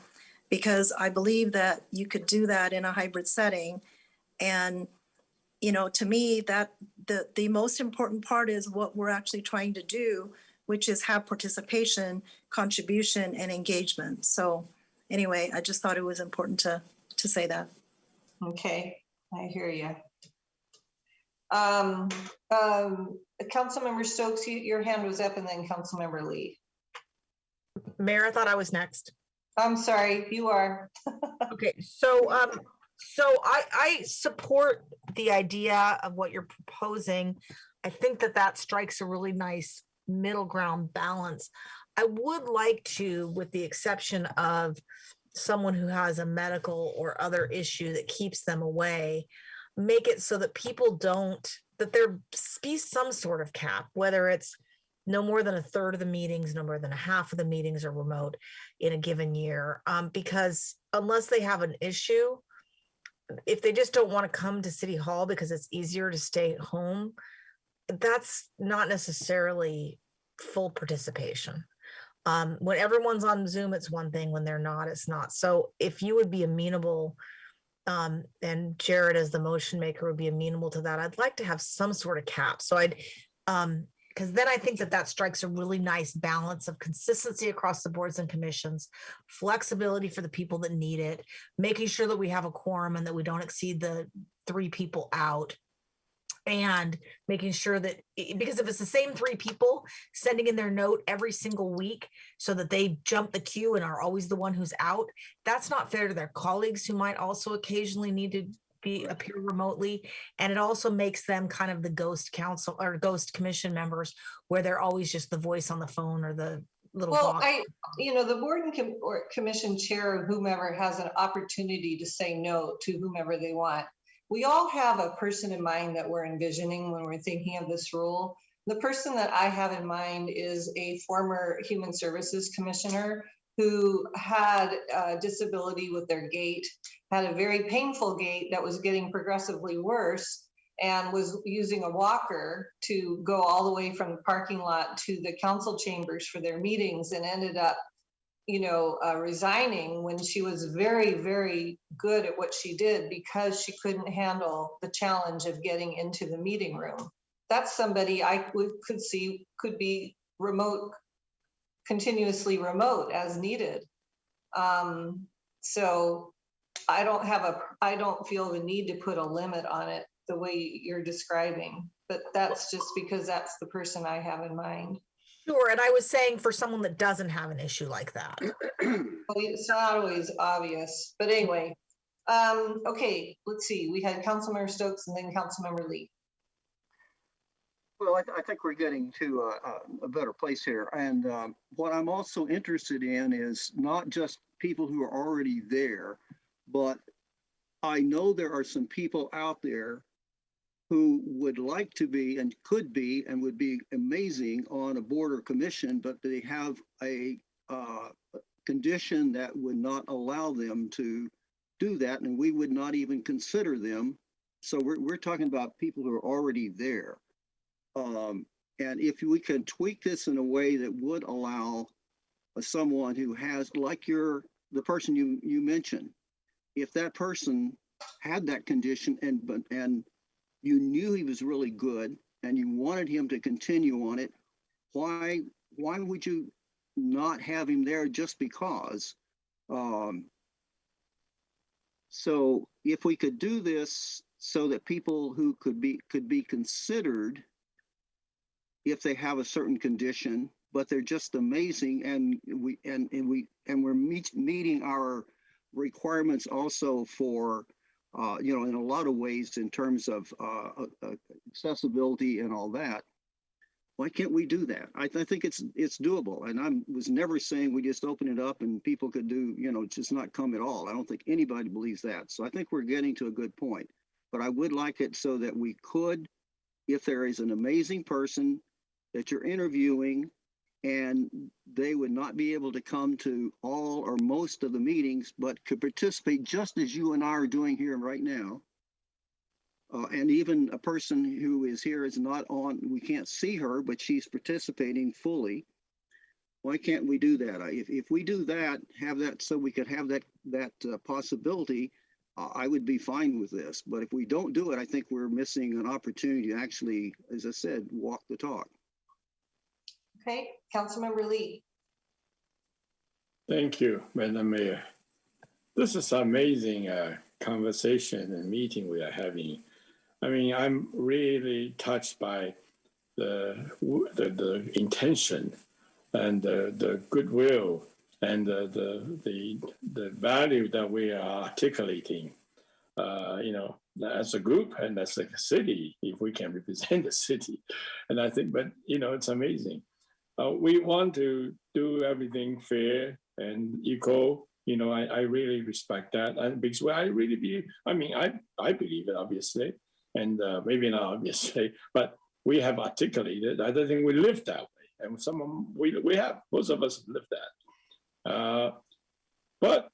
Because I believe that you could do that in a hybrid setting. And, to me, that the most important part is what we're actually trying to do, which is have participation, contribution, and engagement. So anyway, I just thought it was important to say that. Okay, I hear you. Councilmember Stokes, your hand was up, and then Councilmember Lee. Mayor, I thought I was next. I'm sorry, you are. Okay, so I support the idea of what you're proposing. I think that strikes a really nice middle ground balance. I would like to, with the exception of someone who has a medical or other issue that keeps them away, make it so that that there be some sort of cap, whether it's no more than a third of the meetings, no more than a half of the meetings are remote in a given year. Because unless they have an issue, if they just don't want to come to City Hall because it's easier to stay at home, that's not necessarily full participation. When everyone's on Zoom, it's one thing. When they're not, it's not. So if you would be amenable, and Jared as the motion maker would be amenable to that, I'd like to have some sort of cap. So Because then I think that strikes a really nice balance of consistency across the boards and commissions, flexibility for the people that need it, making sure that we have a quorum and that we don't exceed the 3 people out, and making sure that, because if it's the same 3 people sending in their note every single week so that they jump the queue and are always the one who's out, that's not fair to their colleagues who might also occasionally need to appear remotely. And it also makes them kind of the ghost council or ghost commission members, where they're always just the voice on the phone or the little box. The board and or commission chair or whomever has an opportunity to say no to whomever they want. We all have a person in mind that we're envisioning when we're thinking of this rule. The person that I have in mind is a former human services commissioner who had a disability with their gait, had a very painful gait that was getting progressively worse, and was using a walker to go all the way from the parking lot to the council chambers for their meetings, and ended up resigning when she was very, very good at what she did because she couldn't handle the challenge of getting into the meeting room. That's somebody I could see could be remote, continuously remote as needed. So I don't feel the need to put a limit on it the way you're describing, but that's just because that's the person I have in mind. Sure, and I was saying for someone that doesn't have an issue like that. Well, it's not always obvious, but anyway. Okay, let's see. We had Councilmember Stokes and then Councilmember Lee. Well, I think we're getting to a better place here. And what I'm also interested in is not just people who are already there, but I know there are some people out there who would like to be and could be and would be amazing on a board or commission, but they have a condition that would not allow them to do that, and we would not even consider them. So we're talking about people who are already there. And if we could tweak this in a way that would allow someone who has, like the person you mentioned, if that person had that condition and you knew he was really good and you wanted him to continue on it, why would you not have him there just because? So if we could do this so that people who could be considered if they have a certain condition, but they're just amazing, and we're meeting our requirements also for in a lot of ways in terms of accessibility and all that. Why can't we do that? I think it's doable, and I was never saying we just open it up and people could do just not come at all. I don't think anybody believes that. So I think we're getting to a good point, but I would like it so that we could, if there is an amazing person that you're interviewing and they would not be able to come to all or most of the meetings, but could participate just as you and I are doing here right now. And even a person who is here is not on, we can't see her, but she's participating fully. Why can't we do that? If we do that, have that so we could have that possibility, I would be fine with this. But if we don't do it, I think we're missing an opportunity to actually, as I said, walk the talk. Okay, Councilmember Lee. Thank you, Madam Mayor. This is amazing conversation and meeting we are having. I mean, I'm really touched by the intention and the goodwill and the value that we are articulating. As a group and as a city, if we can represent the city, and I think, but it's amazing. We want to do everything fair and equal. I really respect that, and because I really believe. I mean, I believe it obviously, and maybe not obviously, but we have articulated. I don't think we live that way, and we have. Most of us have lived that. But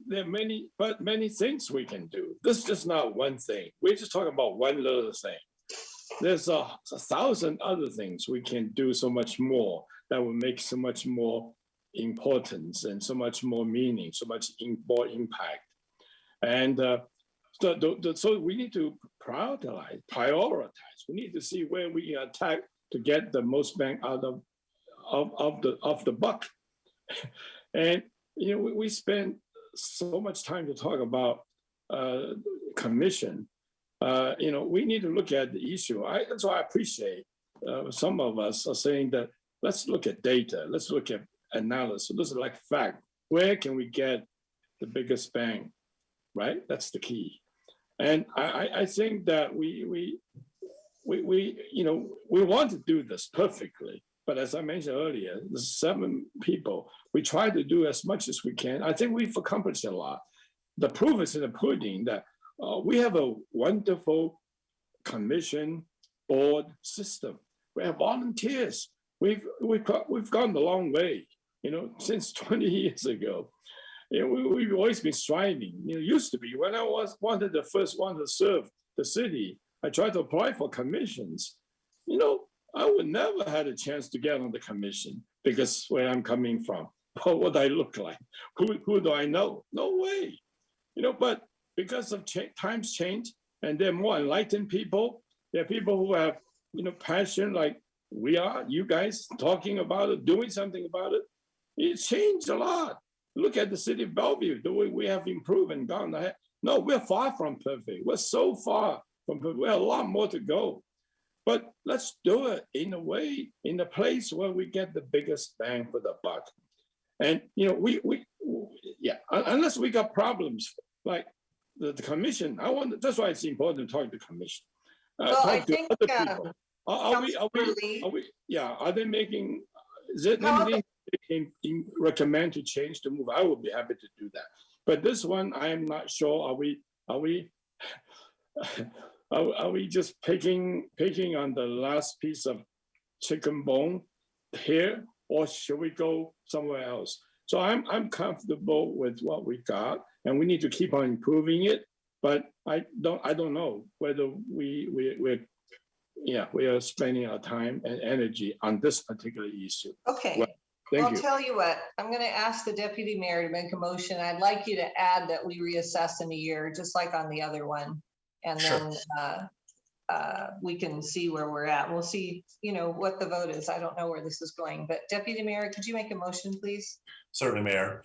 there are many things we can do. This is just not one thing. We're just talking about one little thing. There's a thousand other things we can do so much more that will make so much more importance and so much more meaning, so much more impact. And so we need to prioritize. We need to see where we can attack to get the most bang out of the buck. And we spend so much time to talk about commission. We need to look at the issue. That's why I appreciate some of us are saying that let's look at data, let's look at analysis, this is like fact. Where can we get the biggest bang, right? That's the key. And I think that we want to do this perfectly. But as I mentioned earlier, the 7 people, we try to do as much as we can. I think we've accomplished a lot. The proof is in the pudding that we have a wonderful commission board system. We have volunteers. We've gone a long way, since 20 years ago. We've always been striving. It used to be when I wanted the first one to serve the city, I tried to apply for commissions. I would never had a chance to get on the commission because where I'm coming from, what I look like, who do I know? No way. But because of times change and they're more enlightened people, they're people who have, passion like we are, you guys talking about it, doing something about it. It's changed a lot. Look at the city of Bellevue, the way we have improved and gone ahead. No, we're far from perfect. We're so far from perfect. We have a lot more to go. But let's do it in a way, in a place where we get the biggest bang for the buck. And, unless we got problems like the commission, that's why it's important to talk to the commission. I think, are they making, is it anything they can recommend to change the move? I would be happy to do that. But this one, I am not sure. Are we just picking on the last piece of chicken bone here, or should we go somewhere else? So I'm comfortable with what we got, and we need to keep on improving it. But I don't know whether we are spending our time and energy on this particular issue. Okay. Well, I'll tell you what, I'm going to ask the deputy mayor to make a motion. I'd like you to add that we reassess in a year, just like on the other one. And then we can see where we're at. We'll see, what the vote is. I don't know where this is going, but Deputy Mayor, could you make a motion, please? Certainly, Mayor.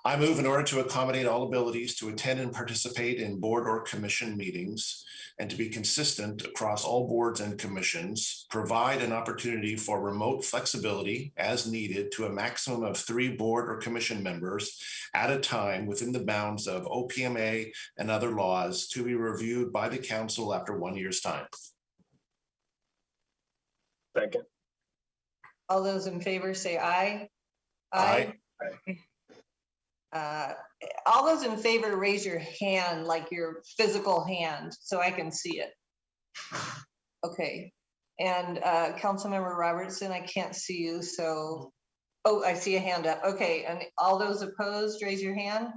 I move in order to accommodate all abilities to attend and participate in board or commission meetings and to be consistent across all boards and commissions, provide an opportunity for remote flexibility as needed to a maximum of 3 board or commission members at a time within the bounds of OPMA and other laws to be reviewed by the council after 1 year's time. Second. All those in favor say aye. Aye. All those in favor, raise your hand, like your physical hand, so I can see it. Okay. And Councilmember Robertson, I can't see you, so, I see a hand up. Okay, and all those opposed, raise your hand.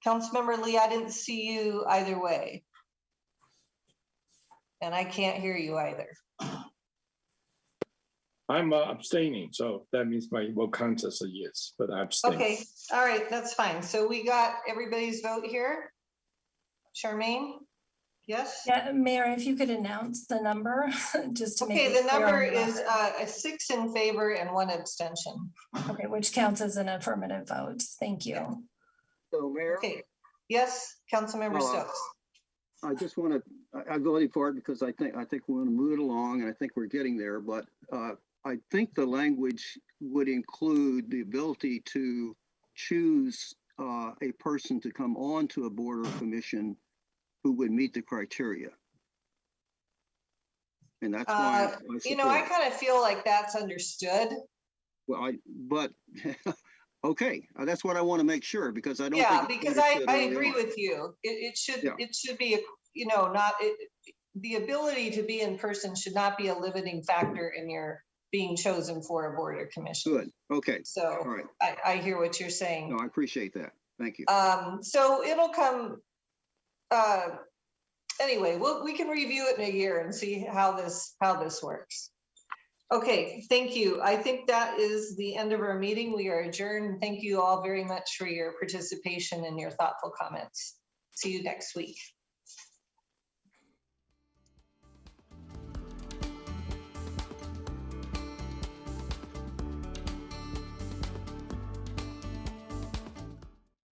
Councilmember Lee, I didn't see you either way. And I can't hear you either. I'm abstaining, so that means my vote counts as a yes, but I abstain. Okay, all right, that's fine. So we got everybody's vote here. Charmaine, yes? Yeah, Mayor, if you could announce the number, just to make Okay, it the clear number on is a 6 in favor and 1 abstention. Okay, which counts as an affirmative vote. Thank you. So, Mayor? Okay, yes, Councilmember Stokes. I just want to, I'm voting for it because I think we want to move it along, and I think we're getting there, but I think the language would include the ability to choose a person to come on to a board or commission who would meet the criteria. And that's why I kind of feel like that's understood. Well, okay, that's what I want to make sure, because I don't. Yeah, because I agree with you. It should be, the ability to be in person should not be a limiting factor in your being chosen for a board or commission. Good. Okay. So all right. I hear what you're saying. No, I appreciate that. Thank you. So it'll come. Anyway, we can review it in a year and see how this works. Okay, thank you. I think that is the end of our meeting. We are adjourned. Thank you all very much for your participation and your thoughtful comments. See you next week.